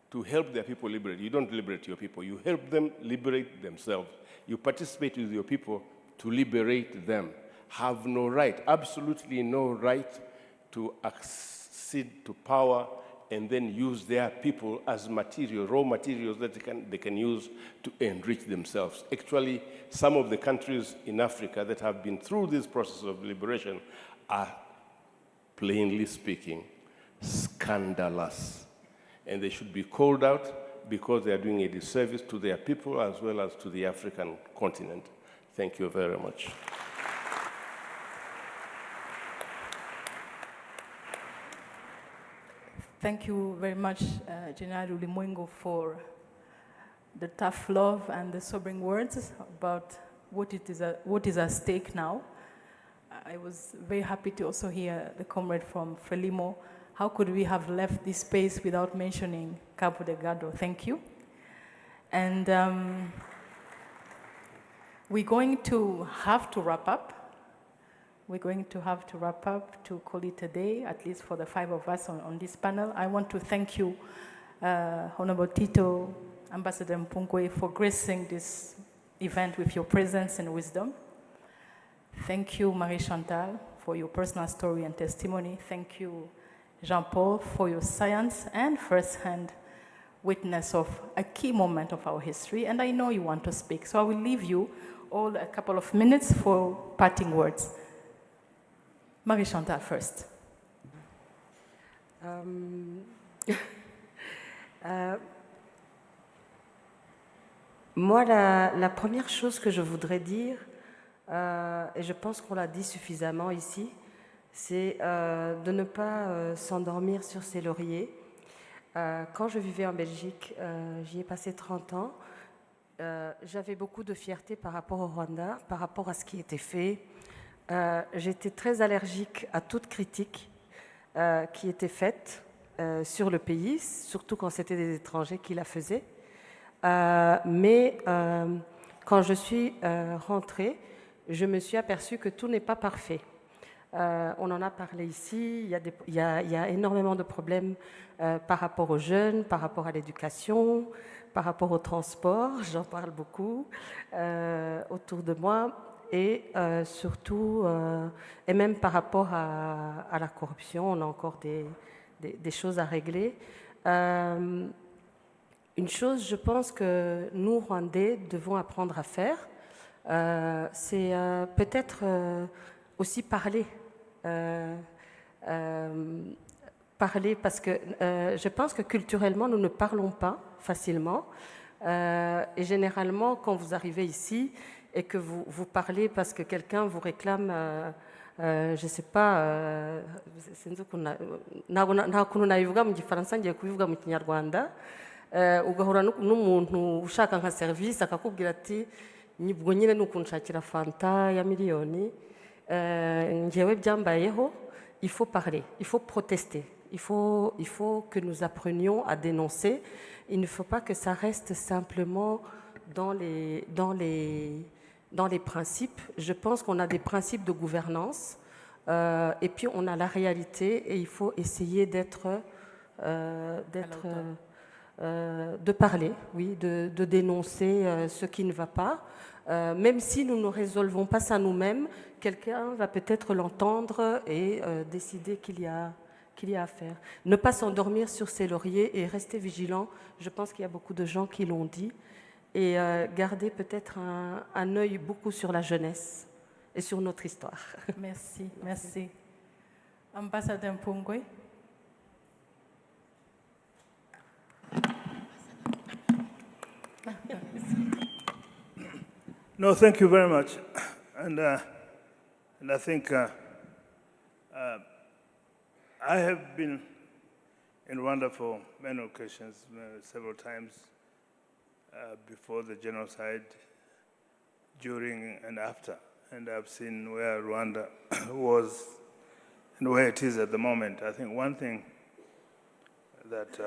to help their people liberate. You don't liberate your people, you help them liberate themselves. You participate with your people to liberate them. Have no right, absolutely no right to accede to power and then use their people as material, raw materials that they can use to enrich themselves. Actually, some of the countries in Africa that have been through this process of liberation are, plainly speaking, scandalous. And they should be called out because they are doing a disservice to their people as well as to the African continent. Thank you very much. Thank you very much, General Ulimwengu, for the tough love and the sobering words about what is at stake now. I was very happy to also hear the comrade from Frelimo. How could we have left this space without mentioning Cabo Delgado? Thank you. And we're going to have to wrap up. We're going to have to wrap up to call it a day, at least for the 5 of us on this panel. I want to thank you, Honorable Tito, Ambassador Mpunkwe, for gracing this event with your presence and wisdom. Thank you, Marie Chantal, for your personal story and testimony. Thank you, Jean-Paul, for your science and first-hand witness of a key moment of our history. And I know you want to speak, so I will leave you all a couple of minutes for parting words. Marie Chantal first. Moi, la première chose que je voudrais dire, et je pense qu'on l'a dit suffisamment ici, c'est de ne pas s'endormir sur ses lauriers. Quand je vivais en Belgique, j'y ai passé 30 ans, j'avais beaucoup de fierté par rapport au Rwanda, par rapport à ce qui était fait. J'étais très allergique à toute critique qui était faite sur le pays, surtout quand c'était des étrangers qui la faisaient. Mais quand je suis rentrée, je me suis aperçue que tout n'est pas parfait. On en a parlé ici, il y a énormément de problèmes par rapport aux jeunes, par rapport à l'éducation, par rapport au transport, j'en parle beaucoup autour de moi. Et surtout, et même par rapport à la corruption, on a encore des choses à régler. Une chose, je pense que nous, Rwandais, devons apprendre à faire, c'est peut-être aussi parler. Parler parce que je pense que culturellement, nous ne parlons pas facilement. Et généralement, quand vous arrivez ici, et que vous parlez parce que quelqu'un vous réclame, je ne sais pas, nta kuntu nabivuga mu gifaransa ngiye kubivuga mu kinyarwanda, ugahura n'umuntu ushaka nka serivisi akakubwira ati ubwo nyine ni ukunshakira fanta ya miliyoni, njyewe byambayeho. Il faut parler, il faut protester, il faut que nous apprenions à dénoncer. Il ne faut pas que ça reste simplement dans les principes. Je pense qu'on a des principes de gouvernance et puis on a la réalité et il faut essayer de parler, oui, de dénoncer ce qui ne va pas. Même si nous ne résolvons pas ça nous-mêmes, quelqu'un va peut-être l'entendre et décider qu'il y a à faire. Ne pas s'endormir sur ses lauriers et rester vigilant. Je pense qu'il y a beaucoup de gens qui l'ont dit. Et garder peut-être un œil beaucoup sur la jeunesse et sur notre histoire. Merci, merci. Ambassador Mpungwe. No, thank you very much. And I think I have been in Rwanda for many occasions, several times, before the genocide, during and after. And I've seen where Rwanda was and where it is at the moment. I think one thing that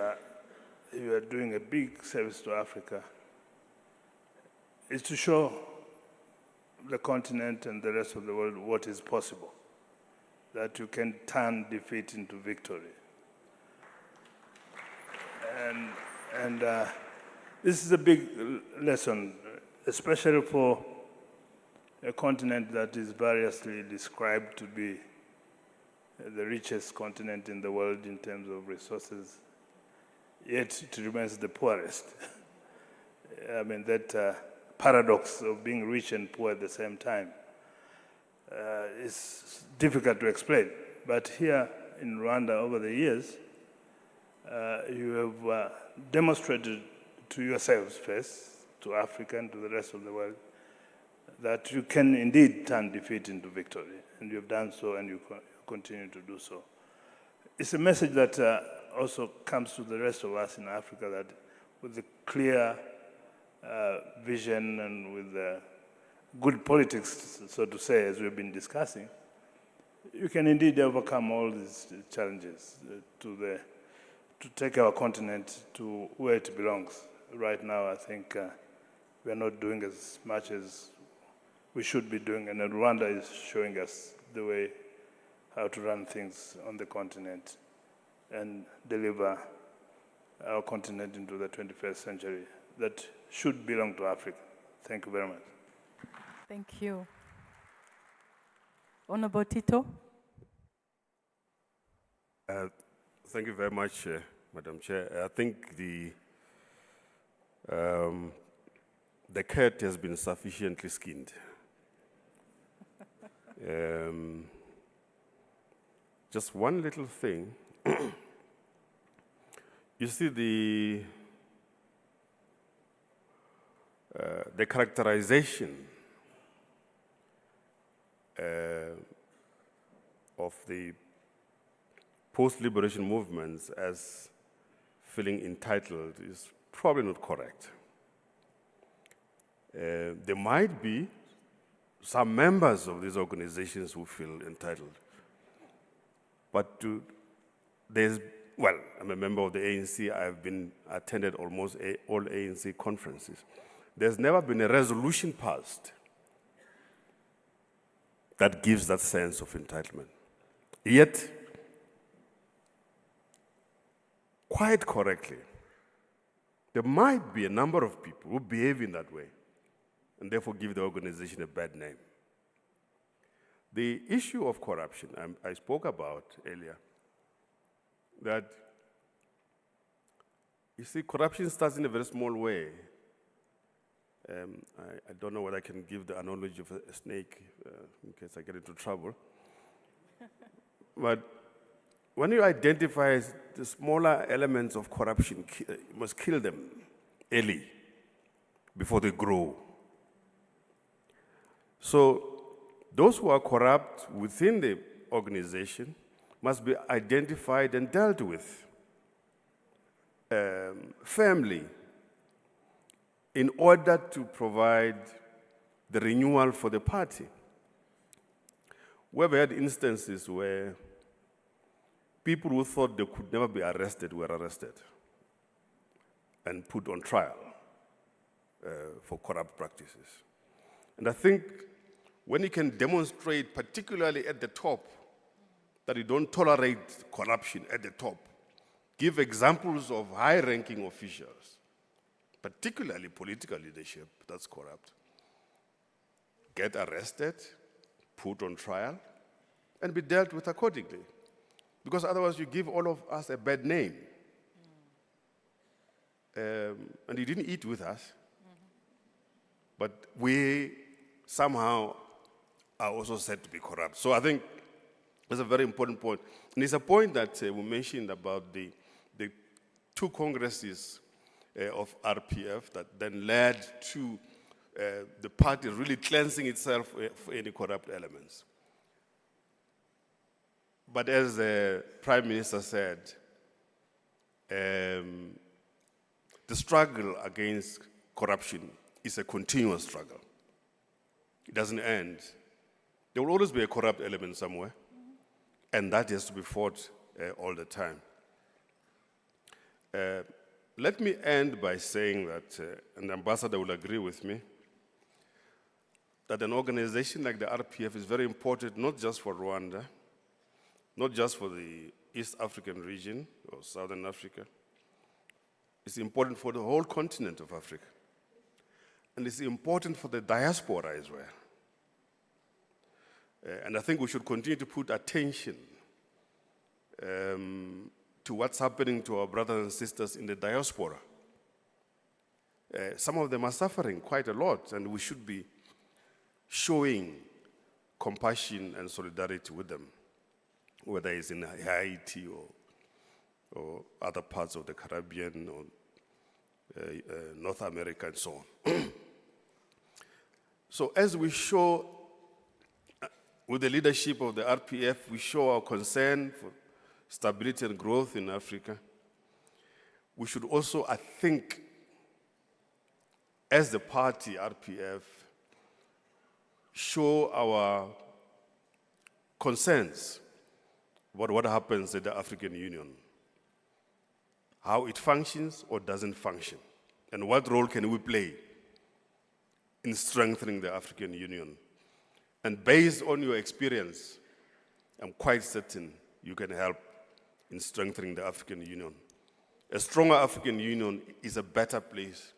you are doing a big service to Africa is to show the continent and the rest of the world what is possible, that you can turn defeat into victory. And this is a big lesson, especially for a continent that is variously described to be the richest continent in the world in terms of resources, yet it remains the poorest. I mean, that paradox of being rich and poor at the same time is difficult to explain. But here in Rwanda over the years, you have demonstrated to yourselves first, to Africa and to the rest of the world, that you can indeed turn defeat into victory. And you have done so and you continue to do so. It's a message that also comes to the rest of us in Africa, that with the clear vision and with good politics, so to say, as we've been discussing, you can indeed overcome all these challenges to take our continent to where it belongs. Right now, I think we are not doing as much as we should be doing, and Rwanda is showing us the way how to run things on the continent and deliver our continent into the 21st century that should belong to Africa. Thank you very much. Thank you. Honorable Tito. Thank you very much, Madam Chair. I think the cat has been sufficiently skinned. Just one little thing. You see, the characterization of the post-liberation movements as feeling entitled is probably not correct. There might be some members of these organizations who feel entitled, but well, I'm a member of the ANC. I've attended almost all ANC conferences. There's never been a resolution passed that gives that sense of entitlement. Yet, quite correctly, there might be a number of people who behave in that way and therefore give the organization a bad name. The issue of corruption I spoke about earlier, that you see, corruption starts in a very small way. I don't know whether I can give the analogy of a snake in case I get into trouble. But when you identify the smaller elements of corruption, you must kill them early before they grow. So those who are corrupt within the organization must be identified and dealt with firmly in order to provide the renewal for the party. We've had instances where people who thought they could never be arrested were arrested and put on trial for corrupt practices. And I think when you can demonstrate, particularly at the top, that you don't tolerate corruption at the top, give examples of high-ranking officials, particularly political leadership that's corrupt, get arrested, put on trial, and be dealt with accordingly. Because otherwise you give all of us a bad name. And he didn't eat with us, but we somehow are also said to be corrupt. So I think that's a very important point. And it's a point that we mentioned about the two congresses of RPF that then led to the party really cleansing itself of any corrupt elements. But as the Prime Minister said, the struggle against corruption is a continuous struggle. It doesn't end. There will always be a corrupt element somewhere, and that has to be fought all the time. Let me end by saying that, and the ambassador will agree with me, that an organization like the RPF is very important, not just for Rwanda, not just for the East African region or Southern Africa. It's important for the whole continent of Africa. And it's important for the diaspora as well. And I think we should continue to put attention to what's happening to our brothers and sisters in the diaspora. Some of them are suffering quite a lot, and we should be showing compassion and solidarity with them, whether it's in Haiti or other parts of the Caribbean or North America and so on. So as we show, with the leadership of the RPF, we show our concern for stability and growth in Africa. We should also, I think, as the party, RPF, show our concerns about what happens at the African Union, how it functions or doesn't function, and what role can we play in strengthening the African Union. And based on your experience, I'm quite certain you can help in strengthening the African Union. A stronger African Union is a better place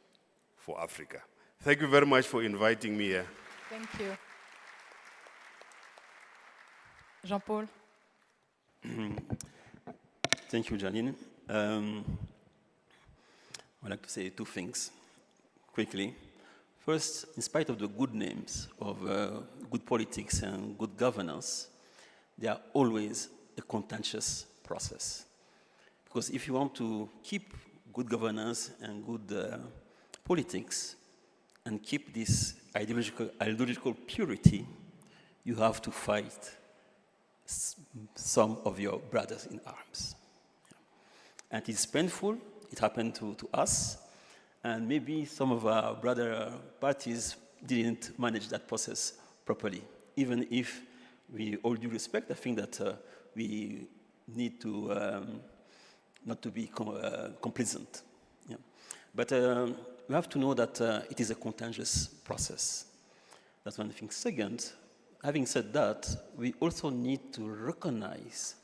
for Africa. Thank you very much for inviting me here. Thank you. Jean-Paul? Thank you, Janine. I'd like to say two things quickly. First, in spite of the good names of good politics and good governance, they are always a contentious process. Because if you want to keep good governance and good politics and keep this ideological purity, you have to fight some of your brothers in arms. And it's painful. It happened to us. And maybe some of our brother parties didn't manage that process properly. Even if, with all due respect, I think that we need to not to be complacent. Yeah. But we have to know that it is a contentious process. That's one thing. Second, having said that, we also need to recognize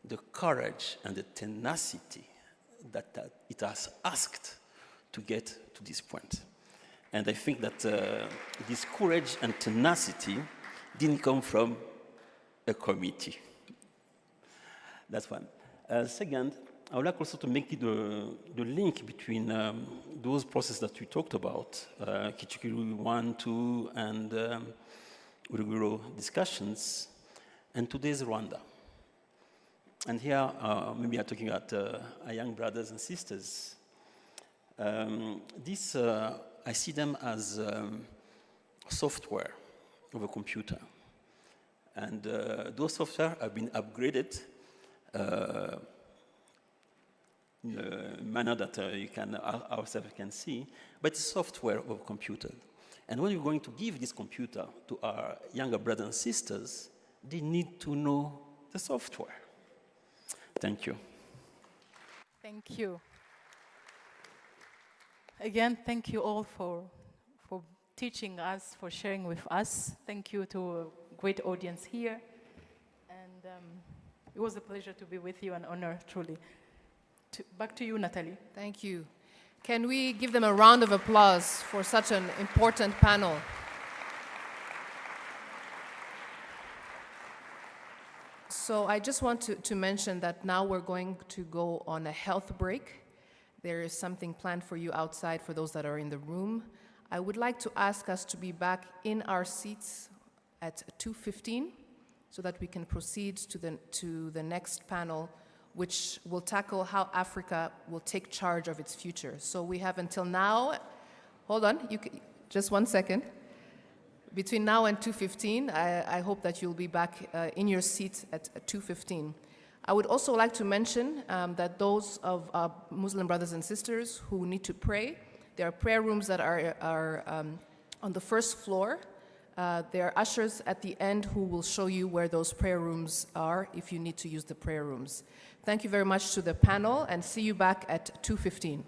the courage and the tenacity that it has asked to get to this point. And I think that this courage and tenacity didn't come from a committee. That's one. Second, I would like also to make the link between those processes that we talked about, Kichikiri 1, 2, and Uruguru discussions, and today's Rwanda. And here, maybe I'm talking about our young brothers and sisters. I see them as software of a computer. And those software have been upgraded in a manner that ourselves can see, but it's software of a computer. And when you're going to give this computer to our younger brothers and sisters, they need to know the software. Thank you. Thank you. Again, thank you all for teaching us, for sharing with us. Thank you to a great audience here. And it was a pleasure to be with you, an honor, truly. Back to you, Nathalie. Thank you. Can we give them a round of applause for such an important panel? So I just want to mention that now we're going to go on a health break. There is something planned for you outside for those that are in the room. I would like to ask us to be back in our seats at 2:15 so that we can proceed to the next panel, which will tackle how Africa will take charge of its future. So we have until now, hold on, just 1 second. Between now and 2:15, I hope that you'll be back in your seat at 2:15. I would also like to mention that those of our Muslim brothers and sisters who need to pray, there are prayer rooms that are on the first floor. There are ushers at the end who will show you where those prayer rooms are if you need to use the prayer rooms. Thank you very much to the panel, and see you back at 2:15.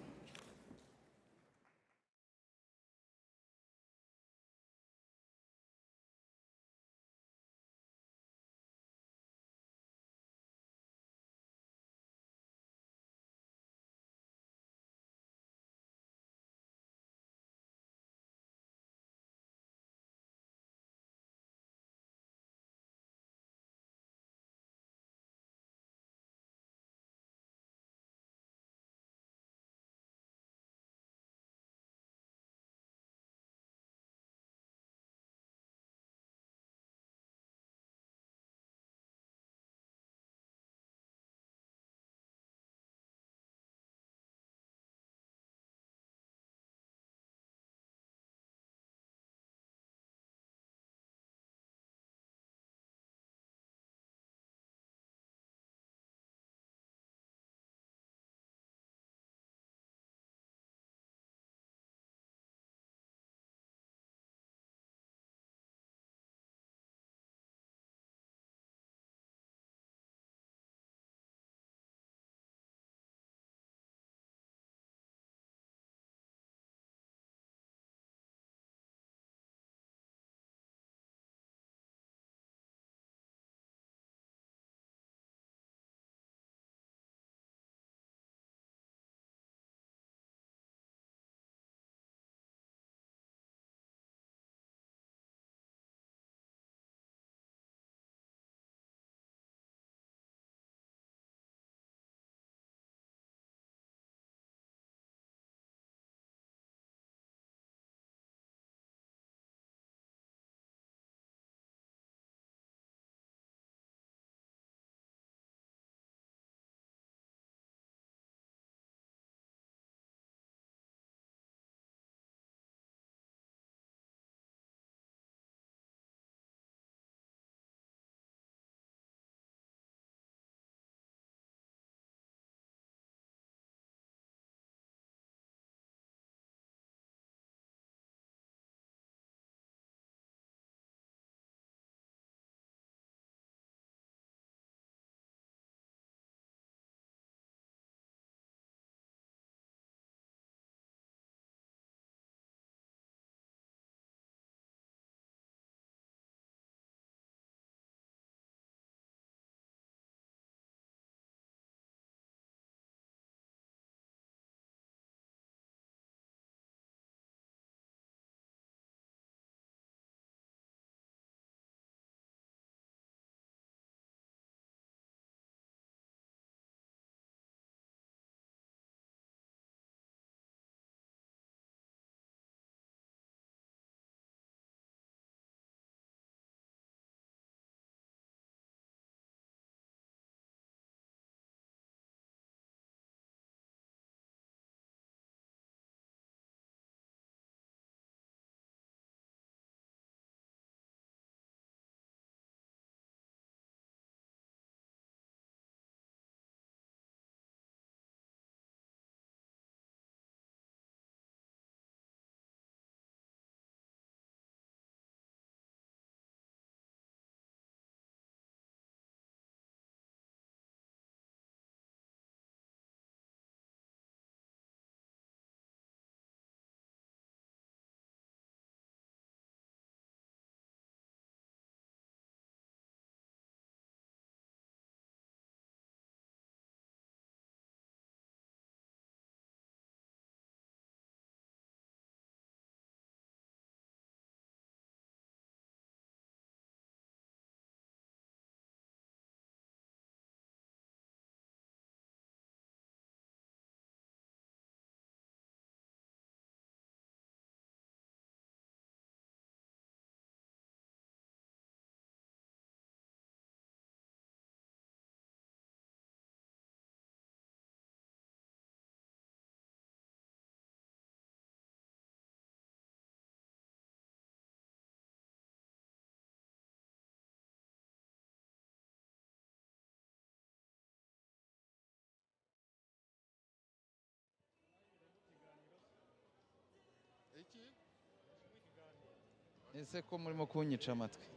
ese ko murimo kunyica amatwi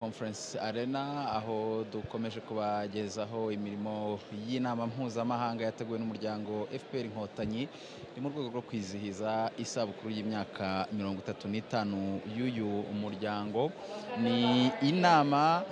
Conference Arena aho dukomeje kubagezaho imirimo y'inama mpuzamahanga yateguwe n'umuryango FPR-Inkotanyi ni mu rwego rwo kwizihiza isabukuru y'imyaka 35 y'uyu muryango. Ni inama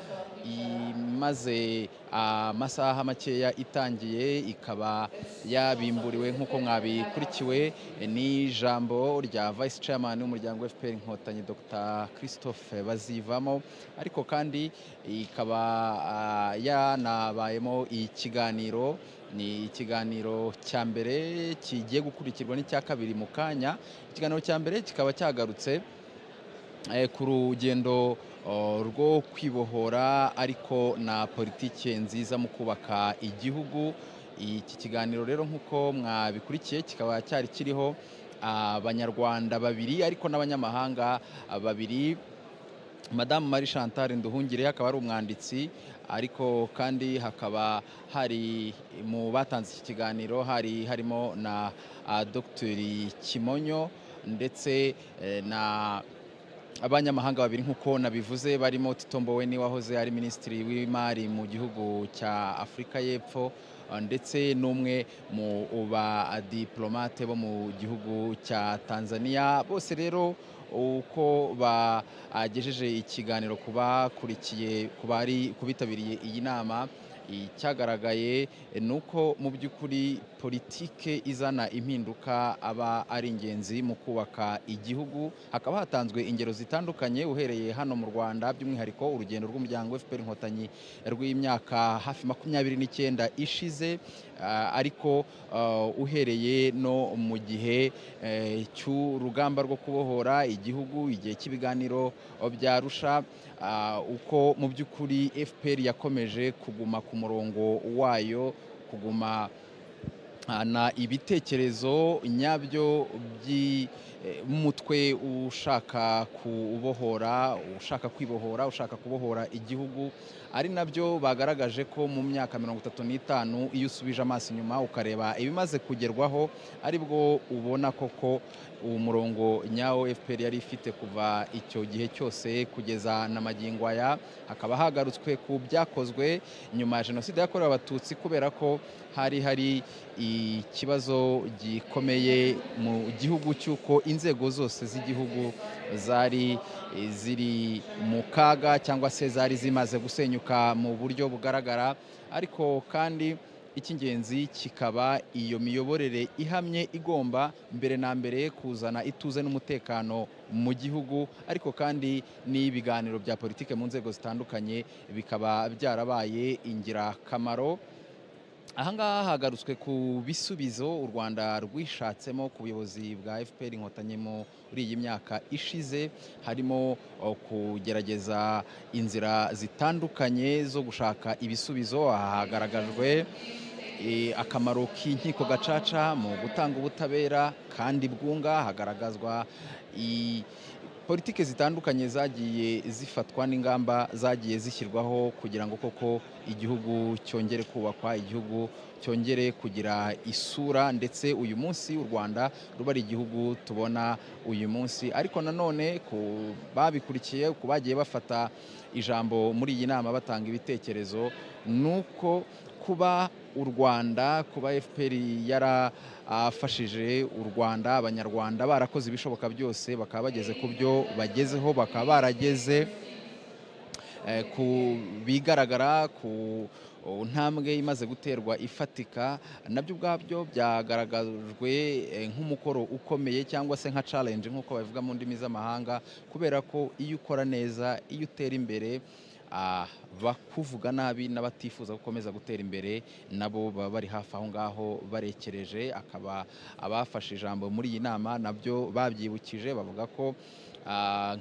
imaze amasaha makeya itangiye, ikaba yabimburiwe nk'uko mwabikurikiwe n'ijambo rya Vice Chairman w'umuryango FPR-Inkotanyi Dr. Christophe Bazivamo, ariko kandi ikaba yanabayemo ikiganiro. Ni ikiganiro cya mbere kigiye gukurikirwa n'icya kabiri mu kanya. Ikiganiro cya mbere kikaba cyagarutse ku rugendo rwo kwibohora ariko na politike nziza mu kubaka igihugu. Iki kiganiro rero nk'uko mwabikurikiye kikaba cyari kiriho abanyarwanda babiri ariko n'abanyamahanga babiri. Madame Marie Chantal Nduhungire akaba ari umwanditsi, ariko kandi hakaba hari mu batanze iki kiganiro harimo na Dr. Kimonyo ndetse na abanyamahanga babiri nk'uko nabivuze barimo Tito Mboweni wahoze ari minisitiri w'imari mu gihugu cya Afurika y'Epfo ndetse n'umwe mu diplomate bo mu gihugu cya Tanzania. Bose rero uko bagejeje ikiganiro kubakurikiye kubitabiriye iyi nama, icyagaragaye nuko mu by'ukuri politike izana impinduka aba ari ingenzi mu kubaka igihugu. Hakaba hatanzwe ingero zitandukanye uhereye hano mu Rwanda, by'umwihariko urugendo rw'umuryango FPR-Inkotanyi rw'imyaka hafi 29 ishize, ariko uhereye no mu gihe cy'urugamba rwo kubohora igihugu, igihe cy'ibiganiro bya Arusha, uko mu by'ukuri FPR yakomeje kuguma ku murongo wayo, kuguma na ibitekerezo nyabyo by'umutwe ushaka kubohora, ushaka kwibohora, ushaka kubohora igihugu, ari nabyo bagaragaje ko mu myaka 35 iyo usubije amaso inyuma ukareba ibimaze kugerwaho, aribwo ubona koko umurongo nyawo FPR yari ifite kuva icyo gihe cyose kugeza na magingo aya. Hakaba hagarutswe ku byakozwe nyuma ya Jenoside yakorewe Abatutsi, kubera ko hari ikibazo gikomeye mu gihugu cy'uko inzego zose z'igihugu zari ziri mu kaga cyangwa se zari zimaze gusenyuka mu buryo bugaragara. Ariko kandi icy'ingenzi kikaba iyo miyoborere ihamye igomba mbere na mbere kuzana ituze n'umutekano mu gihugu, ariko kandi n'ibiganiro bya politike mu nzego zitandukanye bikaba byarabaye ingirakamaro. Ahangaha hagarutswe ku bisubizo u Rwanda rwishatsemo ku buyobozi bwa FPR-Inkotanyi muri iyi myaka ishize, harimo kugerageza inzira zitandukanye zo gushaka ibisubizo. Aha hagaragajwe akamaro k'inkiko gacaca mu gutanga ubutabera kandi bwunga. Hagaragazwa politike zitandukanye zagiye zifatwa n'ingamba zagiye zishyirwaho kugira ngo koko igihugu cyongere kubakwa, igihugu cyongere kugira isura, ndetse uyu munsi u Rwanda ruba ari igihugu tubona uyu munsi. Ariko nanone ku babikurikiye, ku bagiye bafata ijambo muri iyi nama batanga ibitekerezo, nuko kuba u Rwanda, kuba FPR yarafashije u Rwanda, abanyarwanda barakoze ibishoboka byose, bakaba bageze ku byo bagezeho, bakaba barageze ku bigaragara, ku ntambwe imaze guterwa ifatika, nabyo ubwabyo byagaragajwe nk'umukoro ukomeye cyangwa se nka challenge nk'uko babivuga mu ndimi z'amahanga, kubera ko iyo ukora neza, iyo utera imbere, bakuvuga nabi n'abatifuza gukomeza gutera imbere nabo baba bari hafi aho ngaho barekereje. Akaba abafashe ijambo muri iyi nama nabyo babyibukije, bavuga ko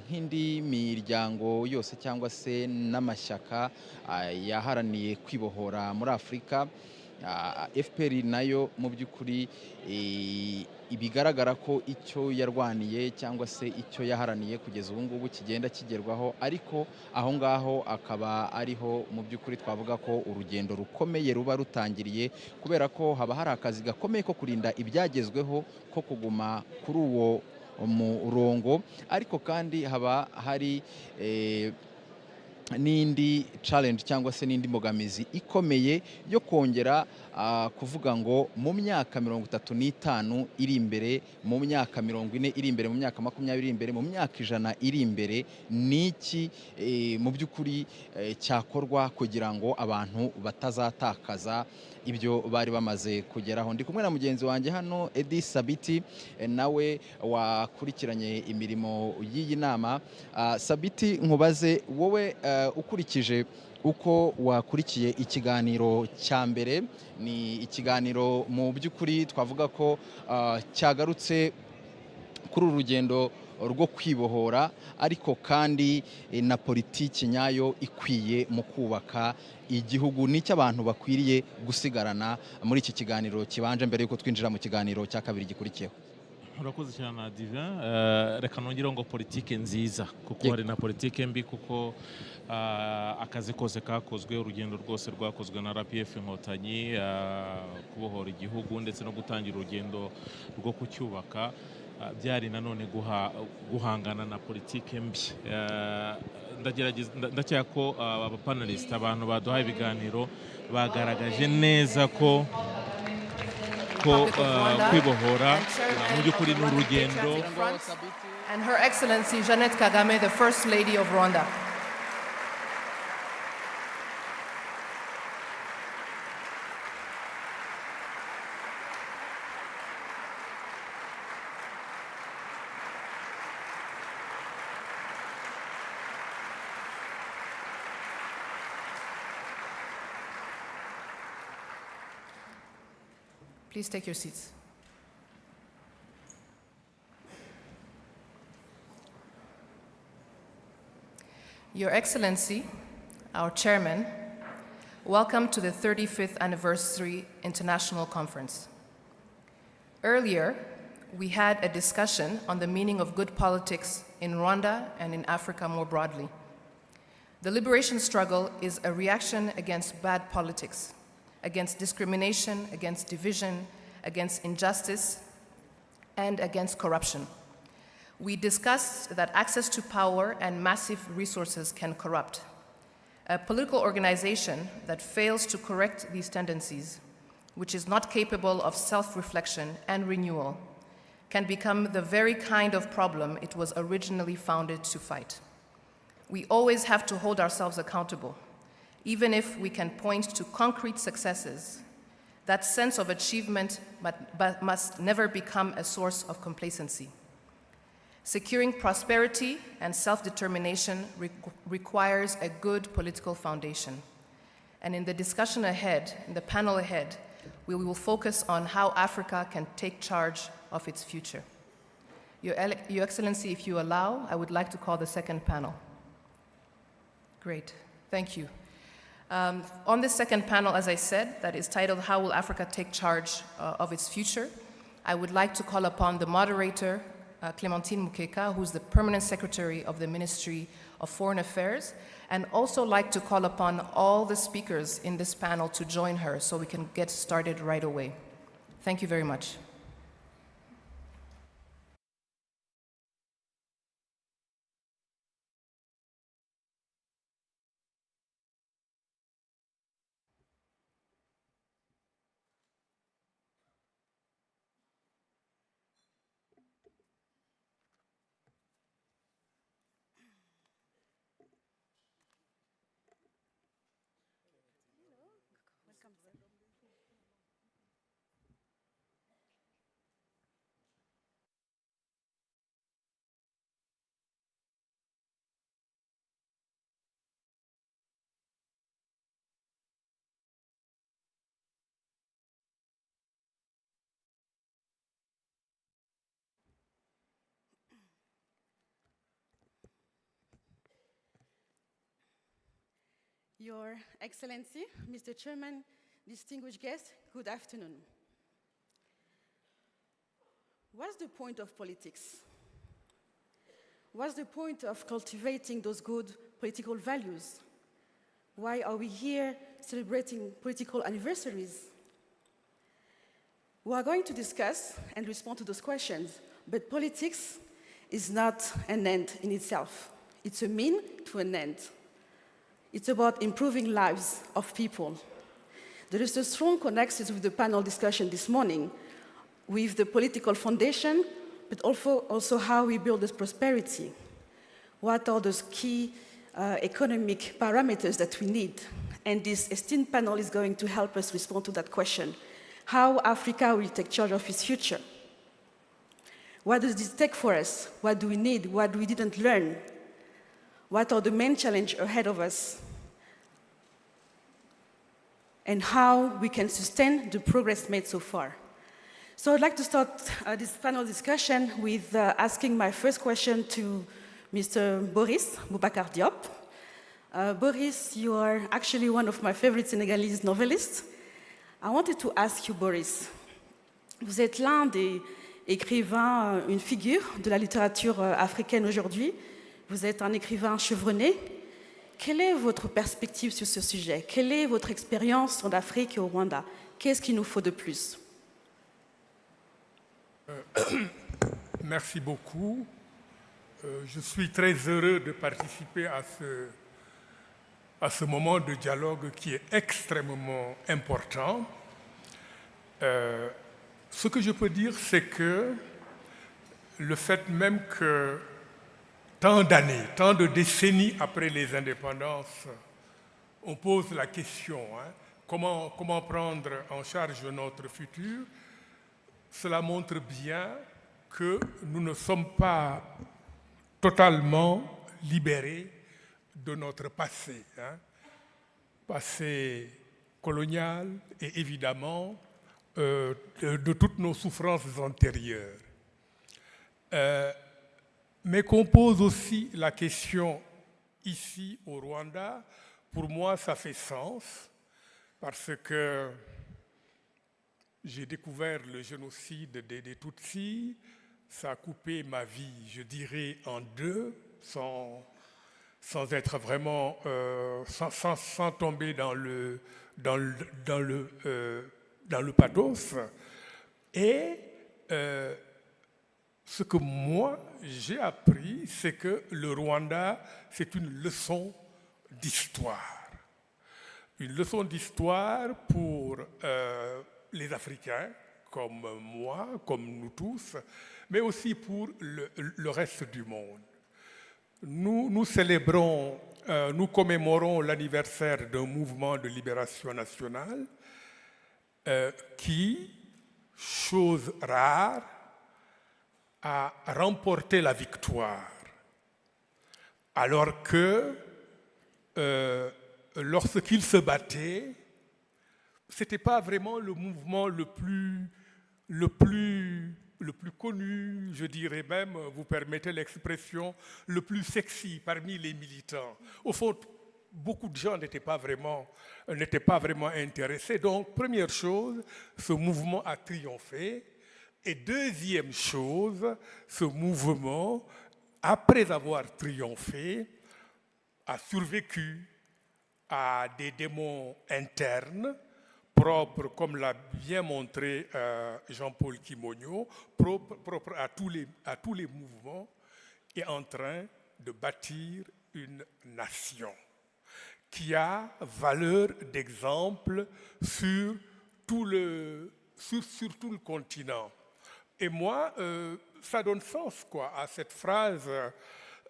nk'indi miryango yose cyangwa se n'amashyaka yaharaniye kwibohora muri Afurika, FPR nayo mu by'ukuri bigaragara ko icyo yarwaniye cyangwa se icyo yaharaniye kugeza ubu ngubu kigenda kigerwaho, ariko aho ngaho akaba ariho mu by'ukuri twavuga ko urugendo rukomeye ruba rutangiriye, kubera ko haba hari akazi gakomeye ko kurinda ibyagezweho, ko kuguma kuri uwo murongo, ariko kandi haba hari n'indi challenge cyangwa se n'indi mbogamizi ikomeye yo kongera kuvuga ngo mu myaka 35 iri imbere, mu myaka 40 iri imbere, mu myaka 20 iri imbere, mu myaka 100 iri imbere, niki mu by'ukuri cyakorwa kugira ngo abantu batazatakaza ibyo bari bamaze kugeraho. Ndi kumwe na mugenzi wanjye hano Edi Sabiti, nawe wakurikiranye imirimo y'iyi nama. Sabiti, nkubaze wowe ukurikije uko wakurikiye ikiganiro cya mbere, ni ikiganiro mu by'ukuri twavuga ko cyagarutse kuri uru rugendo rwo kwibohora, ariko kandi na politiki nyayo ikwiye mu kubaka igihugu. N'icyo abantu bakwiriye gusigarana muri iki kiganiro kibanje mbere yuko twinjira mu kiganiro cya kabiri gikurikiyeho. Urakoze cyane Divin. Reka nongere ngo politike nziza, kuko hari na politike mbi, kuko akazi kose kakozwe, urugendo rwose rwakozwe na FPR-Inkotanyi kubohora igihugu ndetse no gutangira urugendo rwo kucyubaka, byari nanone guhangana na politike mbi. Ndacyeka ko abapanelist, abantu baduhaye ibiganiro, bagaragaje neza ko kwibohora mu by'ukuri ni urugendo. And Her Excellency Jeannette Kagame, the First Lady of Rwanda. Please take your seats. Your Excellency, our Chairman, welcome to the 35th Anniversary International Conference. Earlier, we had a discussion on the meaning of good politics in Rwanda and in Africa more broadly. The liberation struggle is a reaction against bad politics, against discrimination, against division, against injustice, and against corruption. We discussed that access to power and massive resources can corrupt. A political organization that fails to correct these tendencies, which is not capable of self-reflection and renewal, can become the very kind of problem it was originally founded to fight. We always have to hold ourselves accountable. Even if we can point to concrete successes, that sense of achievement but must never become a source of complacency. Securing prosperity and self-determination requires a good political foundation. And in the discussion ahead, in the panel ahead, we will focus on how Africa can take charge of its future. Your Excellency, if you allow, I would like to call the second panel. Great, thank you. On this second panel, as I said, that is titled, How Will Africa Take Charge of Its Future? I would like to call upon the moderator, Clementine Mukeka, who's the Permanent Secretary of the Ministry of Foreign Affairs, and also like to call upon all the speakers in this panel to join her so we can get started right away. Thank you very much. Your Excellency, Mr. Chairman, distinguished guests, good afternoon. What's the point of politics? What's the point of cultivating those good political values? Why are we here celebrating political anniversaries? We are going to discuss and respond to those questions, but politics is not an end in itself. It's a mean to an end. It's about improving lives of people. There is a strong connection with the panel discussion this morning with the political foundation, but also how we build this prosperity. What are those key economic parameters that we need? And this esteemed panel is going to help us respond to that question. How Africa will take charge of its future? What does this take for us? What do we need? What we didn't learn? What are the main challenges ahead of us? And how we can sustain the progress made so far. So I'd like to start this panel discussion with asking my first question to Mr. Boris Boubacar Diop. Boris, you are actually one of my favorite Senegalese novelists. I wanted to ask you, Boris, vous êtes l'un des écrivains, une figure de la littérature africaine aujourd'hui. Vous êtes un écrivain chevronné. Quelle est votre perspective sur ce sujet? Quelle est votre expérience en Afrique et au Rwanda? Qu'est-ce qu'il nous faut de plus? Merci beaucoup. Je suis très heureux de participer à ce moment de dialogue qui est extrêmement important. Ce que je peux dire, c'est que le fait même que tant d'années, tant de décennies après les indépendances, on pose la question, comment prendre en charge notre futur? Cela montre bien que nous ne sommes pas totalement libérés de notre passé, passé colonial et évidemment de toutes nos souffrances antérieures. Mais qu'on pose aussi la question ici au Rwanda, pour moi ça fait sens, parce que j'ai découvert le génocide des Tutsis, ça a coupé ma vie, je dirais, en deux, sans être vraiment, sans tomber dans le pathos. Et ce que moi, j'ai appris, c'est que le Rwanda, c'est une leçon d'histoire. Une leçon d'histoire pour les Africains, comme moi, comme nous tous, mais aussi pour le reste du monde. Nous célébrons, nous commémorons l'anniversaire d'un mouvement de libération nationale qui, chose rare, a remporté la victoire, alors que lorsqu'il se battait, ce n'était pas vraiment le mouvement le plus connu, je dirais même, vous permettez l'expression, le plus sexy parmi les militants. Au fond, beaucoup de gens n'étaient pas vraiment intéressés. Donc, première chose, ce mouvement a triomphé. Et deuxième chose, ce mouvement, après avoir triomphé, a survécu à des démons internes, propres, comme l'a bien montré Jean-Paul Kimonyo, propre à tous les mouvements, est en train de bâtir une nation qui a valeur d'exemple sur tout le continent. Et moi, ça donne sens à cette phrase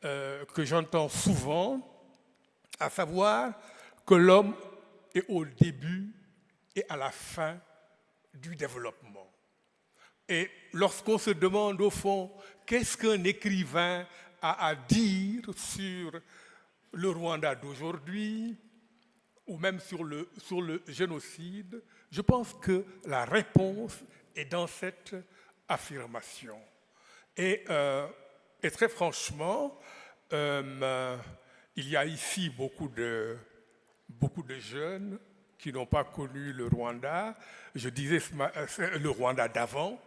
que j'entends souvent, à savoir que l'homme est au début et à la fin du développement. Et lorsqu'on se demande au fond, qu'est-ce qu'un écrivain a à dire sur le Rwanda d'aujourd'hui, ou même sur le génocide, je pense que la réponse est dans cette affirmation. Et très franchement, il y a ici beaucoup de jeunes qui n'ont pas connu le Rwanda. Je disais le Rwanda d'avant.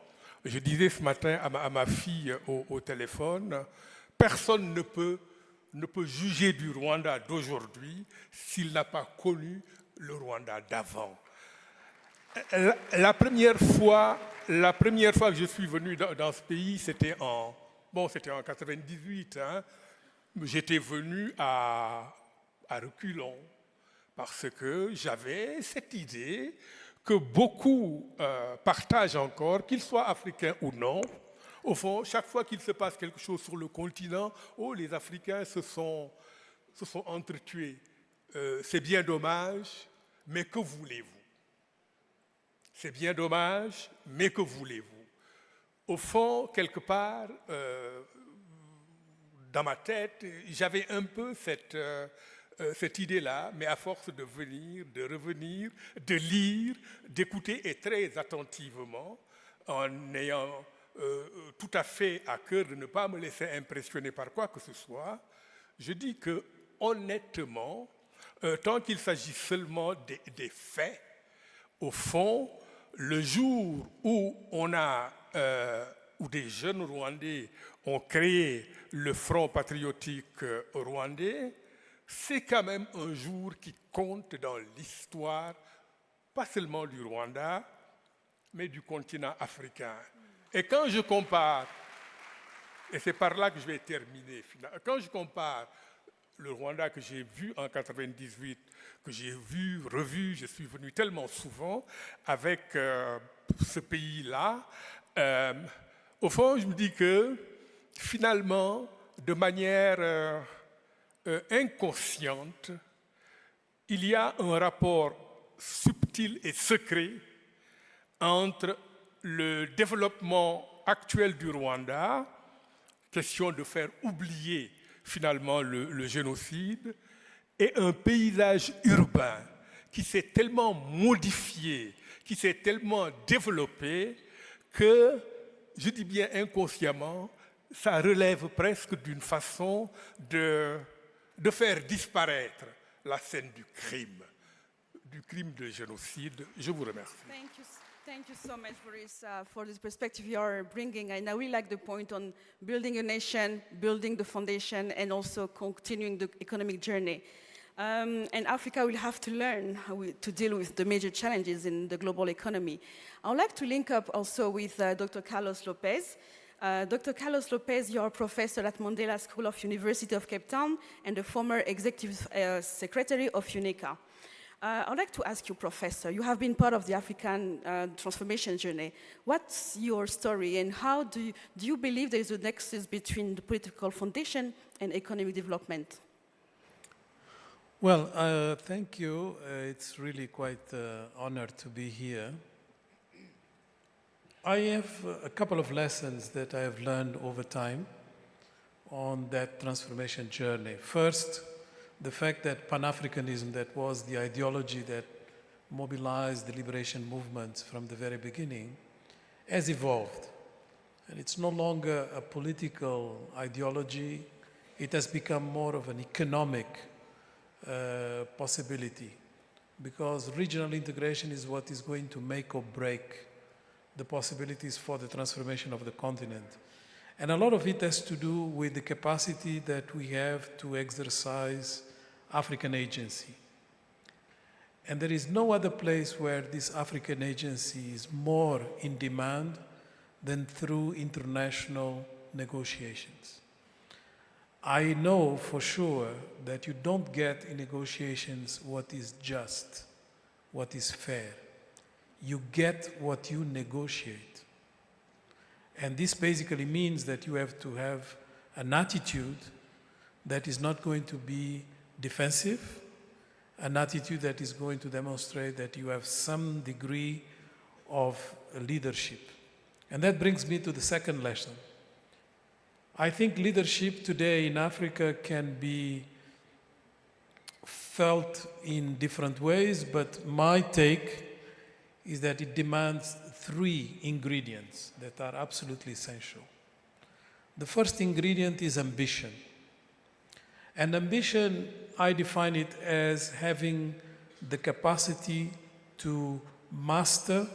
Je disais ce matin à ma fille au téléphone, personne ne peut juger du Rwanda d'aujourd'hui s'il n'a pas connu le Rwanda d'avant. La première fois que je suis venu dans ce pays, c'était en 98. J'étais venu à à reculons, parce que j'avais cette idée que beaucoup partagent encore, qu'ils soient africains ou non. Au fond, chaque fois qu'il se passe quelque chose sur le continent, oh, les Africains se sont entretués. C'est bien dommage, mais que voulez-vous? C'est bien dommage, mais que voulez-vous? Au fond, quelque part, dans ma tête, j'avais un peu cette idée-là, mais à force de venir, de revenir, de lire, d'écouter et très attentivement, en ayant tout à fait à cœur de ne pas me laisser impressionner par quoi que ce soit, je dis que, honnêtement, tant qu'il s'agit seulement des faits, au fond, le jour où où des jeunes Rwandais ont créé le Front patriotique rwandais, c'est quand même un jour qui compte dans l'histoire, pas seulement du Rwanda, mais du continent africain. Et quand je compare, et c'est par là que je vais terminer, quand je compare le Rwanda que j'ai vu en 98, que j'ai vu, revu, je suis venu tellement souvent avec ce pays-là, au fond, je me dis que finalement, de manière inconsciente, il y a un rapport subtil et secret entre le développement actuel du Rwanda, question de faire oublier finalement le génocide, et un paysage urbain qui s'est tellement modifié, qui s'est tellement développé que, je dis bien inconsciemment, ça relève presque d'une façon de faire disparaître la scène du crime de génocide. Je vous remercie. Thank you so much for this perspective you are bringing. And I really like the point on building a nation, building the foundation, and also continuing the economic journey. And Africa will have to learn how to deal with the major challenges in the global economy. I would like to link up also with Dr. Carlos Lopez. Dr. Carlos Lopez, you are a professor at Mandela School of University of Cape Town and the former executive secretary of UNECA. I would like to ask you, Professor, you have been part of the African transformation journey. What's your story, and how do you believe there is a nexus between the political foundation and economic development? Well, thank you. It's really quite an honor to be here. I have a couple of lessons that I have learned over time on that transformation journey. First, the fact that Pan-Africanism, that was the ideology that mobilized the liberation movements from the very beginning, has evolved. And it's no longer a political ideology. It has become more of an economic possibility, because regional integration is what is going to make or break the possibilities for the transformation of the continent. And a lot of it has to do with the capacity that we have to exercise African agency. And there is no other place where this African agency is more in demand than through international negotiations. I know for sure that you don't get in negotiations what is just, what is fair. You get what you negotiate. And this basically means that you have to have an attitude that is not going to be defensive, an attitude that is going to demonstrate that you have some degree of leadership. And that brings me to the second lesson. I think leadership today in Africa can be felt in different ways, but my take is that it demands three ingredients that are absolutely essential. The first ingredient is ambition. And ambition, I define it as having the capacity to master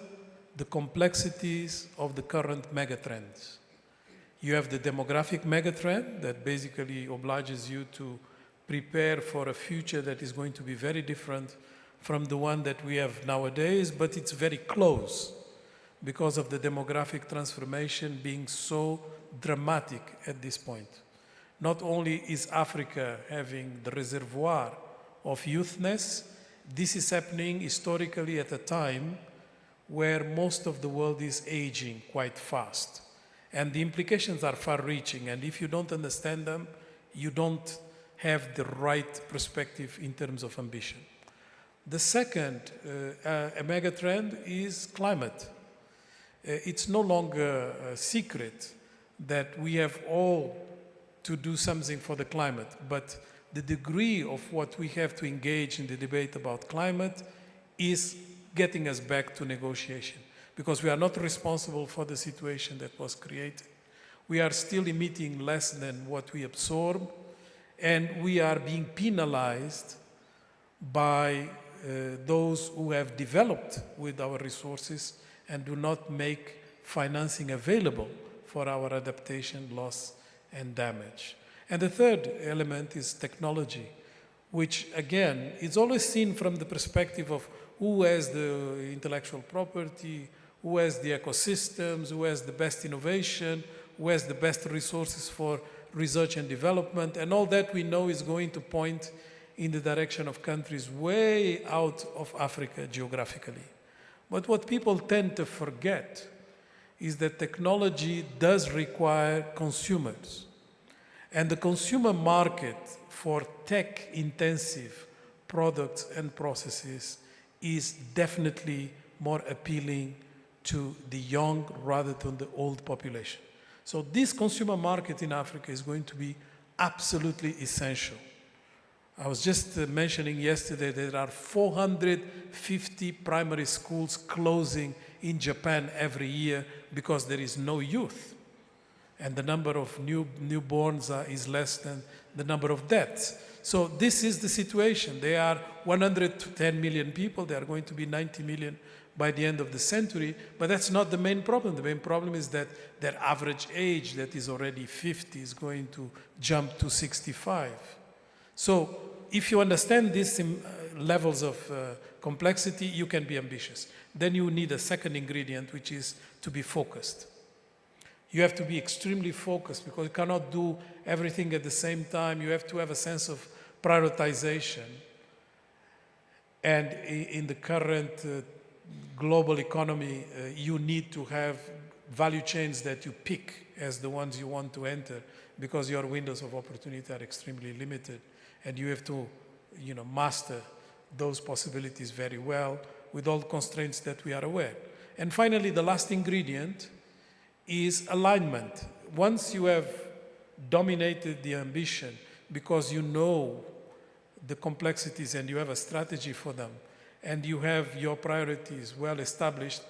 the complexities of the current megatrends. You have the demographic megatrend that basically obliges you to prepare for a future that is going to be very different from the one that we have nowadays, but it's very close because of the demographic transformation being so dramatic at this point. Not only is Africa having the reservoir of youthness. This is happening historically at a time where most of the world is aging quite fast. And the implications are far-reaching, and if you don't understand them, you don't have the right perspective in terms of ambition. The second a mega trend is climate. It's no longer a secret that we have all to do something for the climate, but the degree of what we have to engage in the debate about climate is getting us back to negotiation, because we are not responsible for the situation that was created. We are still emitting less than what we absorb, and we are being penalized by those who have developed with our resources and do not make financing available for our adaptation, loss, and damage. And the third element is technology, which again is always seen from the perspective of who has the intellectual property, who has the ecosystems, who has the best innovation, who has the best resources for research and development, and all that we know is going to point in the direction of countries way out of Africa geographically. But what people tend to forget is that technology does require consumers. And the consumer market for tech-intensive products and processes is definitely more appealing to the young rather than the old population. So this consumer market in Africa is going to be absolutely essential. I was just mentioning yesterday that there are 450 primary schools closing in Japan every year because there is no youth. And the number of newborns is less than the number of deaths. So this is the situation. There are 110 million people. There are going to be 90 million by the end of the century. But that's not the main problem. The main problem is that their average age that is already 50 is going to jump to 65. So if you understand these levels of complexity, you can be ambitious. Then you need a second ingredient, which is to be focused. You have to be extremely focused because you cannot do everything at the same time. You have to have a sense of prioritization. And in the current global economy, you need to have value chains that you pick as the ones you want to enter because your windows of opportunity are extremely limited. And you have to, master those possibilities very well with all the constraints that we are aware. And finally, the last ingredient is alignment. Once you have dominated the ambition because you know the complexities and you have a strategy for them and you have your priorities well established,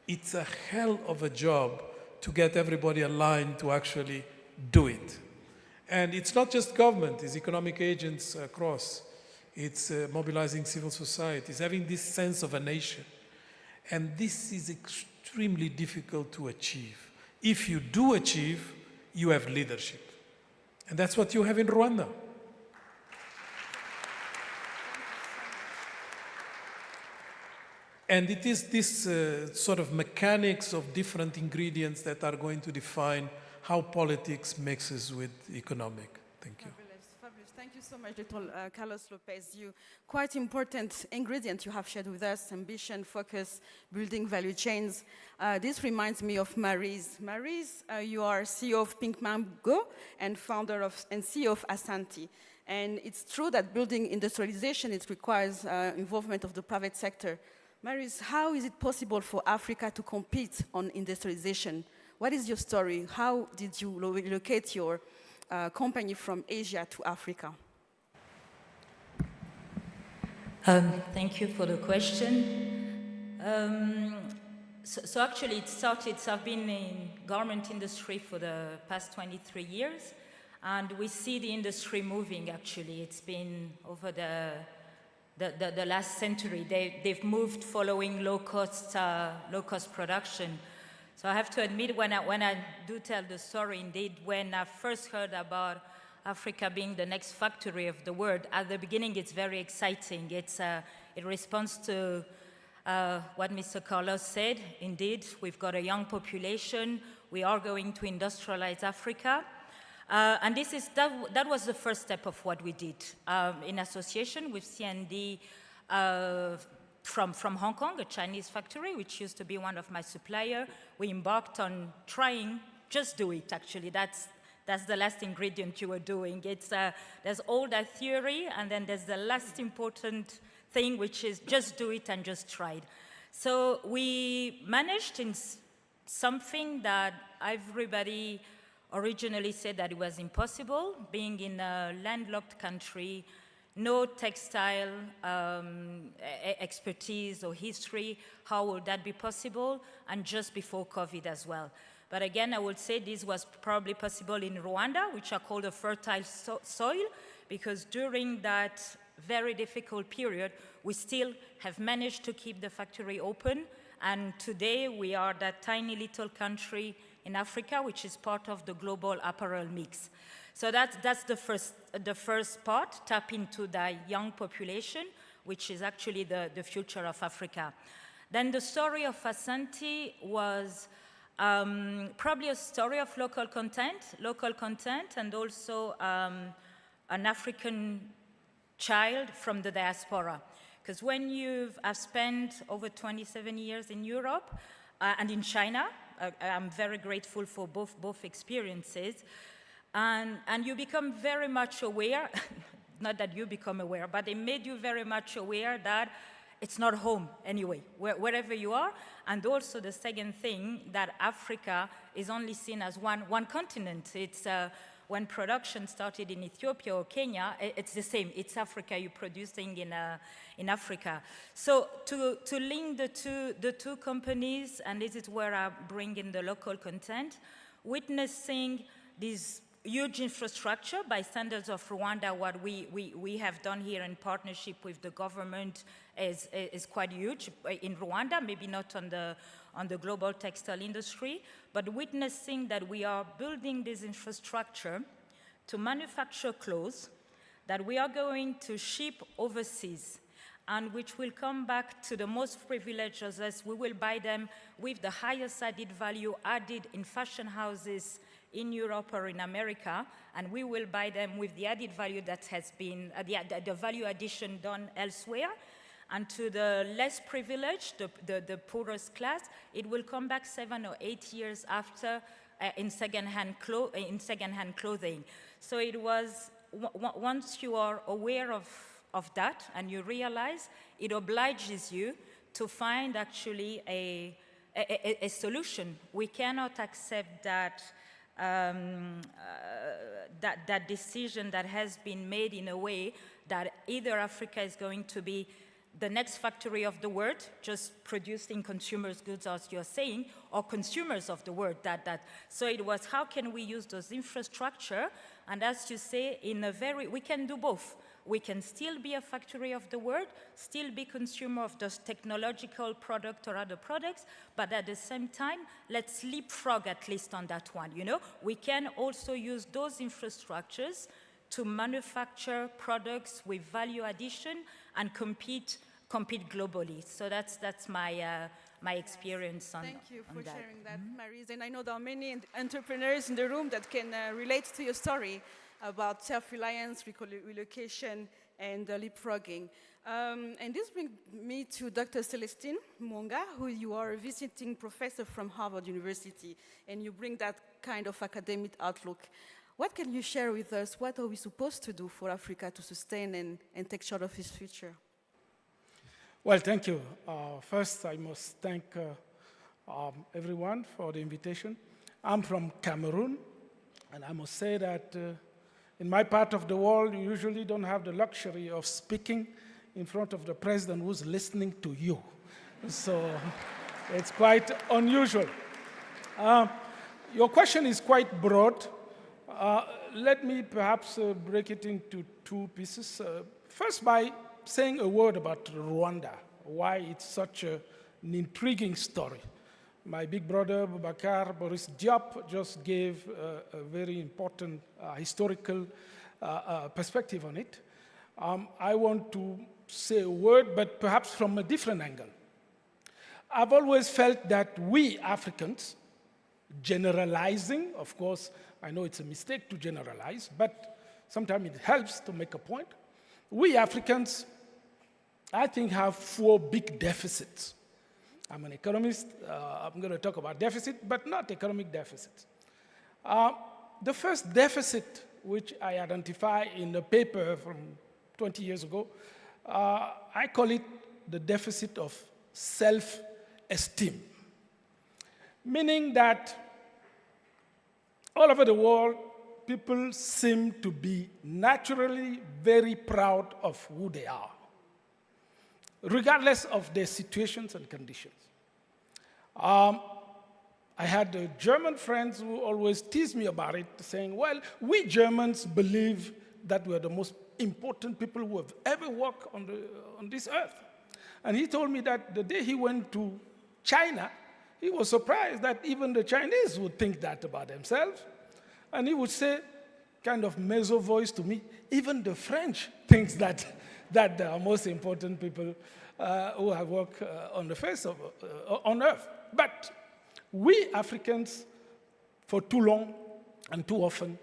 it's a hell of a job to get everybody aligned to actually do it. And it's not just government, it's economic agents across. It's mobilizing civil society. It's having this sense of a nation. And this is extremely difficult to achieve. If you do achieve, you have leadership. And that's what you have in Rwanda. And it is this sort of mechanics of different ingredients that are going to define how politics mixes with economic. Thank you. Fabulous. Thank you so much, Dr. Carlos Lopez. Quite important ingredient you have shared with us: ambition, focus, building value chains. This reminds me of Maryse. Maryse, you are CEO of Pink Mango and founder and CEO of Asante. And it's true that building industrialization, it requires involvement of the private sector. Maryse, how is it possible for Africa to compete on industrialization? What is your story? How did you relocate your company from Asia to Africa? Thank you for the question. So actually it started, so I've been in garment industry for the past 23 years, and we see the industry moving actually. It's been over the last century. They've moved following low-cost production. So I have to admit, when I do tell the story, indeed, when I first heard about Africa being the next factory of the world, at the beginning it's very exciting. It responds to what Mr. Carlos said. Indeed, we've got a young population. We are going to industrialize Africa. And that was the first step of what we did in association with CND from Hong Kong, a Chinese factory, which used to be one of my suppliers. We embarked on trying, just do it, actually. That's the last ingredient you were doing. There's all that theory, and then there's the last important thing, which is just do it and just try it. So we managed in something that everybody originally said that it was impossible, being in a landlocked country, no textile expertise or history. How would that be possible? And just before COVID as well. But again, I would say this was probably possible in Rwanda, which are called a fertile soil, because during that very difficult period, we still have managed to keep the factory open. And today, we are that tiny little country in Africa, which is part of the global apparel mix. So that's the first part, tap into the young population, which is actually the future of Africa. Then the story of Asante was probably a story of local content, and also an African child from the diaspora. Because when you have spent over 27 years in Europe and in China, I'm very grateful for both experiences, and you become very much aware, not that you become aware, but they made you very much aware that it's not home anyway, wherever you are. And also the second thing, that Africa is only seen as one continent. It's when production started in Ethiopia or Kenya, it's the same. It's Africa, you're producing in Africa. So to link the two companies, and this is where I bring in the local content, witnessing this huge infrastructure by standards of Rwanda, what we have done here in partnership with the government is quite huge in Rwanda, maybe not on the global textile industry, but witnessing that we are building this infrastructure to manufacture clothes that we are going to ship overseas, and which will come back to the most privileged of us. We will buy them with the highest added value added in fashion houses in Europe or in America, and we will buy them with the added value that has been, the value addition done elsewhere. And to the less privileged, the poorest class, it will come back 7 or 8 years after in second-hand clothing. So it was, once you are aware of that and you realize, it obliges you to find actually a solution. We cannot accept that that decision that has been made in a way that either Africa is going to be the next factory of the world, just producing consumers' goods, as you're saying, or consumers of the world. So it was, how can we use those infrastructure? And as you say, we can do both. We can still be a factory of the world, still be consumer of those technological product or other products, but at the same time, let's leapfrog at least on that one. We can also use those infrastructures to manufacture products with value addition and compete globally. So that's my experience on that. Thank you for sharing that, Maryse. And I know there are many entrepreneurs in the room that can relate to your story about self-reliance, relocation, and leapfrogging. And this brings me to Dr. Celestine Mwonga, who you are a visiting professor from Harvard University, and you bring that kind of academic outlook. What can you share with us? What are we supposed to do for Africa to sustain and take charge of its future? Well, thank you. First, I must thank everyone for the invitation. I'm from Cameroon, and I must say that in my part of the world, you usually don't have the luxury of speaking in front of the president who's listening to you. So it's quite unusual. Your question is quite broad. Let me perhaps break it into two pieces. First, by saying a word about Rwanda, why it's such an intriguing story. My big brother, Boubacar Boris Diop, just gave a very important historical perspective on it. I want to say a word, but perhaps from a different angle. I've always felt that we Africans generalizing. Of course, I know it's a mistake to generalize, but sometimes it helps to make a point. We Africans, I think, have 4 big deficits. I'm an economist. I'm going to talk about deficit, but not economic deficits. The first deficit, which I identify in a paper from 20 years ago, I call it the deficit of self-esteem, meaning that all over the world, people seem to be naturally very proud of who they are, regardless of their situations and conditions. I had German friends who always tease me about it, saying, well, we Germans believe that we're the most important people who have ever walked on this earth. And he told me that the day he went to China, he was surprised that even the Chinese would think that about themselves. And he would say, kind of mezzo voice to me, even the French thinks that they are most important people who have walked on the face of on earth. But we Africans, for too long and too often,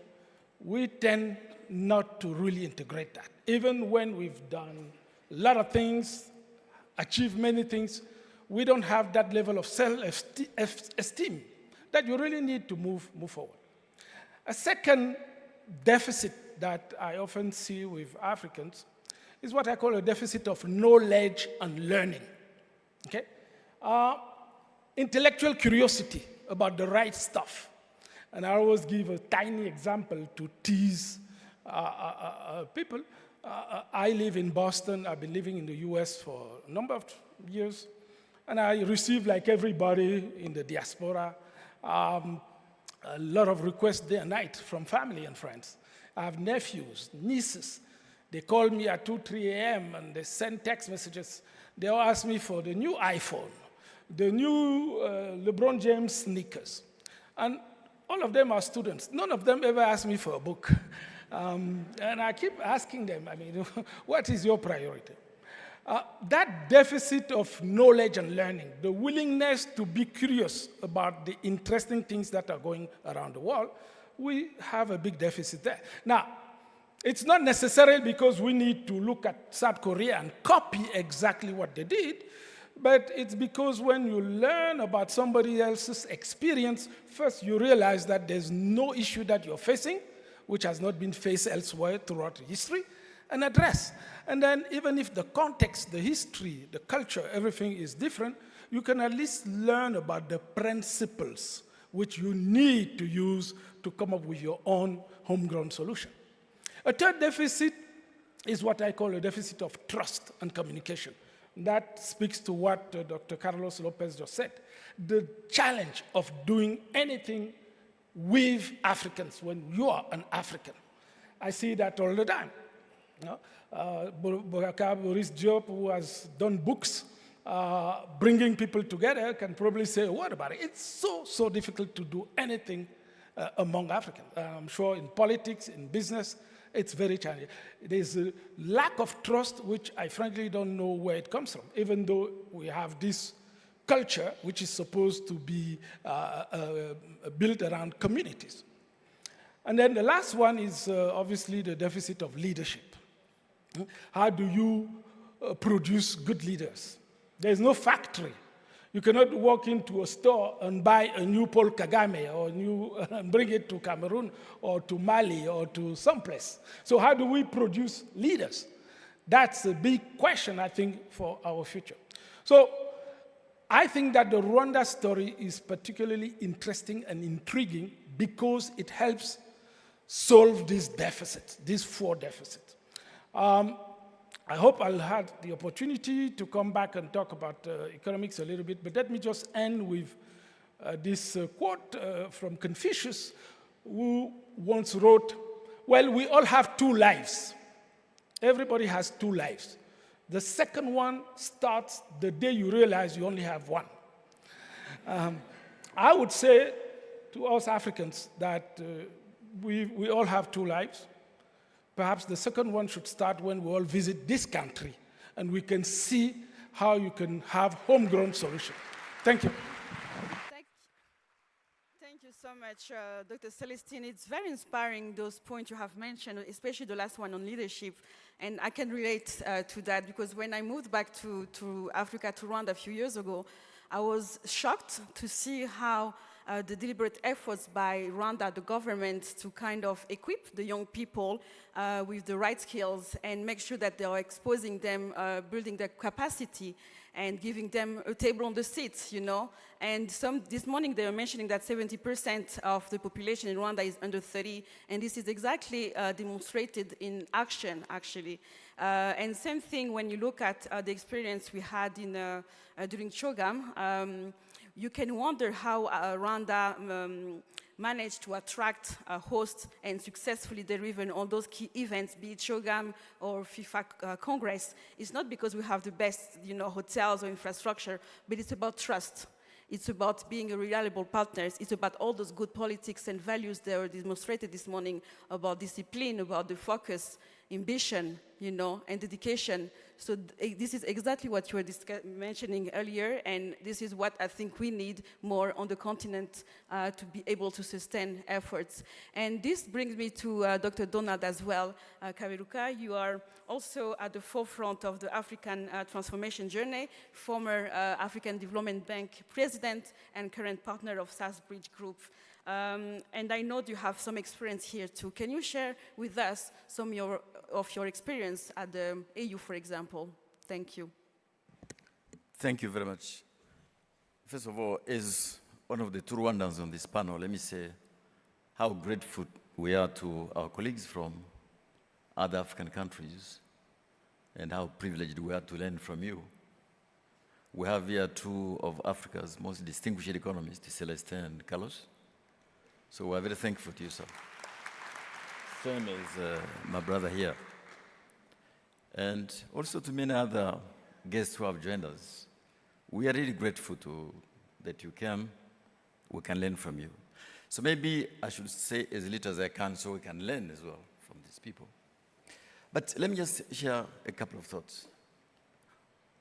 we tend not to really integrate that. Even when we've done a lot of things, achieved many things, we don't have that level of self-esteem that you really need to move forward. A second deficit that I often see with Africans is what I call a deficit of knowledge and learning. Okay? Intellectual curiosity about the right stuff. And I always give a tiny example to tease people. I live in Boston. I've been living in the US for a number of years. And I receive, like everybody in the diaspora, a lot of requests day and night from family and friends. I have nephews, nieces. They call me at 2, 3 a.m. and they send text messages. They all ask me for the new iPhone, the new LeBron James sneakers. And all of them are students. None of them ever ask me for a book. And I keep asking them, I mean, what is your priority? That deficit of knowledge and learning, the willingness to be curious about the interesting things that are going around the world, we have a big deficit there. Now, it's not necessarily because we need to look at South Korea and copy exactly what they did, but it's because when you learn about somebody else's experience, first you realize that there's no issue that you're facing, which has not been faced elsewhere throughout history, and address. And then even if the context, the history, the culture, everything is different, you can at least learn about the principles which you need to use to come up with your own homegrown solution. A third deficit is what I call a deficit of trust and communication. That speaks to what Dr. Carlos Lopez just said. The challenge of doing anything with Africans when you are an African. I see that all the time. You know? Boubacar Boris Diop, who has done books, bringing people together, can probably say a word about it. It's so difficult to do anything among Africans. I'm sure in politics, in business, it's very challenging. There's a lack of trust, which I frankly don't know where it comes from, even though we have this culture, which is supposed to be built around communities. And then the last one is obviously the deficit of leadership. How do you produce good leaders? There's no factory. You cannot walk into a store and buy a new Paul Kagame or and bring it to Cameroon or to Mali or to someplace. So how do we produce leaders? That's a big question, I think, for our future. So I think that the Rwanda story is particularly interesting and intriguing because it helps solve these deficits, these 4 deficits. I hope I'll have the opportunity to come back and talk about economics a little bit, but let me just end with this quote from Confucius, who once wrote, well, we all have 2 lives. Everybody has 2 lives. The second one starts the day you realize you only have 1. I would say to us Africans that we all have 2 lives. Perhaps the second one should start when we all visit this country and we can see how you can have homegrown solutions. Thank you. Thank you. much, Dr. Celestine. It's very inspiring, those points you have mentioned, especially the last one on leadership. And I can relate to that, because when I moved back to Africa, to Rwanda a few years ago, I was shocked to see how the deliberate efforts by Rwanda, the government, to kind of equip the young people with the right skills and make sure that they are exposing them, building their capacity, and giving them a table on the seats, you know. And this morning they were mentioning that 70% of the population in Rwanda is under 30, and this is exactly demonstrated in action, actually. And same thing when you look at the experience we had during CHOGM, you can wonder how Rwanda managed to attract, host, and successfully deliver on those key events, be it CHOGM or FIFA Congress. It's not because we have the best, you know, hotels or infrastructure, but it's about trust. It's about being a reliable partner. It's about all those good politics and values that were demonstrated this morning, about discipline, about the focus, ambition, you know, and dedication. So this is exactly what you were mentioning earlier, and this is what I think we need more on the continent to be able to sustain efforts. And this brings me to Dr. Donald as well. Kaberuka, you are also at the forefront of the African transformation journey, former African Development Bank president and current partner of Southbridge Group. And I know you have some experience here too. Can you share with us some of your experience at the AU, for example? Thank you. Thank you very much. First of all, as one of the two Rwandans on this panel, let me say how grateful we are to our colleagues from other African countries and how privileged we are to learn from you. We have here two of Africa's most distinguished economists, Celestin and Carlos. So we're very thankful to you, sir. Same as my brother here. And also to many other guests who have joined us. We are really grateful that you came. We can learn from you. So maybe I should say as little as I can so we can learn as well from these people. But let me just share a couple of thoughts.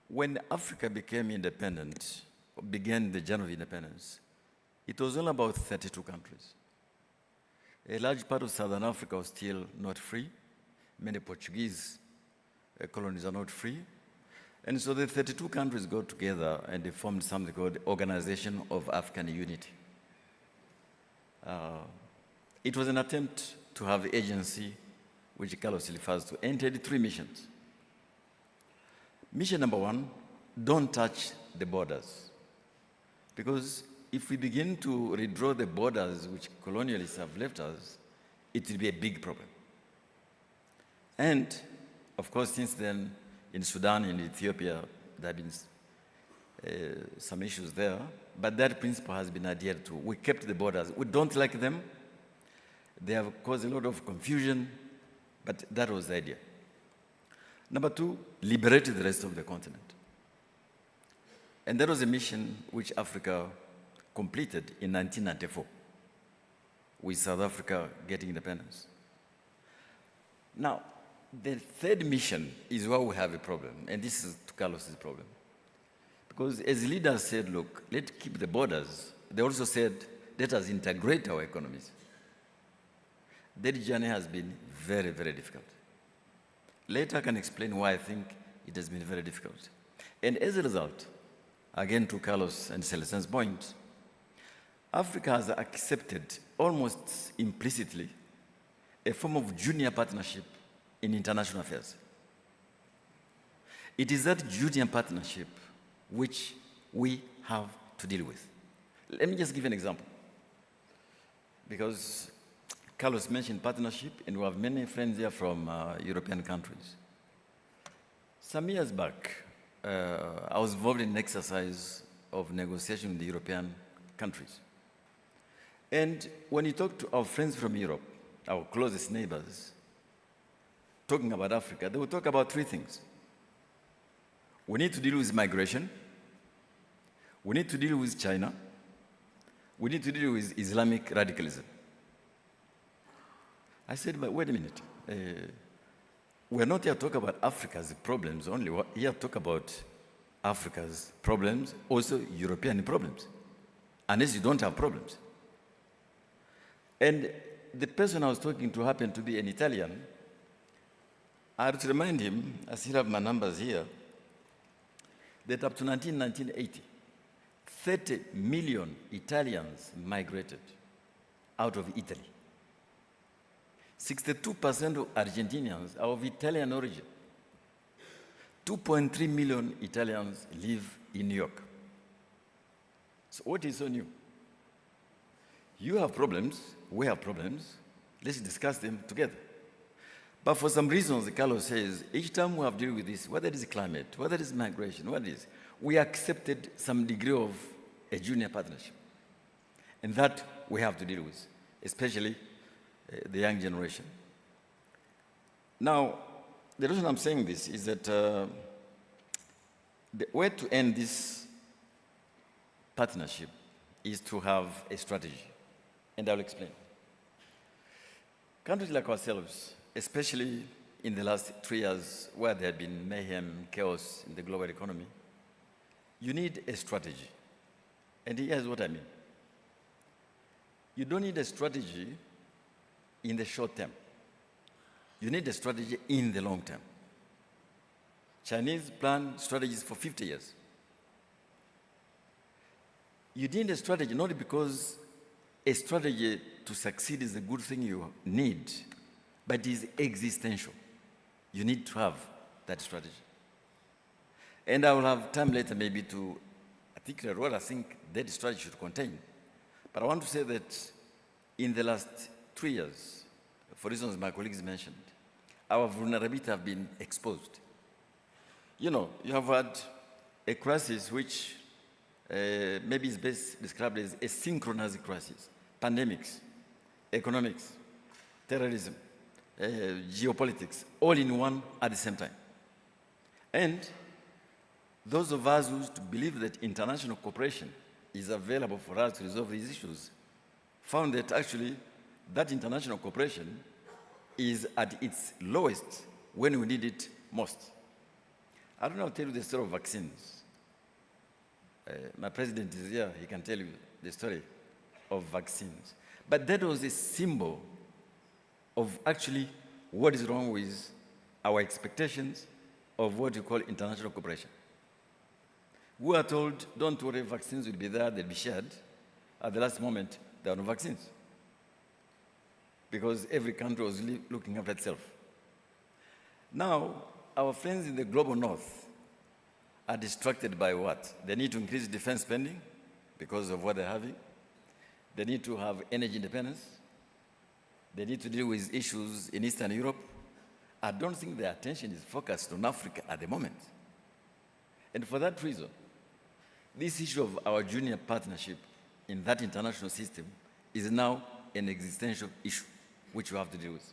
When Africa became independent, or began the journey of independence, it was only about 32 countries. A large part of Southern Africa was still not free. Many Portuguese colonies are not free. And so the 32 countries got together and they formed something called the Organization of African Unity. It was an attempt to have agency, which Carlos refers to, and it had 3 missions. Mission number 1, don't touch the borders. Because if we begin to redraw the borders which colonialists have left us, it will be a big problem. And, of course, since then, in Sudan and Ethiopia, there have been some issues there, but that principle has been adhered to. We kept the borders. We don't like them. They have caused a lot of confusion, but that was the idea. Number 2, liberate the rest of the continent. And that was a mission which Africa completed in 1994, with South Africa getting independence. Now, the 3rd mission is where we have a problem, and this is Carlos's problem. Because as leaders said, look, let's keep the borders. They also said, let us integrate our economies. That journey has been very, very difficult. Later I can explain why I think it has been very difficult. And as a result, again to Carlos and Celestin's point, Africa has accepted almost implicitly a form of junior partnership in international affairs. It is that junior partnership which we have to deal with. Let me just give an example. Because Carlos mentioned partnership, and we have many friends here from European countries. Some years back, I was involved in an exercise of negotiation with the European countries. And when you talk to our friends from Europe, our closest neighbors, talking about Africa, they will talk about 3 things. We need to deal with migration. We need to deal with China. We need to deal with Islamic radicalism. I said, but wait a minute. We're not here to talk about Africa's problems only. We're here to talk about Africa's problems, also European problems, unless you don't have problems. And the person I was talking to happened to be an Italian. I had to remind him, I still have my numbers here, that up to 1980, 30 million Italians migrated out of Italy. 62% of Argentinians are of Italian origin. 2.3 million Italians live in New York. So what is so new? You have problems, we have problems, let's discuss them together. But for some reasons, Carlos says, each time we have to deal with this, whether it is climate, whether it is migration, what it is, we accepted some degree of a junior partnership. And that we have to deal with, especially the young generation. Now, the reason I'm saying this is that the way to end this partnership is to have a strategy. And I'll explain. Countries like ourselves, especially in the last 3 years where there had been mayhem, chaos in the global economy, you need a strategy. And here's what I mean. You don't need a strategy in the short term. You need a strategy in the long term. Chinese plan strategies for 50 years. You need a strategy not because a strategy to succeed is a good thing you need, but it is existential. You need to have that strategy. And I will have time later maybe to articulate what I think that strategy should contain. But I want to say that in the last 3 years, for reasons my colleagues mentioned, our vulnerability have been exposed. You know, you have had a crisis which maybe is best described as a synchronized crisis. Pandemics, economics, terrorism, geopolitics, all in one at the same time. And those of us who used to believe that international cooperation is available for us to resolve these issues found that actually that international cooperation is at its lowest when we need it most. I don't know, I'll tell you the story of vaccines. My president is here, he can tell you the story of vaccines. But that was a symbol of actually what is wrong with our expectations of what we call international cooperation. We are told, don't worry, vaccines will be there, they'll be shared. At the last moment, there are no vaccines. Because every country was looking after itself. Now, our friends in the global north are distracted by what? They need to increase defense spending because of what they're having. They need to have energy independence. They need to deal with issues in Eastern Europe. I don't think their attention is focused on Africa at the moment. And for that reason, this issue of our junior partnership in that international system is now an existential issue which we have to deal with.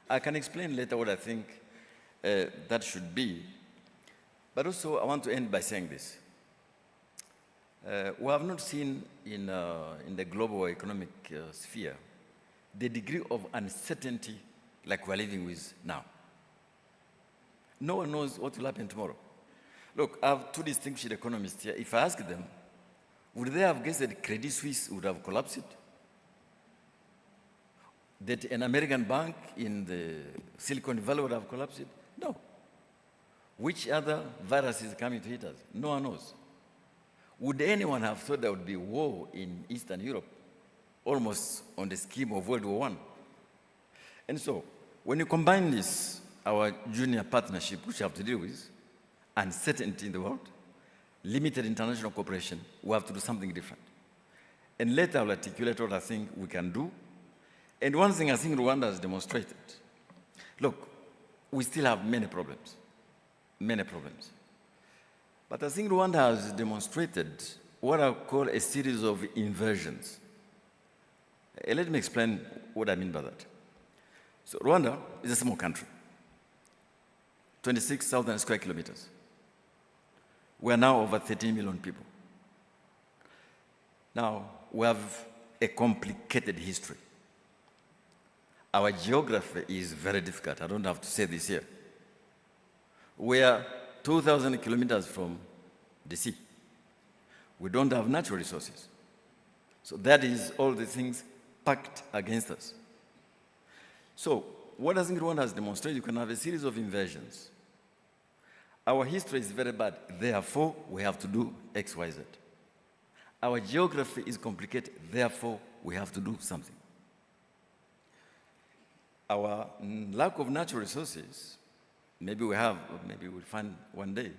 I can explain later what I think that should be. But also, I want to end by saying this. We have not seen in the global economic sphere the degree of uncertainty like we're living with now. No one knows what will happen tomorrow. Look, I have two distinguished economists here. If I ask them, would they have guessed that Credit Suisse would have collapsed? That an American bank in the Silicon Valley would have collapsed? No. Which other virus is coming to hit us? No one knows. Would anyone have thought there would be war in Eastern Europe, almost on the scheme of World War I? And so, when you combine this, our junior partnership, which we have to deal with, uncertainty in the world, limited international cooperation, we have to do something different. And later I'll articulate what I think we can do. And one thing I think Rwanda has demonstrated, look, we still have many problems. But I think Rwanda has demonstrated what I call a series of inversions. Let me explain what I mean by that. So Rwanda is a small country, 26,000 square kilometers. We are now over 13 million people. Now, we have a complicated history. Our geography is very difficult. I don't have to say this here. We are 2,000 kilometers from the sea. We don't have natural resources. So that is all the things packed against us. So, what does Rwanda has demonstrated? You can have a series of invasions. Our history is very bad, therefore we have to do X, Y, Z. Our geography is complicated, therefore we have to do something. Our lack of natural resources, maybe we have, or maybe we'll find one day,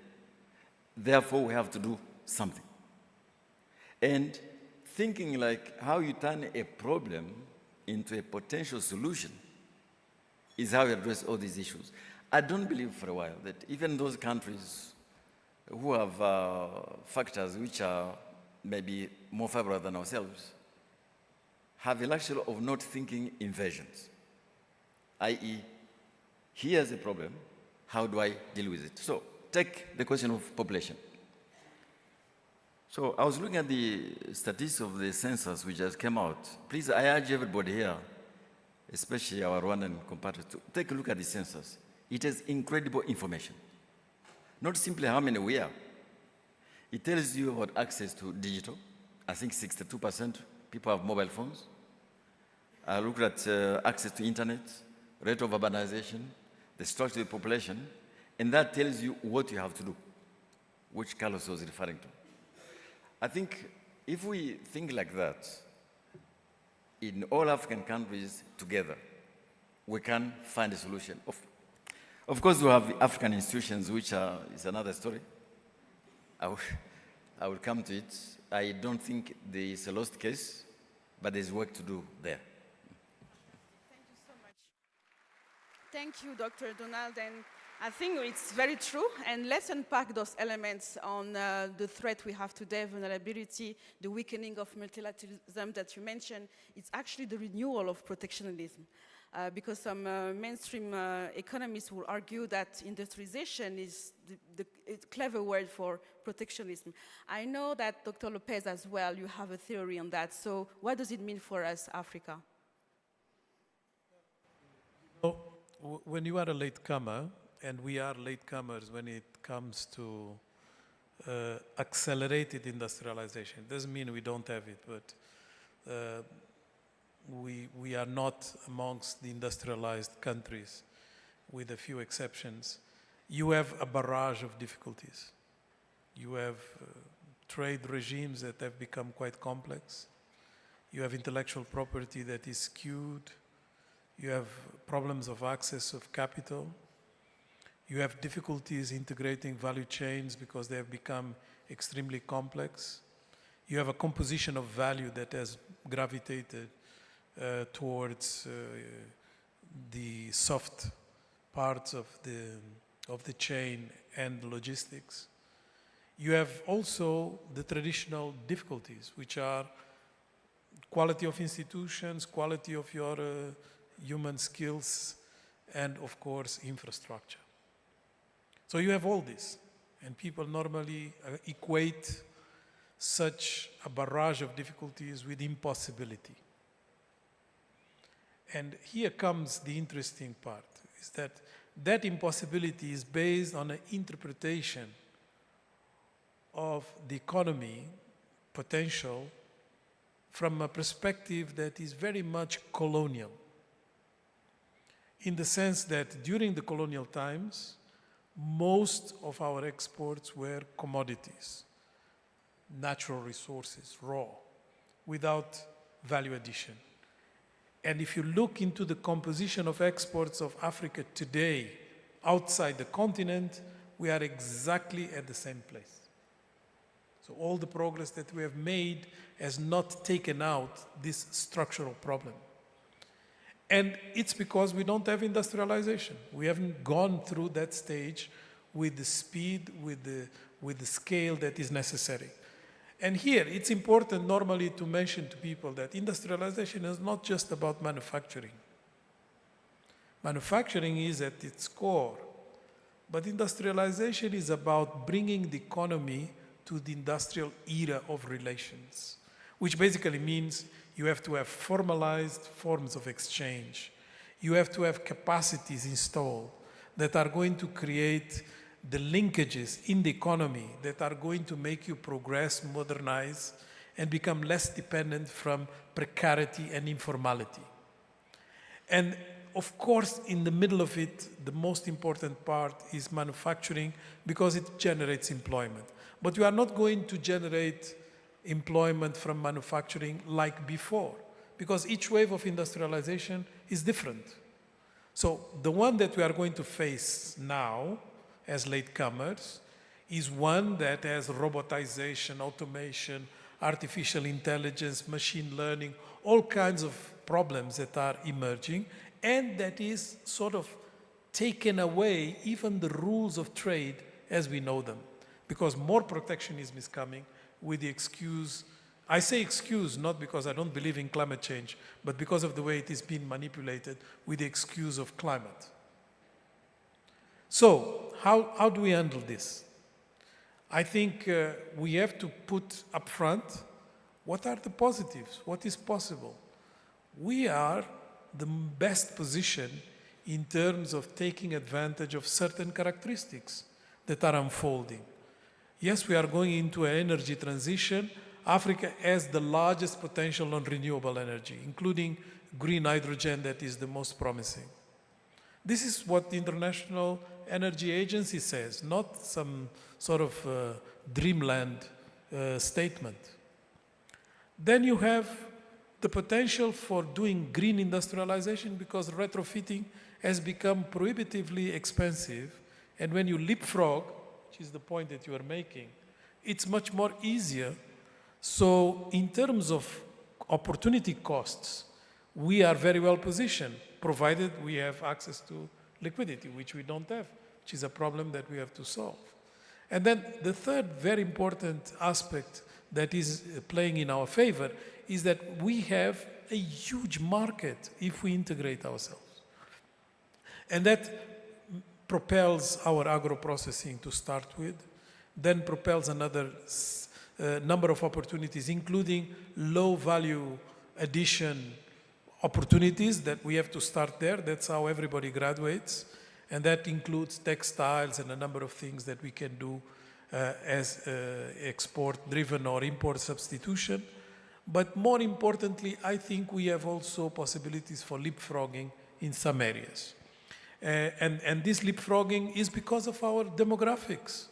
therefore we have to do something. And thinking like how you turn a problem into a potential solution is how you address all these issues. I don't believe for a while that even those countries who have factors which are maybe more favorable than ourselves have a luxury of not thinking invasions, i.e., here's a problem, how do I deal with it? So take the question of population. So I was looking at the statistics of the census which just came out. Please, I urge everybody here, especially our Rwandan compatriots, to take a look at the census. It has incredible information. Not simply how many we are. It tells you about access to digital. I think 62% people have mobile phones. I looked at access to internet, rate of urbanization, the structure of the population, and that tells you what you have to do, which Carlos was referring to. I think if we think like that, in all African countries together, we can find a solution. Of course, we have African institutions, which is another story. I will come to it. I don't think there is a lost case, but there's work to do there. Thank you so much. Thank you, Dr. Donald. And I think it's very true. And let's unpack those elements on the threat we have today, vulnerability, the weakening of multilateralism that you mentioned. It's actually the renewal of protectionism. Because some mainstream economists will argue that industrialization is the clever word for protectionism. I know that Dr. Lopez as well, you have a theory on that. So what does it mean for us, Africa? Well, when you are a latecomer, and we are latecomers when it comes to accelerated industrialization, it doesn't mean we don't have it, but we are not amongst the industrialized countries, with a few exceptions. You have a barrage of difficulties. You have trade regimes that have become quite complex. You have intellectual property that is skewed. You have problems of access of capital. You have difficulties integrating value chains because they have become extremely complex. You have a composition of value that has gravitated towards the soft parts of the chain and logistics. You have also the traditional difficulties, which are quality of institutions, quality of your human skills, and of course, infrastructure. So you have all this, and people normally equate such a barrage of difficulties with impossibility. And here comes the interesting part, is that that impossibility is based on an interpretation of the economy potential from a perspective that is very much colonial, in the sense that during the colonial times, most of our exports were commodities, natural resources, raw, without value addition. And if you look into the composition of exports of Africa today, outside the continent, we are exactly at the same place. So all the progress that we have made has not taken out this structural problem. And it's because we don't have industrialization. We haven't gone through that stage with the speed, with the scale that is necessary. And here, it's important normally to mention to people that industrialization is not just about manufacturing. Manufacturing is at its core, but industrialization is about bringing the economy to the industrial era of relations, which basically means you have to have formalized forms of exchange. You have to have capacities installed that are going to create the linkages in the economy that are going to make you progress, modernize, and become less dependent from precarity and informality. And of course, in the middle of it, the most important part is manufacturing because it generates employment. But we are not going to generate employment from manufacturing like before, because each wave of industrialization is different. So the one that we are going to face now as latecomers is one that has robotization, automation, artificial intelligence, machine learning, all kinds of problems that are emerging, and that is sort of taken away even the rules of trade as we know them, because more protectionism is coming with the excuse, I say excuse not because I don't believe in climate change, but because of the way it is being manipulated with the excuse of climate. So how do we handle this? I think we have to put up front what are the positives, what is possible. We are the best position in terms of taking advantage of certain characteristics that are unfolding. Yes, we are going into an energy transition. Africa has the largest potential on renewable energy, including green hydrogen that is the most promising. This is what the International Energy Agency says, not some sort of dreamland statement. Then you have the potential for doing green industrialization because retrofitting has become prohibitively expensive. And when you leapfrog, which is the point that you are making, it's much more easier. So in terms of opportunity costs, we are very well positioned, provided we have access to liquidity, which we don't have, which is a problem that we have to solve. And then the third very important aspect that is playing in our favor is that we have a huge market if we integrate ourselves. And that propels our agro-processing to start with, then propels another number of opportunities, including low-value addition opportunities that we have to start there. That's how everybody graduates. And that includes textiles and a number of things that we can do as export-driven or import substitution. But more importantly, I think we have also possibilities for leapfrogging in some areas. And this leapfrogging is because of our demographics.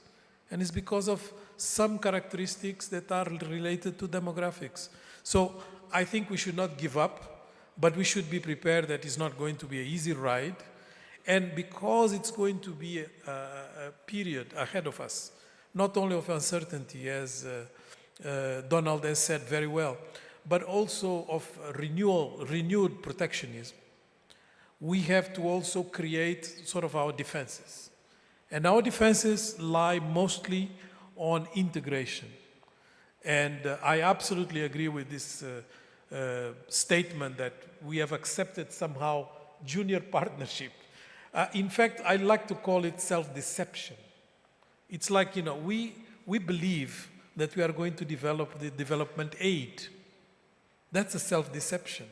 And it's because of some characteristics that are related to demographics. So I think we should not give up, but we should be prepared that it's not going to be an easy ride. And because it's going to be a period ahead of us, not only of uncertainty, as Donald has said very well, but also of renewed protectionism, we have to also create sort of our defenses. And our defenses lie mostly on integration. And I absolutely agree with this statement that we have accepted somehow junior partnership. In fact, I like to call it self-deception. It's like, you know, we believe that we are going to develop the development aid. That's a self-deception.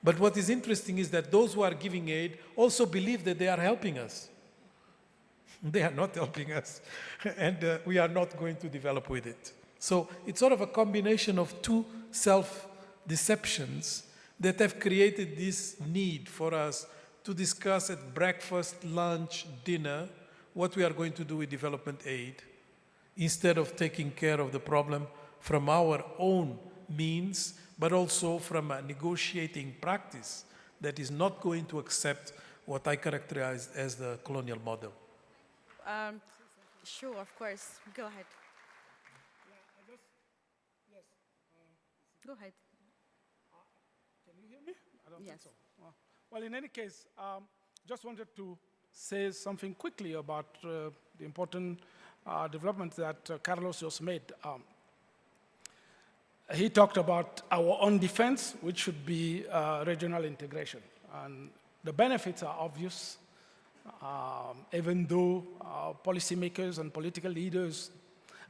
But what is interesting is that those who are giving aid also believe that they are helping us. They are not helping us, and we are not going to develop with it. So it's sort of a combination of two self-deceptions that have created this need for us to discuss at breakfast, lunch, dinner, what we are going to do with development aid, instead of taking care of the problem from our own means, but also from a negotiating practice that is not going to accept what I characterize as the colonial model. Sure, of course. Go ahead. Go ahead. Can you hear me? I don't Yes. think so. Well, in any case, just wanted to say something quickly about the important developments that Carlos just made. He talked about our own defense, which should be regional integration. And the benefits are obvious, even though policymakers and political leaders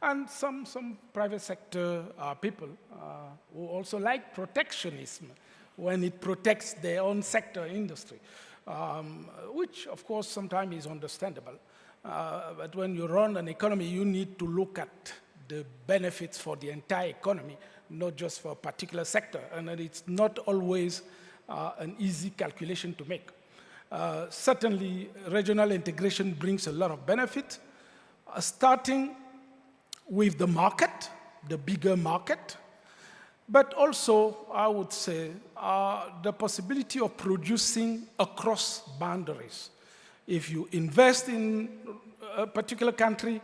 and some private sector people who also like protectionism when it protects their own sector industry, which of course sometimes is understandable. But when you run an economy, you need to look at the benefits for the entire economy, not just for a particular sector, and that it's not always an easy calculation to make. Certainly, regional integration brings a lot of benefit, starting with the market, the bigger market, but also, I would say, the possibility of producing across boundaries. If you invest in a particular country,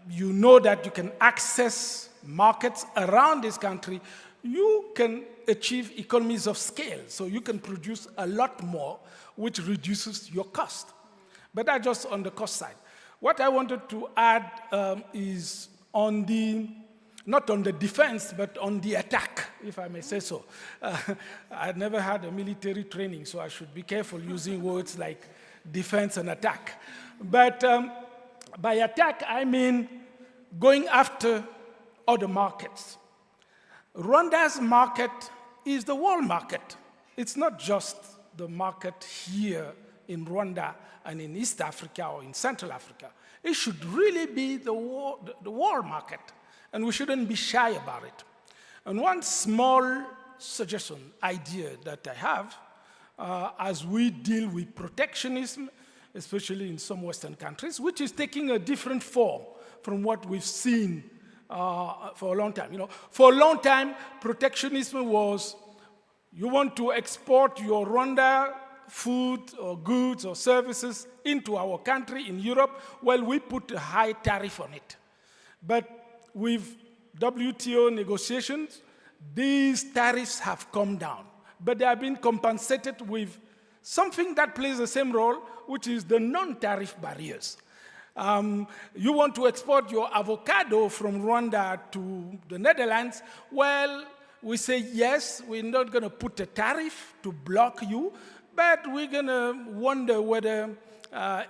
you know that you can access markets around this country, you can achieve economies of scale. So you can produce a lot more, which reduces your cost. But that's just on the cost side. What I wanted to add is on the, not on the defense, but on the attack, if I may say so. I never had a military training, so I should be careful using words like defense and attack. But by attack, I mean going after other markets. Rwanda's market is the world market. It's not just the market here in Rwanda and in East Africa or in Central Africa. It should really be the world market, and we shouldn't be shy about it. And one small suggestion, idea that I have, as we deal with protectionism, especially in some Western countries, which is taking a different form from what we've seen for a long time. You know, for a long time, protectionism was, you want to export your Rwanda food or goods or services into our country in Europe, well, we put a high tariff on it. But with WTO negotiations, these tariffs have come down, but they have been compensated with something that plays the same role, which is the non-tariff barriers. You want to export your avocado from Rwanda to the Netherlands, well, we say, yes, we're not going to put a tariff to block you, but we're going to wonder whether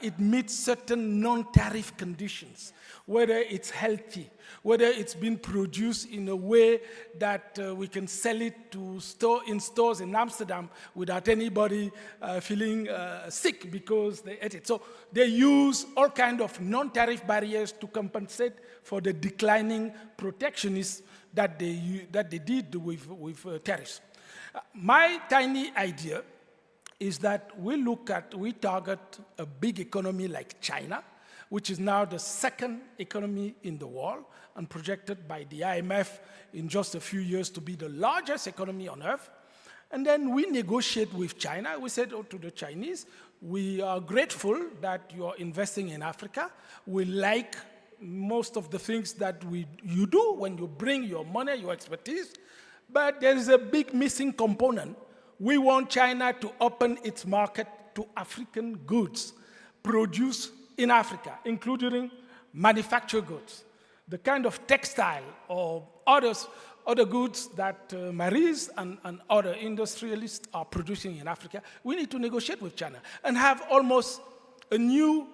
it meets certain non-tariff conditions, whether it's healthy, whether it's been produced in a way that we can sell it to in stores in Amsterdam without anybody feeling sick because they ate it. So they use all kinds of non-tariff barriers to compensate for the declining protectionism that they did with tariffs. My tiny idea is that we target a big economy like China, which is now the second economy in the world and projected by the IMF in just a few years to be the largest economy on earth. And then we negotiate with China. We said to the Chinese, we are grateful that you're investing in Africa. We like most of the things that you do when you bring your money, your expertise, but there is a big missing component. We want China to open its market to African goods produced in Africa, including manufactured goods, the kind of textile or other goods that Maryse and other industrialists are producing in Africa. We need to negotiate with China and have almost a new,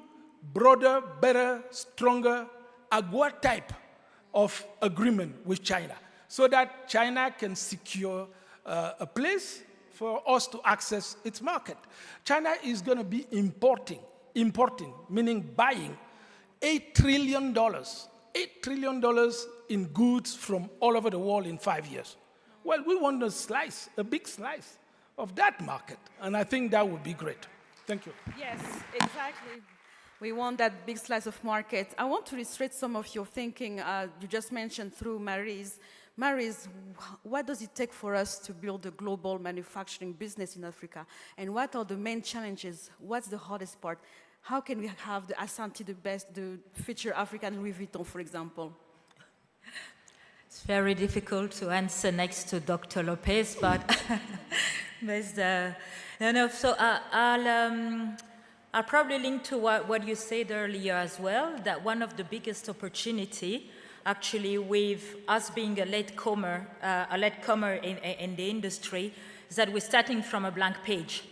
broader, better, stronger AGOA type of agreement with China so that China can secure a place for us to access its market. China is going to be importing, meaning buying $8 trillion in goods from all over the world in 5 years. Well, we want a big slice of that market, and I think that would be great. Thank you. Yes, exactly. We want that big slice of market. I want to illustrate some of your thinking you just mentioned through Maryse. Maryse, what does it take for us to build a global manufacturing business in Africa? And what are the main challenges? What's the hardest part? How can we have the Asante, the future African Louis Vuitton, for example? It's very difficult to answer next to Dr. Lopez, but, so I'll probably link to what you said earlier as well, that one of the biggest opportunity actually with us being a latecomer in the industry is that we're starting from a blank page.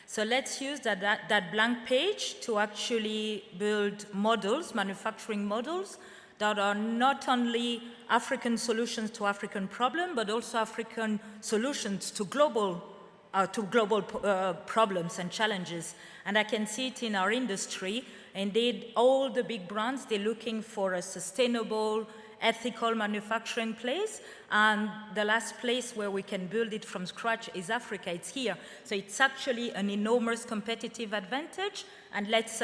So let's use that blank page to actually build models, manufacturing models, that are not only African solutions to African problems, but also African solutions to global problems and challenges. And I can see it in our industry. Indeed, all the big brands, they're looking for a sustainable ethical manufacturing place. And the last place where we can build it from scratch is Africa. It's here. So it's actually an enormous competitive advantage, and let's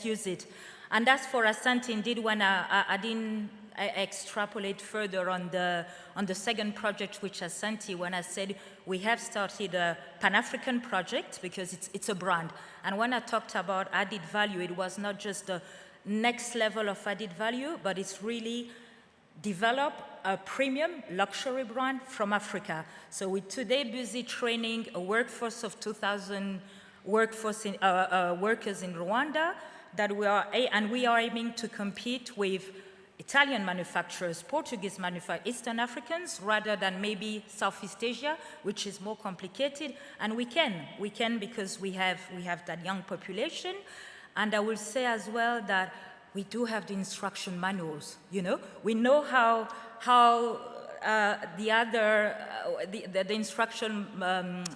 use it. And as for Asante, indeed, when I didn't extrapolate further on the second project, which Asante, when I said we have started a Pan-African project because it's a brand. And when I talked about added value, it was not just the next level of added value, but it's really develop a premium luxury brand from Africa. So we're today busy training a workforce of 2,000 workers in Rwanda, that we are aiming to compete with Italian manufacturers, Portuguese manufacturers, Eastern Africans, rather than maybe Southeast Asia, which is more complicated. And we can because we have that young population. And I will say as well that we do have the instruction manuals. You know, we know how the instruction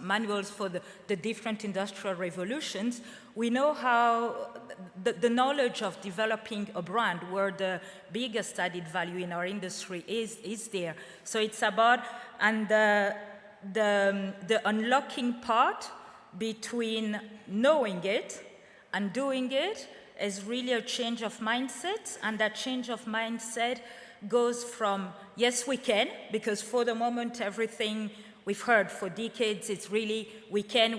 manuals for the different industrial revolutions. We know how the knowledge of developing a brand where the biggest added value in our industry is there. So it's about, and the unlocking part between knowing it and doing it is really a change of mindset, and that change of mindset goes from, yes, we can, because for the moment, everything we've heard for decades, it's really, we can,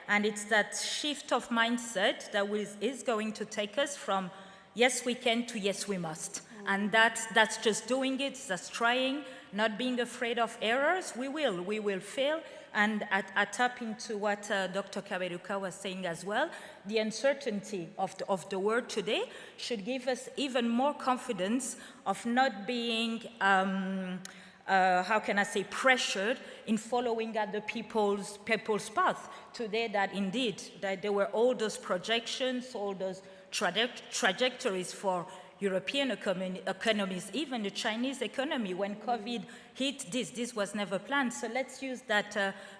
and it's that shift of mindset that is going to take us from, yes, we can, to yes, we must. And that's just doing it, that's trying, not being afraid of errors. We will fail. And I tap into what Dr. Kaberuka was saying as well. The uncertainty of the world today should give us even more confidence of not being, how can I say, pressured in following other people's path. Today, that indeed, that there were all those projections, all those trajectories for European economies, even the Chinese economy. When COVID hit, this was never planned. So let's use that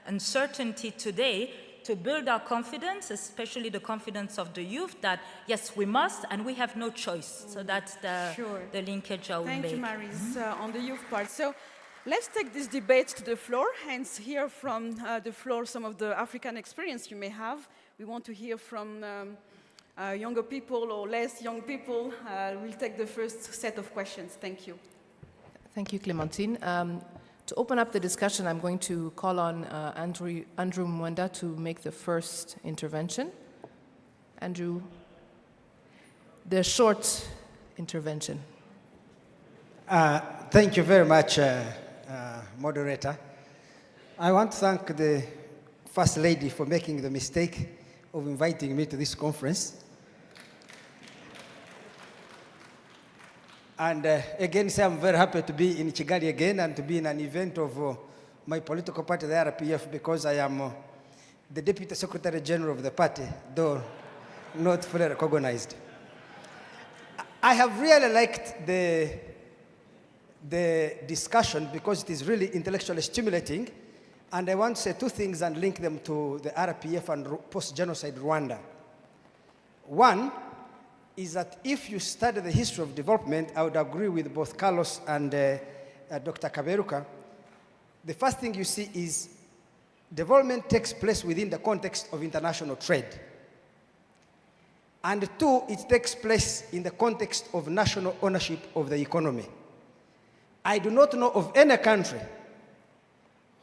uncertainty today to build our confidence, especially the confidence of the youth, that yes, we must, and we have no choice. So that's the linkage I will make. Thank you, Maryse, on the youth part. So let's take this debate to the floor, hence hear from the floor some of the African experience you may have. We want to hear from younger people or less young people. We'll take the first set of questions. Thank you. Thank you, Clementine. To open up the discussion, I'm going to call on Andrew Mwenda to make the first intervention. Andrew, the short intervention. Thank you very much, moderator. I want to thank the First Lady for making the mistake of inviting me to this conference. And again, say I'm very happy to be in Kigali again and to be in an event of my political party, the RPF, because I am the Deputy Secretary General of the party, though not fully recognized. I have really liked the discussion because it is really intellectually stimulating, and I want to say two things and link them to the RPF and post-genocide Rwanda. One is that if you study the history of development, I would agree with both Carlos and Dr. Kaberuka. The first thing you see is development takes place within the context of international trade. And two, it takes place in the context of national ownership of the economy. I do not know of any country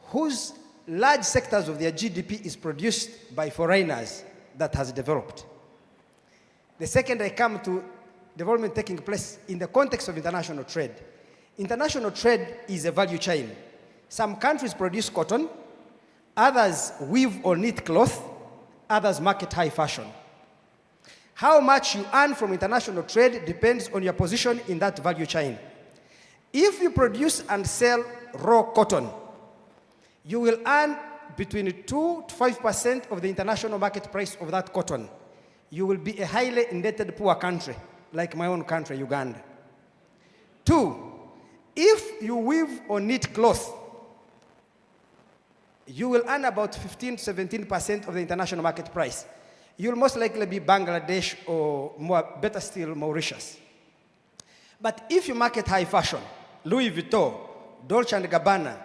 whose large sectors of their GDP is produced by foreigners that has developed. The second, I come to development taking place in the context of international trade. International trade is a value chain. Some countries produce cotton, others weave or knit cloth, others market high fashion. How much you earn from international trade depends on your position in that value chain. If you produce and sell raw cotton, you will earn between 2 to 5% of the international market price of that cotton. You will be a highly indebted poor country, like my own country, Uganda. Two, if you weave or knit cloth, you will earn about 15 to 17% of the international market price. You will most likely be Bangladesh or better still, Mauritius. But if you market high fashion, Louis Vuitton, Dolce & Gabbana,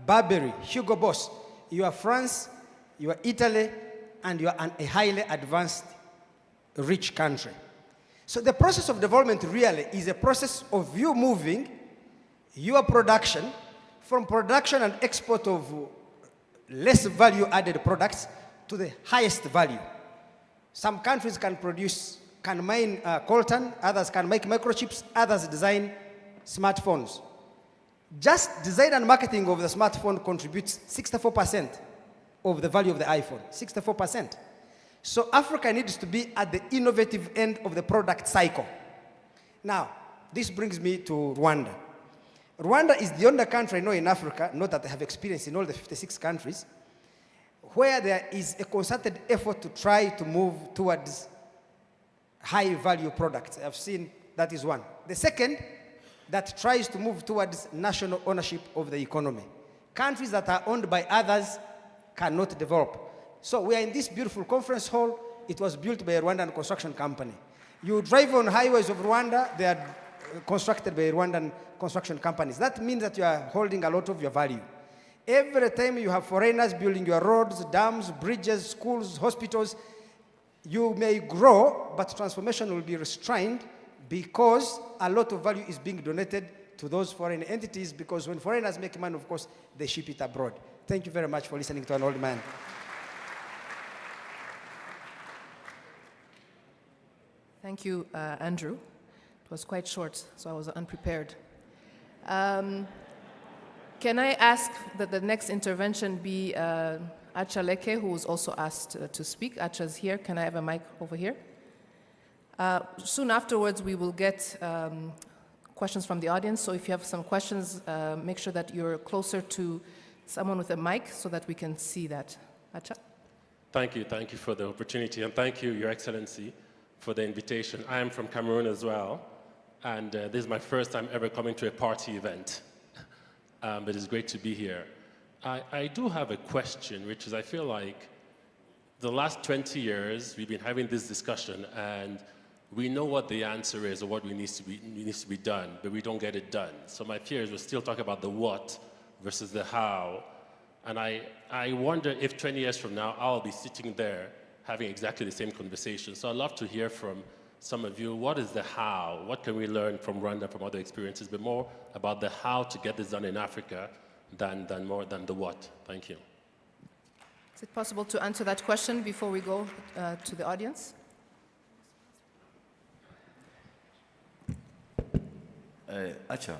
Burberry, Hugo Boss, you are France, you are Italy, and you are a highly advanced, rich country. So the process of development really is a process of you moving your production from production and export of less value-added products to the highest value. Some countries can mine coltan, others can make microchips, others design smartphones. Just design and marketing of the smartphone contributes 64% of the value of the iPhone, 64%. So Africa needs to be at the innovative end of the product cycle. Now, this brings me to Rwanda. Rwanda is the only country I know in Africa, not that I have experience in all the 56 countries, where there is a concerted effort to try to move towards high-value products. I've seen that is one. The second, that tries to move towards national ownership of the economy. Countries that are owned by others cannot develop. So we are in this beautiful conference hall. It was built by a Rwandan construction company. You drive on highways of Rwanda, they are constructed by Rwandan construction companies. That means that you are holding a lot of your value. Every time you have foreigners building your roads, dams, bridges, schools, hospitals, you may grow, but transformation will be restrained because a lot of value is being donated to those foreign entities, because when foreigners make money, of course, they ship it abroad. Thank you very much for listening to an old man. Thank you, Andrew. It was quite short, so I was unprepared. Can I ask that the next intervention be Acha Leke, who was also asked to speak? Acha's here. Can I have a mic over here? Soon afterwards, we will get questions from the audience. So if you have some questions, make sure that you're closer to someone with a mic so that we can see that. Acha? Thank you for the opportunity, and thank you, Your Excellency, for the invitation. I am from Cameroon as well, and this is my first time ever coming to a party event. But it's great to be here. I do have a question, which is I feel like the last 20 years we've been having this discussion, and we know what the answer is or what needs to be done, but we don't get it done. So my fear is we're still talking about the what versus the how. And I wonder if 20 years from now, I'll be sitting there having exactly the same conversation. So I'd love to hear from some of you, what is the how? What can we learn from Rwanda, from other experiences, but more about the how to get this done in Africa than the what? Thank you. Is it possible to answer that question before we go to the audience? Acha,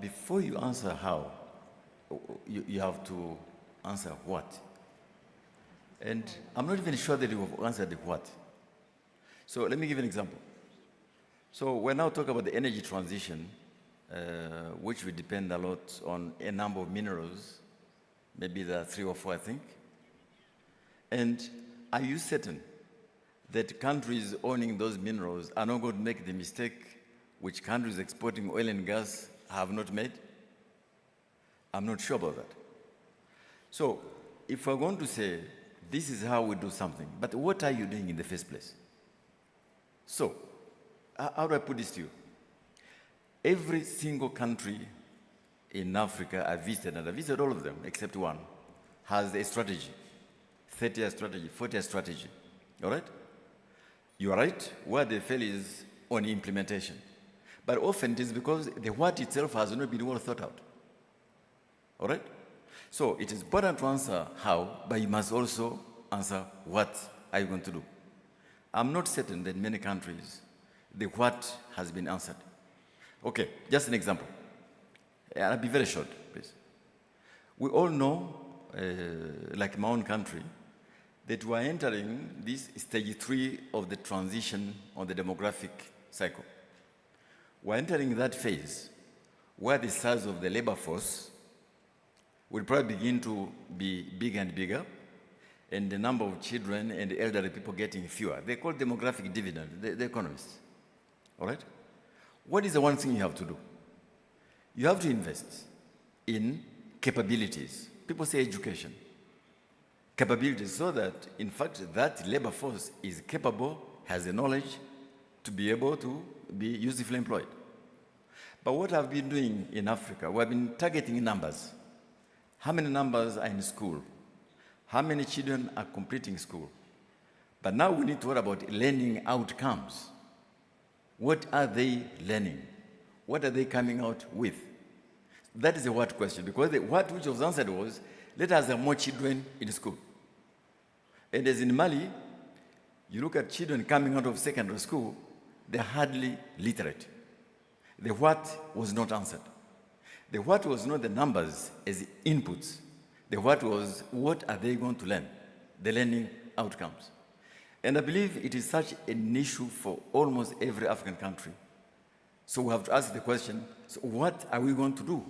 before you answer how, you have to answer what. And I'm not even sure that you have answered the what. So let me give you an example. So we're now talking about the energy transition, which will depend a lot on a number of minerals. Maybe there are 3 or 4, I think. And are you certain that countries owning those minerals are not going to make the mistake which countries exporting oil and gas have not made? I'm not sure about that. So if we're going to say, this is how we do something, but what are you doing in the first place? So, how do I put this to you? Every single country in Africa I visited, and I visited all of them except one, has a strategy, 30-year strategy, 40-year strategy, all right? You are right, where they fail is on implementation. But often it is because the what itself has not been well thought out, all right? So it is important to answer how, but you must also answer what are you going to do. I'm not certain that in many countries the what has been answered. Okay, just an example. I'll be very short, please. We all know, like my own country, that we are entering this stage 3 of the transition on the demographic cycle. We're entering that phase where the size of the labor force will probably begin to be bigger and bigger, and the number of children and elderly people getting fewer. They call it demographic dividend, the economists. All right? What is the one thing you have to do? You have to invest in capabilities. People say education. Capabilities, so that, in fact, that labor force is capable, has the knowledge to be able to be usefully employed. But what I've been doing in Africa, we've been targeting numbers. How many numbers are in school? How many children are completing school? But now we need to worry about learning outcomes. What are they learning? What are they coming out with? That is a what question, because the what which was answered was, let us have more children in school. And as in Mali, you look at children coming out of secondary school, they're hardly literate. The what was not answered. The what was not the numbers as inputs. The what was, what are they going to learn? The learning outcomes. And I believe it is such an issue for almost every African country. So we have to ask the question, so what are we going to do?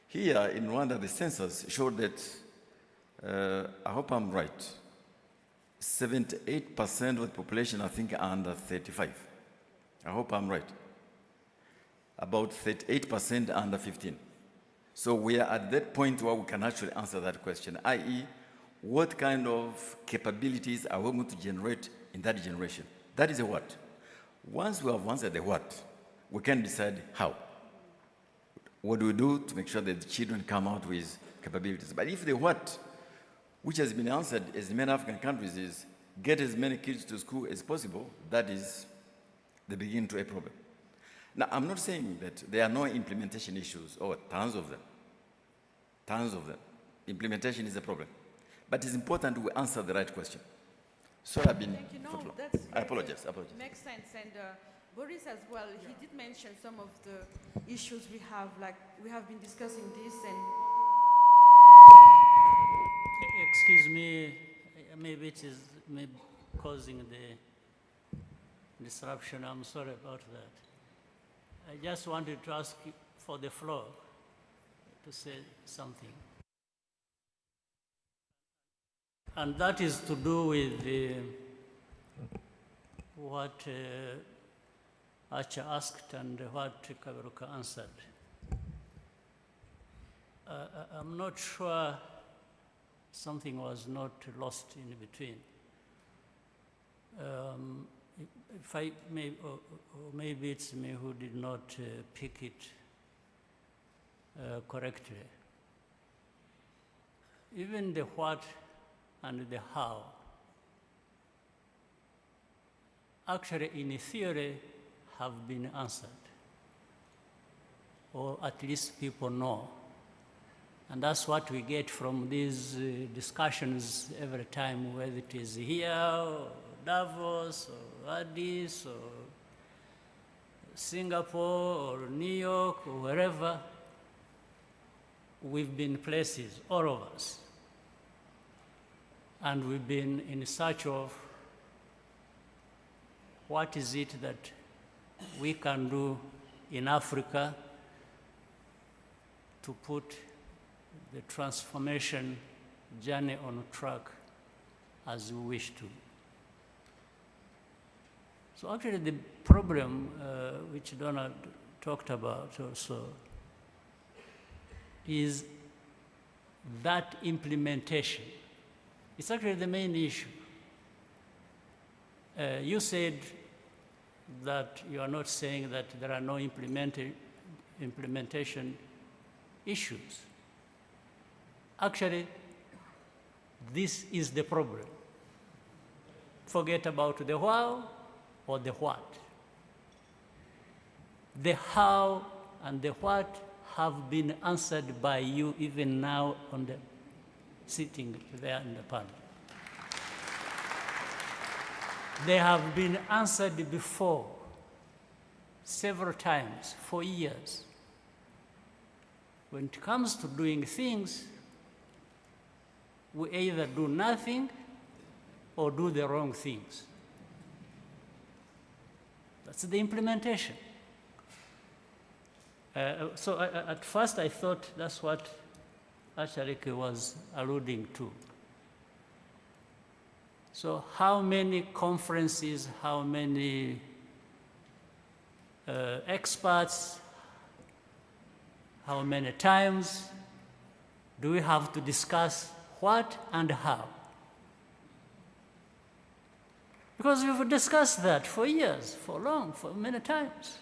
Here in Rwanda, the census showed that, I hope I'm right, 78% of the population, I think, are under 35. I hope I'm right. About 38% are under 15. So we are at that point where we can actually answer that question, i.e., what kind of capabilities are we going to generate in that generation? That is a what. Once we have answered the what, we can decide how. What do we do to make sure that the children come out with capabilities? But if the what, which has been answered as in many African countries, is get as many kids to school as possible, that is the beginning to a problem. Now, I'm not saying that there are no implementation issues, or tons of them. Tons of them. Implementation is a problem. But it's important we answer the right question. Sorry, I've been... I apologize. Makes sense. And Boris as well, he did mention some of the issues we have, like we have been discussing this and... Excuse me, maybe it is causing the disruption. I'm sorry about that. I just wanted to ask you for the floor to say something. And that is to do with what Acha asked and what Kaberuka answered. I'm not sure something was not lost in between. If I may, or maybe it's me who did not pick it correctly. Even the what and the how, actually in theory have been answered, or at least people know. And that's what we get from these discussions every time, whether it is here, or Davos, or Addis, or Singapore, or New York, or wherever. We've been places, all of us. And we've been in search of what is it that we can do in Africa to put the transformation journey on track as we wish to. So actually the problem which Donald talked about also is that implementation. It's actually the main issue. You said that you are not saying that there are no implementation issues. Actually, this is the problem. Forget about the how or the what. The how and the what have been answered by you even now on the sitting there in the panel. They have been answered before, several times, for years. When it comes to doing things, we either do nothing or do the wrong things. That's the implementation. So at first I thought that's what Ashariki was alluding to. So how many conferences, how many experts, how many times do we have to discuss what and how? Because we've discussed that for years, for long, for many times.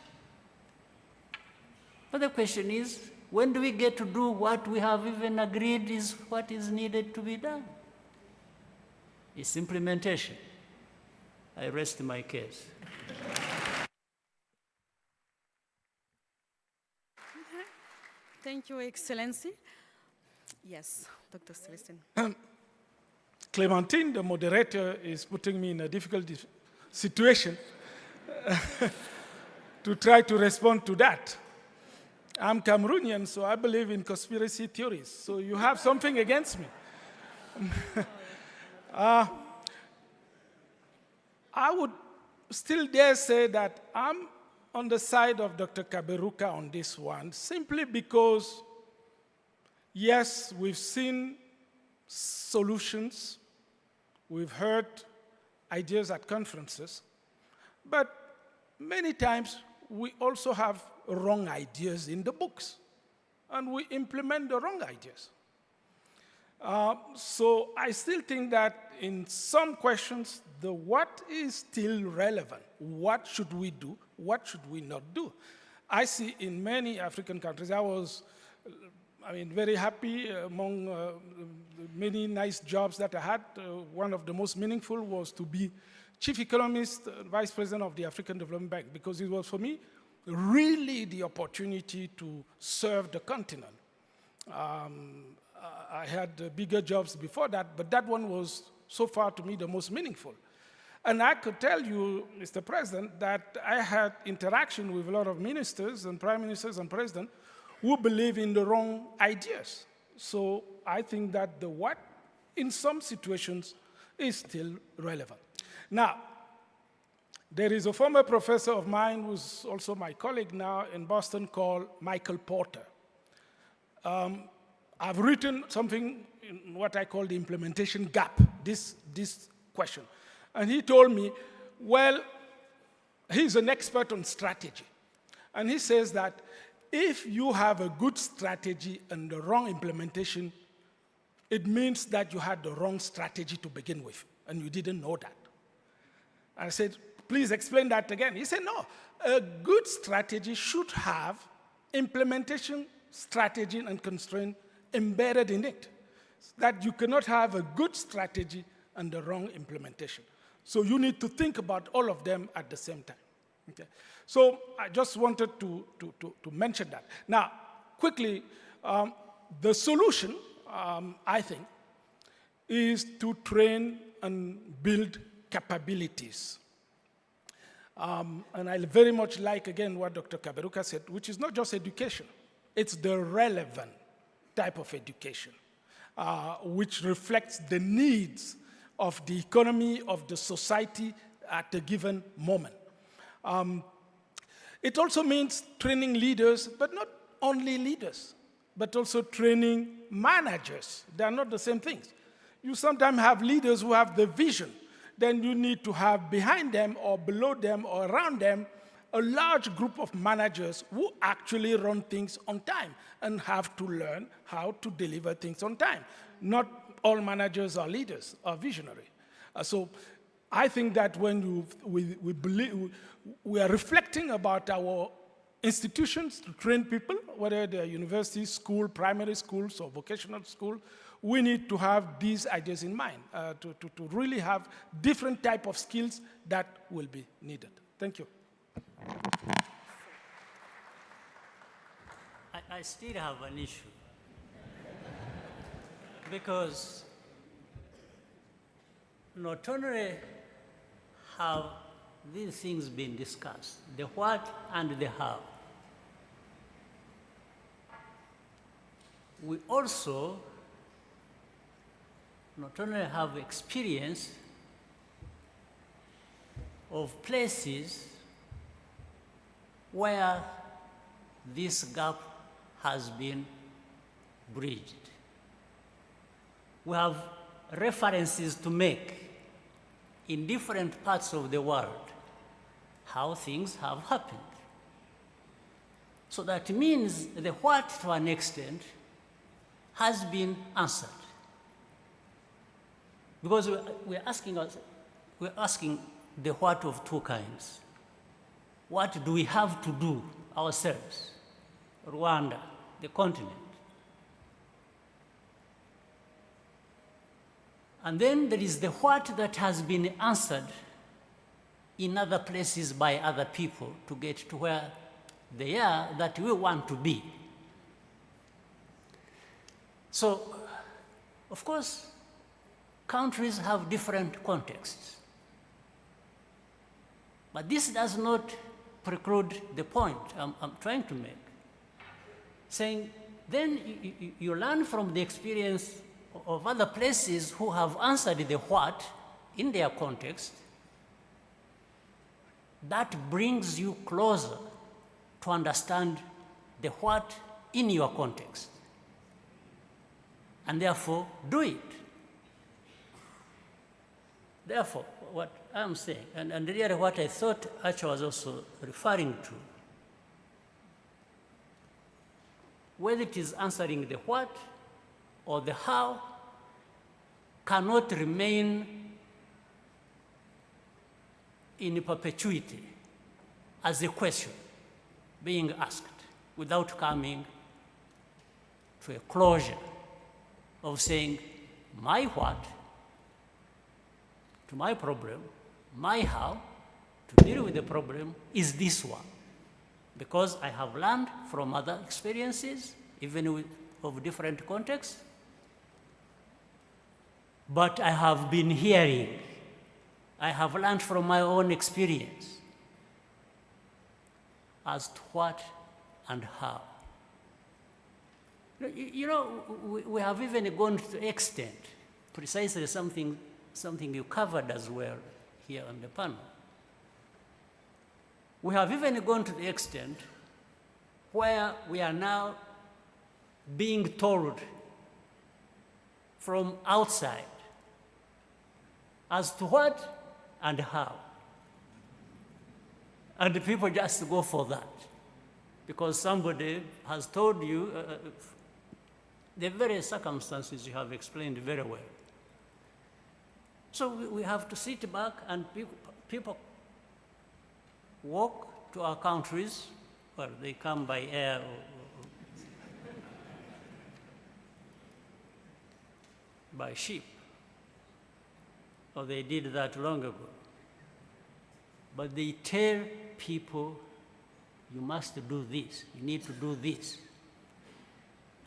But the question is, when do we get to do what we have even agreed is what is needed to be done? It's implementation. I rest my case. Thank you, Excellency. Yes, Dr. Celestin. Clementine, the moderator, is putting me in a difficult situation to try to respond to that. I'm Cameroonian, so I believe in conspiracy theories. So you have something against me. I would still dare say that I'm on the side of Dr. Kaberuka on this one, simply because, yes, we've seen solutions, we've heard ideas at conferences, but many times we also have wrong ideas in the books, and we implement the wrong ideas. So I still think that in some questions, the what is still relevant. What should we do? What should we not do? I see in many African countries, I was very happy among many nice jobs that I had. One of the most meaningful was to be chief economist, vice president of the African Development Bank, because it was for me really the opportunity to serve the continent. I had bigger jobs before that, but that one was so far to me the most meaningful. And I could tell you, Mr. President, that I had interaction with a lot of ministers and prime ministers and presidents who believe in the wrong ideas. So I think that the what, in some situations, is still relevant. Now, there is a former professor of mine who's also my colleague now in Boston called Michael Porter. I've written something in what I call the implementation gap, this question. And he told me, well, he's an expert on strategy. And he says that if you have a good strategy and the wrong implementation, it means that you had the wrong strategy to begin with, and you didn't know that. I said, please explain that again. He said, no, a good strategy should have implementation strategy and constraint embedded in it, that you cannot have a good strategy and the wrong implementation. So you need to think about all of them at the same time. Okay? So I just wanted to mention that. Now, quickly, the solution, I think, is to train and build capabilities. And I very much like, again, what Dr. Kaberuka said, which is not just education. It's the relevant type of education, which reflects the needs of the economy, of the society at a given moment. It also means training leaders, but not only leaders, but also training managers. They are not the same things. You sometimes have leaders who have the vision. Then you need to have behind them or below them or around them a large group of managers who actually run things on time and have to learn how to deliver things on time. Not all managers are leaders, are visionary. So I think that when we are reflecting about our institutions to train people, whether they're universities, school, primary schools, or vocational school, we need to have these ideas in mind to really have different type of skills that will be needed. Thank you. I still have an issue. Because not only have these things been discussed, the what and the how, we also not only have experience of places where this gap has been bridged. We have references to make in different parts of the world how things have happened. So that means the what, to an extent, has been answered. Because we're asking the what of two kinds. What do we have to do ourselves, Rwanda, the continent? And then there is the what that has been answered in other places by other people to get to where they are that we want to be. So, of course, countries have different contexts. But this does not preclude the point I'm trying to make. Saying, then you learn from the experience of other places who have answered the what in their context. That brings you closer to understand the what in your context. And therefore, do it. Therefore, what I'm saying, and really what I thought Acha was also referring to, whether it is answering the what or the how, cannot remain in perpetuity as a question being asked without coming to a closure of saying, my what to my problem, my how to deal with the problem is this one. Because I have learned from other experiences, even of different contexts, but I have been hearing, I have learned from my own experience as to what and how. You know, we have even gone to the extent, precisely something you covered as well here on the panel. We have even gone to the extent where we are now being told from outside as to what and how. And the people just go for that because somebody has told you the very circumstances you have explained very well. So we have to sit back and people walk to our countries, well, they come by air or by ship, or they did that long ago. But they tell people, you must do this, you need to do this.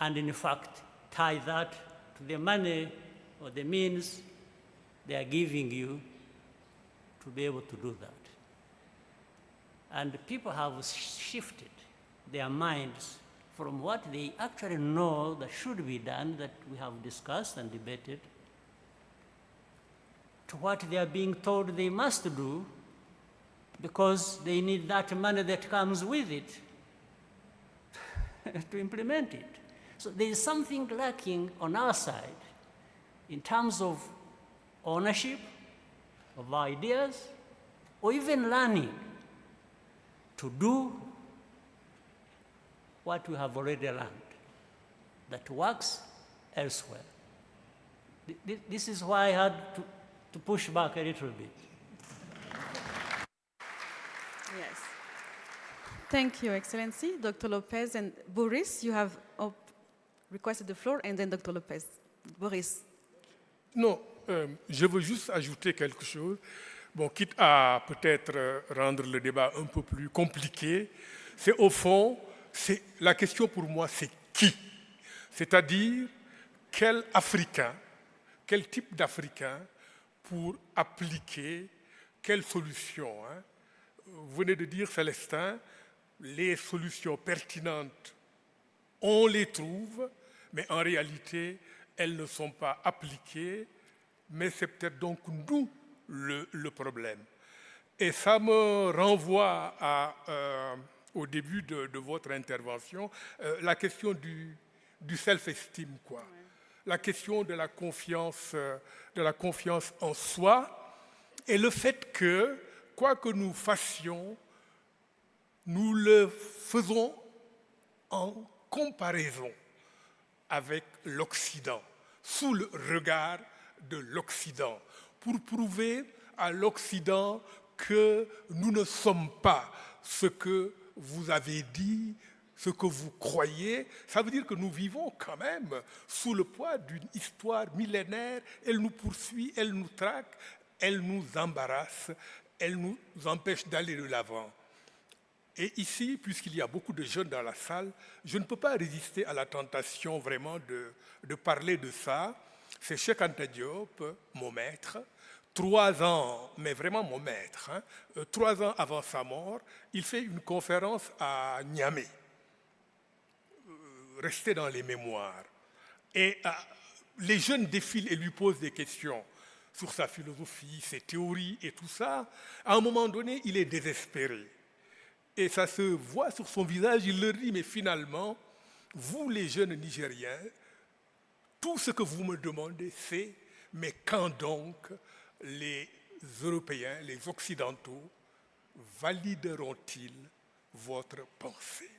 And in fact, tie that to the money or the means they are giving you to be able to do that. And people have shifted their minds from what they actually know that should be done, that we have discussed and debated, to what they are being told they must do because they need that money that comes with it to implement it. So there is something lacking on our side in terms of ownership of ideas or even learning to do what we have already learned that works elsewhere. This is why I had to push back a little bit. Yes. Thank you, Excellency. Dr. Lopez and Boris, you have requested the floor, and then Dr. Lopez. Boris. Non, je veux juste ajouter quelque chose. Bon, quitte à peut-être rendre le débat un peu plus compliqué, c'est au fond, la question pour moi, c'est qui? C'est-à-dire, quel Africain, quel type d'Africain pour appliquer quelle solution, hein? Vous venez de dire, Célestin, les solutions pertinentes, on les trouve, mais en réalité, elles ne sont pas appliquées, mais c'est peut-être donc nous le problème. Et ça me renvoie au début de votre intervention, la question du self-esteem, quoi. Ouais. La question de la confiance en soi et le fait que, quoi que nous fassions, nous le faisons en comparaison avec l'Occident, sous le regard de l'Occident, pour prouver à l'Occident que nous ne sommes pas ce que vous avez dit, ce que vous croyez, ça veut dire que nous vivons quand même sous le poids d'une histoire millénaire. Elle nous poursuit, elle nous traque, elle nous embarrasse, elle nous empêche d'aller de l'avant. Et ici, puisqu'il y a beaucoup de jeunes dans la salle, je ne peux pas résister à la tentation vraiment de parler de ça. C'est Cheikh Anta Diop, mon maître, 3 ans, mais vraiment mon maître, 3 ans avant sa mort, il fait une conférence à Niamey, restez dans les mémoires. Et les jeunes défilent et lui posent des questions sur sa philosophie, ses théories et tout ça. À un moment donné, il est désespéré. Et ça se voit sur son visage, il leur dit, mais finalement, vous les jeunes Nigériens, tout ce que vous me demandez, c'est, mais quand donc les Européens, les Occidentaux, valideront-ils votre pensée?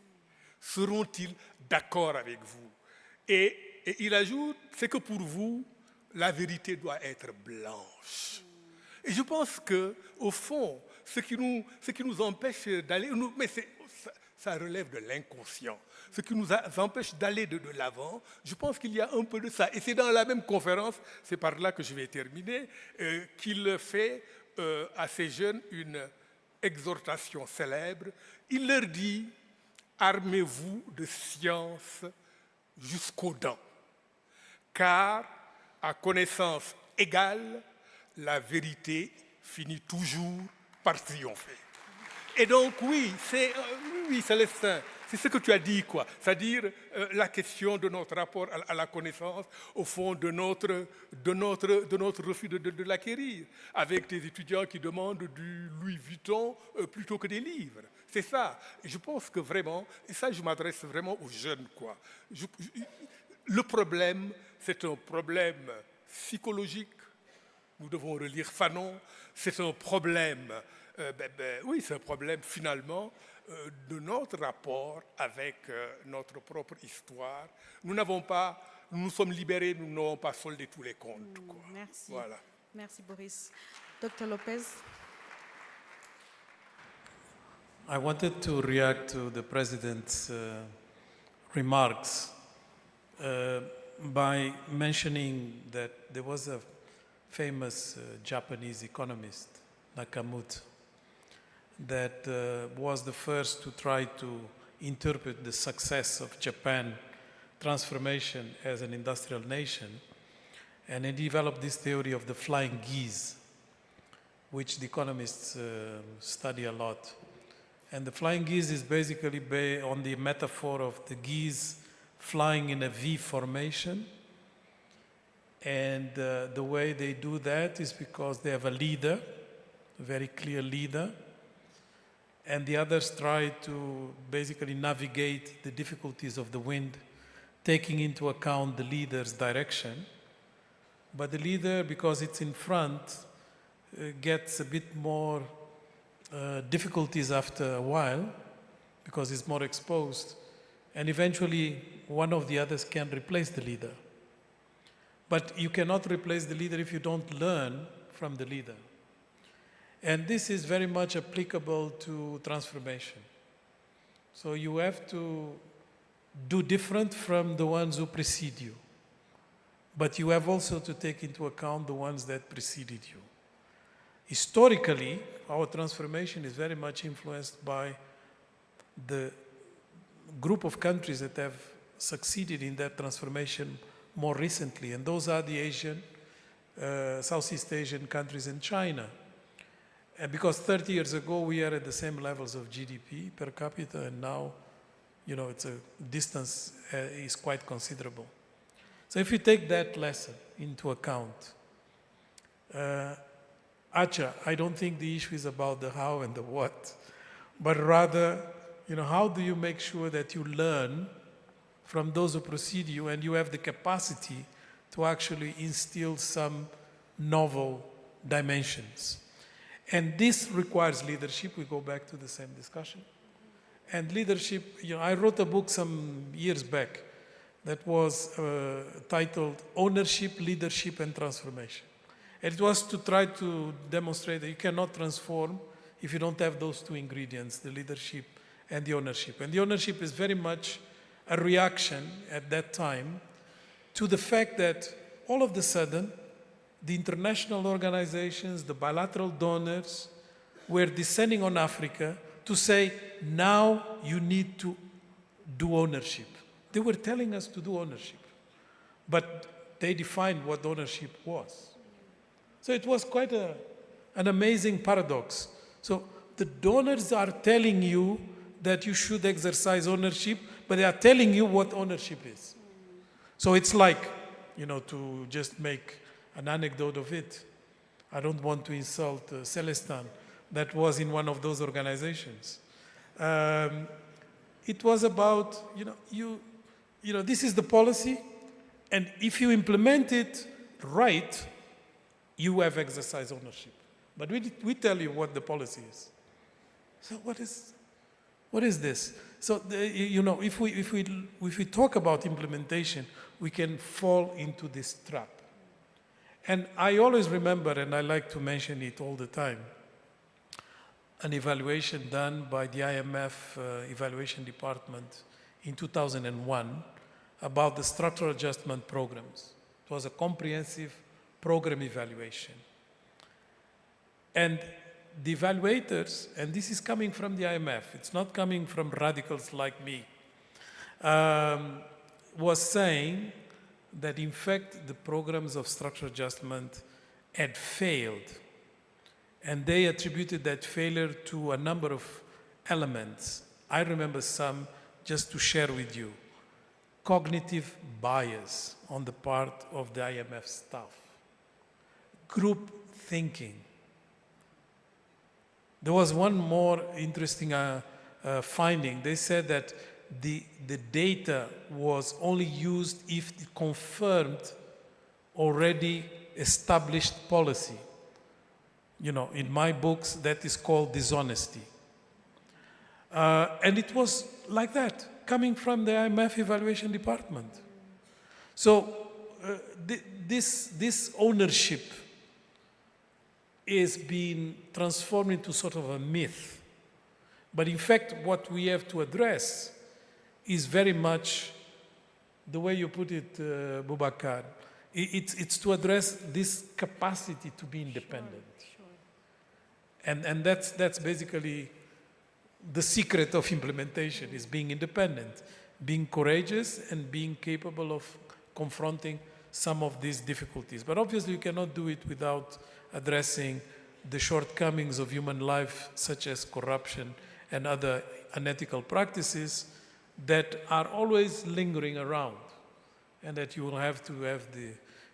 Seront-ils d'accord avec vous? Et il ajoute, c'est que pour vous, la vérité doit être blanche. Et je pense qu'au fond, ce qui nous empêche d'aller, mais ça relève de l'inconscient, ce qui nous empêche d'aller de l'avant, je pense qu'il y a un peu de ça. Et c'est dans la même conférence, c'est par là que je vais terminer, qu'il fait à ces jeunes une exhortation célèbre. Il leur dit, armez-vous de science jusqu'aux dents, car à connaissance égale, la vérité finit toujours par triompher. Et donc oui, Célestin, c'est ce que tu as dit, quoi. C'est-à-dire la question de notre rapport à la connaissance, au fond de notre refus de l'acquérir, avec des étudiants qui demandent du Louis Vuitton plutôt que des livres. C'est ça. Et je pense que vraiment, et ça je m'adresse vraiment aux jeunes, quoi. Le problème, c'est un problème psychologique. Nous devons relire Fanon. C'est un problème, oui, c'est un problème finalement de notre rapport avec notre propre histoire. Nous nous sommes libérés, nous n'avons pas soldé tous les comptes, quoi. Merci. Voilà. Merci, Boris. Dr. Lopez. I wanted to react to the President's remarks by mentioning that there was a famous Japanese economist, Nakamoto, that was the first to try to interpret the success of Japan transformation as an industrial nation. And he developed this theory of the flying geese, which the economists study a lot. And the flying geese is basically based on the metaphor of the geese flying in a V formation. And the way they do that is because they have a leader, a very clear leader, and the others try to basically navigate the difficulties of the wind, taking into account the leader's direction. But the leader, because it's in front, gets a bit more difficulties after a while, because it's more exposed, and eventually one of the others can replace the leader. But you cannot replace the leader if you don't learn from the leader. And this is very much applicable to transformation. So you have to do different from the ones who precede you. But you have also to take into account the ones that preceded you. Historically, our transformation is very much influenced by the group of countries that have succeeded in that transformation more recently, and those are the Asian, Southeast Asian countries and China. And because 30 years ago we are at the same levels of GDP per capita, and now, you know, it's a distance is quite considerable. So if you take that lesson into account, I don't think the issue is about the how and the what, but rather, you know, how do you make sure that you learn from those who precede you, and you have the capacity to actually instill some novel dimensions. And this requires leadership. We go back to the same discussion. And leadership, you know, I wrote a book some years back that was titled Ownership, Leadership, and Transformation. And it was to try to demonstrate that you cannot transform if you don't have those two ingredients, the leadership and the ownership. And the ownership is very much a reaction at that time to the fact that all of a sudden, the international organizations, the bilateral donors, were descending on Africa to say, now you need to do ownership. They were telling us to do ownership, but they defined what ownership was. So it was quite an amazing paradox. So the donors are telling you that you should exercise ownership, but they are telling you what ownership is. So it's like, to just make an anecdote of it, I don't want to insult Celestin, that was in one of those organizations. It was about, this is the policy, and if you implement it right, you have exercised ownership. But we tell you what the policy is. So what is this? So if we talk about implementation, we can fall into this trap. And I always remember, and I like to mention it all the time, an evaluation done by the IMF evaluation department in 2001 about the structural adjustment programs. It was a comprehensive program evaluation. And the evaluators, and this is coming from the IMF, it's not coming from radicals like me, was saying that in fact the programs of structural adjustment had failed. And they attributed that failure to a number of elements. I remember some just to share with you. Cognitive bias on the part of the IMF staff. Group thinking. There was one more interesting finding. They said that the data was only used if it confirmed already established policy. In my books, that is called dishonesty. And it was like that, coming from the IMF evaluation department. So this ownership is being transformed into sort of a myth. But in fact, what we have to address is very much the way you put it, Boubacar. It's to address this capacity to be independent. And that's basically the secret of implementation, is being independent, being courageous, and being capable of confronting some of these difficulties. But obviously you cannot do it without addressing the shortcomings of human life, such as corruption and other unethical practices that are always lingering around, and that you will have to have the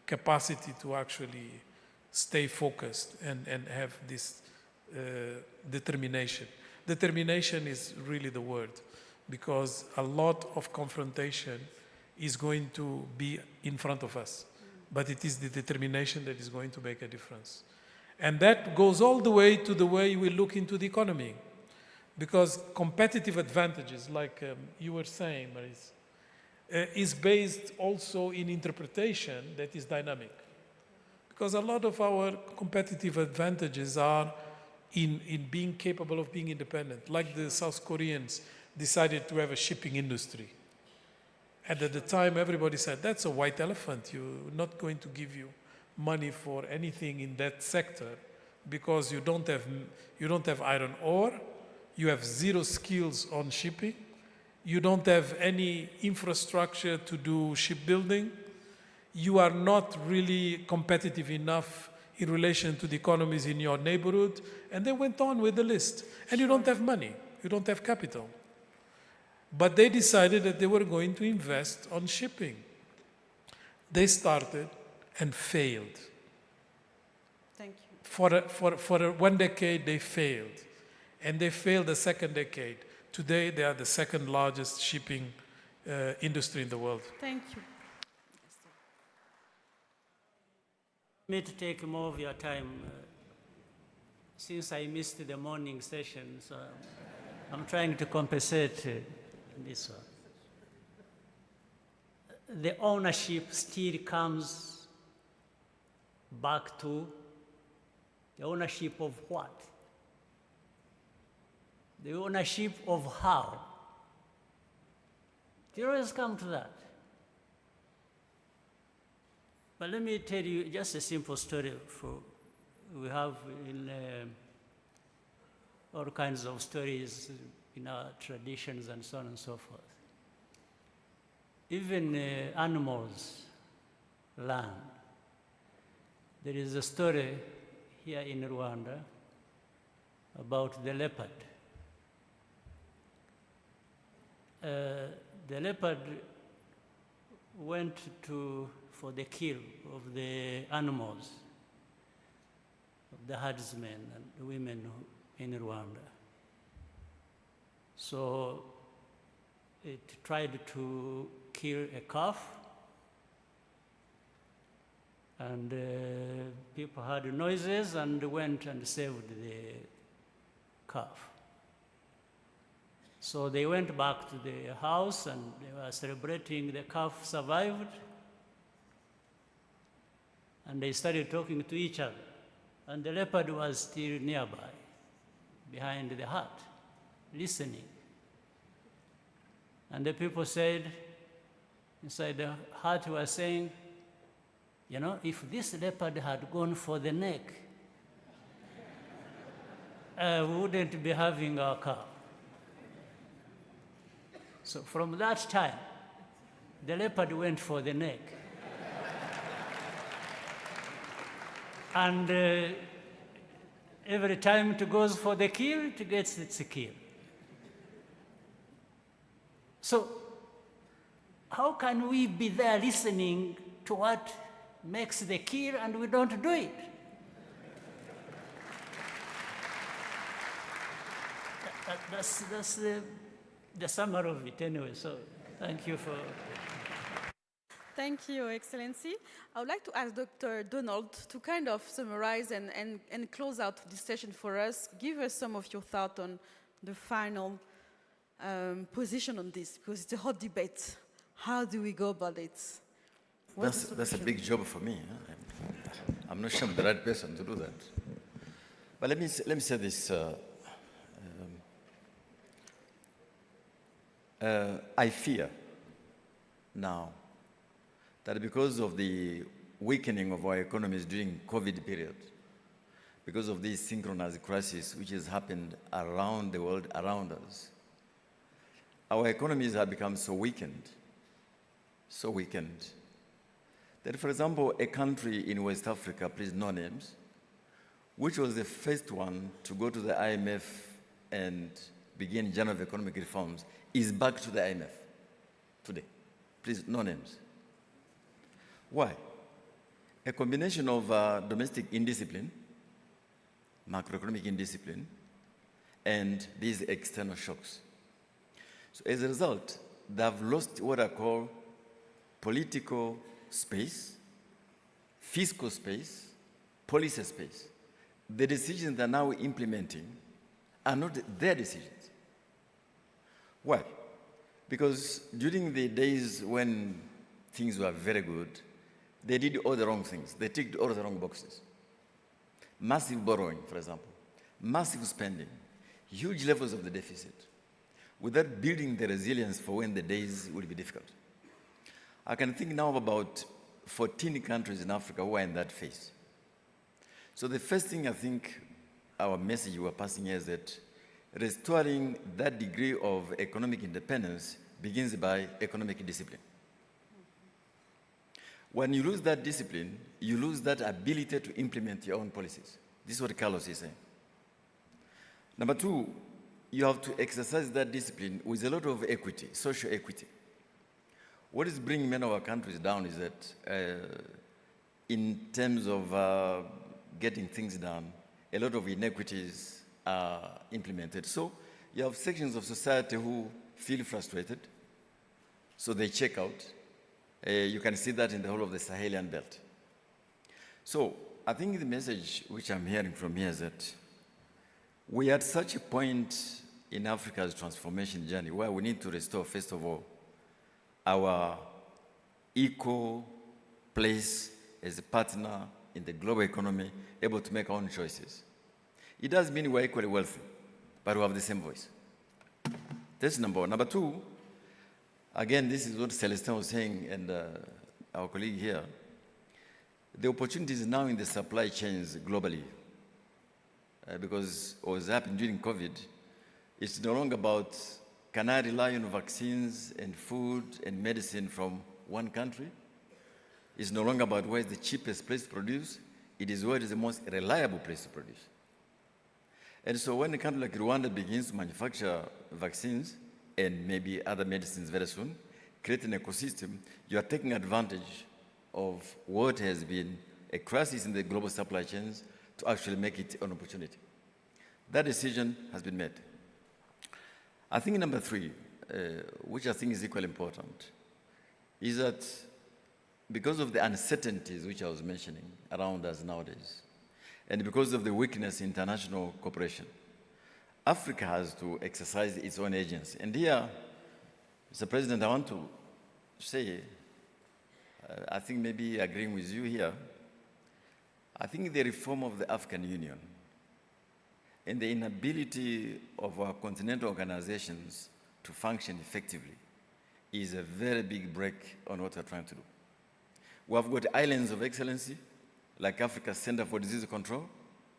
capacity to actually stay focused and have this determination. Determination is really the word, because a lot of confrontation is going to be in front of us, but it is the determination that is going to make a difference. And that goes all the way to the way we look into the economy, because competitive advantages, like you were saying, Maris, is based also in interpretation that is dynamic. Because a lot of our competitive advantages are in being capable of being independent, like the South Koreans decided to have a shipping industry. And at the time, everybody said, that's a white elephant. You're not going to give you money for anything in that sector because you don't have iron ore, you have zero skills on shipping, you don't have any infrastructure to do shipbuilding, you are not really competitive enough in relation to the economies in your neighborhood, and they went on with the list. And you don't have money, you don't have capital. But they decided that they were going to invest on shipping. They started and failed. Thank you. For 1 decade, they failed. And they failed the second decade. Today, they are the second largest shipping industry in the world. Thank you. Me to take more of your time, since I missed the morning session, so I'm trying to compensate this one. The ownership still comes back to the ownership of what? The ownership of how? It always come to that. But let me tell you just a simple story we have in all kinds of stories in our traditions and so on and so forth. Even animals learn. There is a story here in Rwanda about the leopard. The leopard went for the kill of the animals, of the herdsmen and the women in Rwanda. So it tried to kill a calf, and people heard noises and went and saved the calf. So they went back to the house and they were celebrating the calf survived. And they started talking to each other. And the leopard was still nearby, behind the hut, listening. And the people said, inside the hut were saying, you know, if this leopard had gone for the neck, we wouldn't be having our calf. So from that time, the leopard went for the neck. And every time it goes for the kill, it gets its kill. So how can we be there listening to what makes the kill and we don't do it? That's the summary of it anyway, so thank you for... Thank you, Excellency. I would like to ask Dr. Donald to kind of summarize and close out this session for us. Give us some of your thoughts on the final position on this, because it's a hot debate. How do we go about it? That's a big job for me. Huh? I'm not sure I'm the right person to do that. But let me say this. I fear now that because of the weakening of our economies during COVID period, because of this synchronized crisis which has happened around the world, around us, our economies have become so weakened, that, for example, a country in West Africa, please no names, which was the first one to go to the IMF and begin general economic reforms, is back to the IMF today. Please, no names. Why? A combination of domestic indiscipline, macroeconomic indiscipline, and these external shocks. So as a result, they have lost what I call political space, fiscal space, policy space. The decisions they're now implementing are not their decisions. Why? Because during the days when things were very good, they did all the wrong things. They ticked all the wrong boxes. Massive borrowing, for example, massive spending, huge levels of the deficit, without building the resilience for when the days will be difficult. I can think now of about 14 countries in Africa who are in that phase. So the first thing I think our message we're passing here is that restoring that degree of economic independence begins by economic discipline. When you lose that discipline, you lose that ability to implement your own policies. This is what Carlos is saying. Number two, you have to exercise that discipline with a lot of equity, social equity. What is bringing many of our countries down is that in terms of getting things done, a lot of inequities are implemented. So you have sections of society who feel frustrated, so they check out. You can see that in the whole of the Sahelian belt. So I think the message which I'm hearing from here is that we are at such a point in Africa's transformation journey where we need to restore, first of all, our equal place as a partner in the global economy, able to make our own choices. It does mean we're equally wealthy, but who have the same voice. That's number one. Number two, again, this is what Celestin was saying and our colleague here. The opportunities now in the supply chains globally, because what was happening during COVID, it's no longer about can I rely on vaccines and food and medicine from one country? It's no longer about where is the cheapest place to produce. It is where is the most reliable place to produce. And so when a country like Rwanda begins to manufacture vaccines and maybe other medicines very soon, create an ecosystem, you are taking advantage of what has been a crisis in the global supply chains to actually make it an opportunity. That decision has been made. I think number three, which I think is equally important, is that because of the uncertainties which I was mentioning around us nowadays, and because of the weakness in international cooperation, Africa has to exercise its own agency. And here, Mr. President, I want to say, I think maybe agreeing with you here, I think the reform of the African Union and the inability of our continental organizations to function effectively is a very big break on what we're trying to do. We have got islands of excellency, like Africa's Center for Disease Control,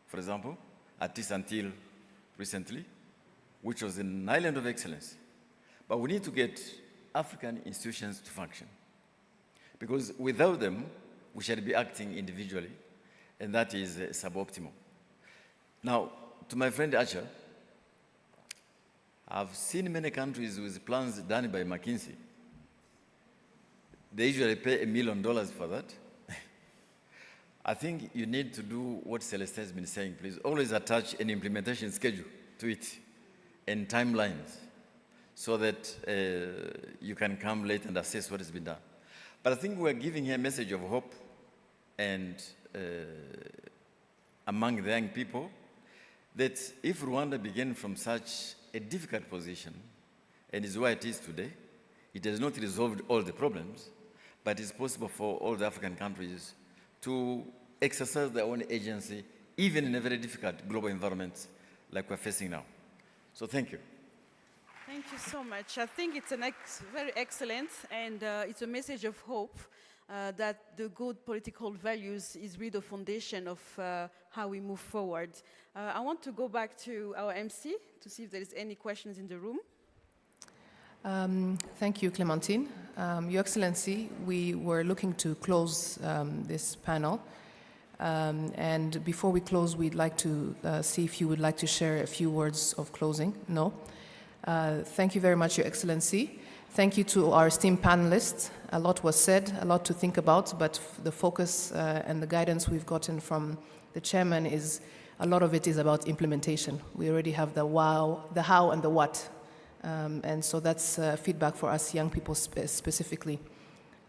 for example, at least until recently, which was an island of excellence. But we need to get African institutions to function. Because without them, we shall be acting individually, and that is suboptimal. Now, to my friend Archer, I've seen many countries with plans done by McKinsey. They usually pay $1 million for that. I think you need to do what Celeste has been saying, please. Always attach an implementation schedule to it and timelines so that you can come late and assess what has been done. But I think we're giving here a message of hope and among the young people that if Rwanda began from such a difficult position and is where it is today, it has not resolved all the problems, but it's possible for all the African countries to exercise their own agency, even in a very difficult global environment like we're facing now. So thank you. Thank you so much. I think it's very excellent, and it's a message of hope that the good political values is really the foundation of how we move forward. I want to go back to our MC to see if there is any questions in the room. Thank you, Clementine. Your Excellency, we were looking to close this panel. And before we close, we'd like to see if you would like to share a few words of closing. No? Thank you very much, Your Excellency. Thank you to our esteemed panelists. A lot was said, a lot to think about, but the focus and the guidance we've gotten from the chairman is, a lot of it is about implementation. We already have the how and the what. And so that's feedback for us young people specifically.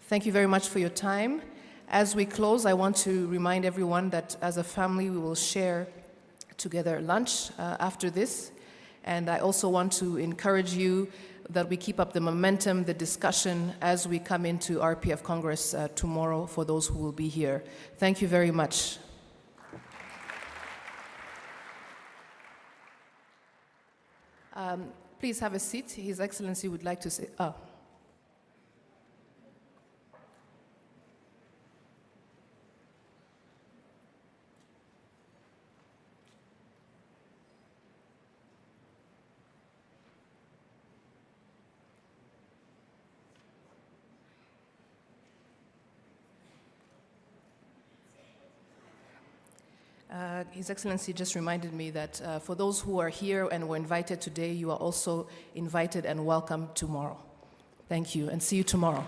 Thank you very much for your time. As we close, I want to remind everyone that as a family, we will share together lunch after this. And I also want to encourage you that we keep up the momentum, the discussion as we come into RPF Congress tomorrow for those who will be here. Thank you very much. Please have a seat. His Excellency would like to say, His Excellency just reminded me that for those who are here and were invited today, you are also invited and welcome tomorrow. Thank you, and see you tomorrow.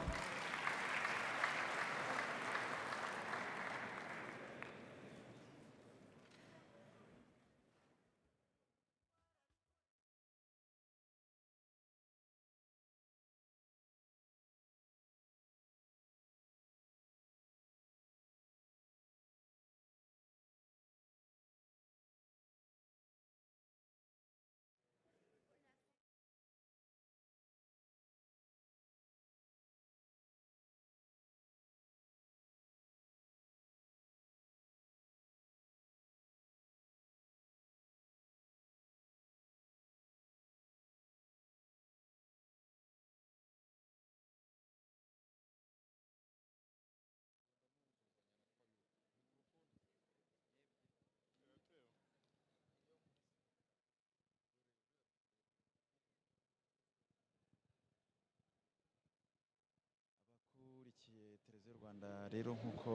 televiziyo Rwanda rero nk'uko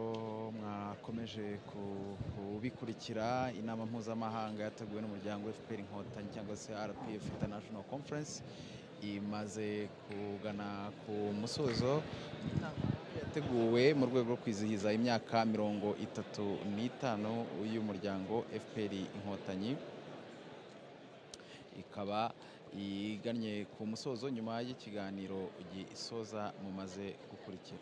mwakomeje kubikurikira inama mpuzamahanga yateguwe n'umuryango FPR-Inkotanyi cyangwa se RPF International Conference imaze kugana ku musozo. Yateguwe mu rwego rwo kwizihiza imyaka 35 y'umuryango FPR-Inkotanyi, ikaba igannye ku musozo nyuma y'ikiganiro gisoza mumaze gukurikira.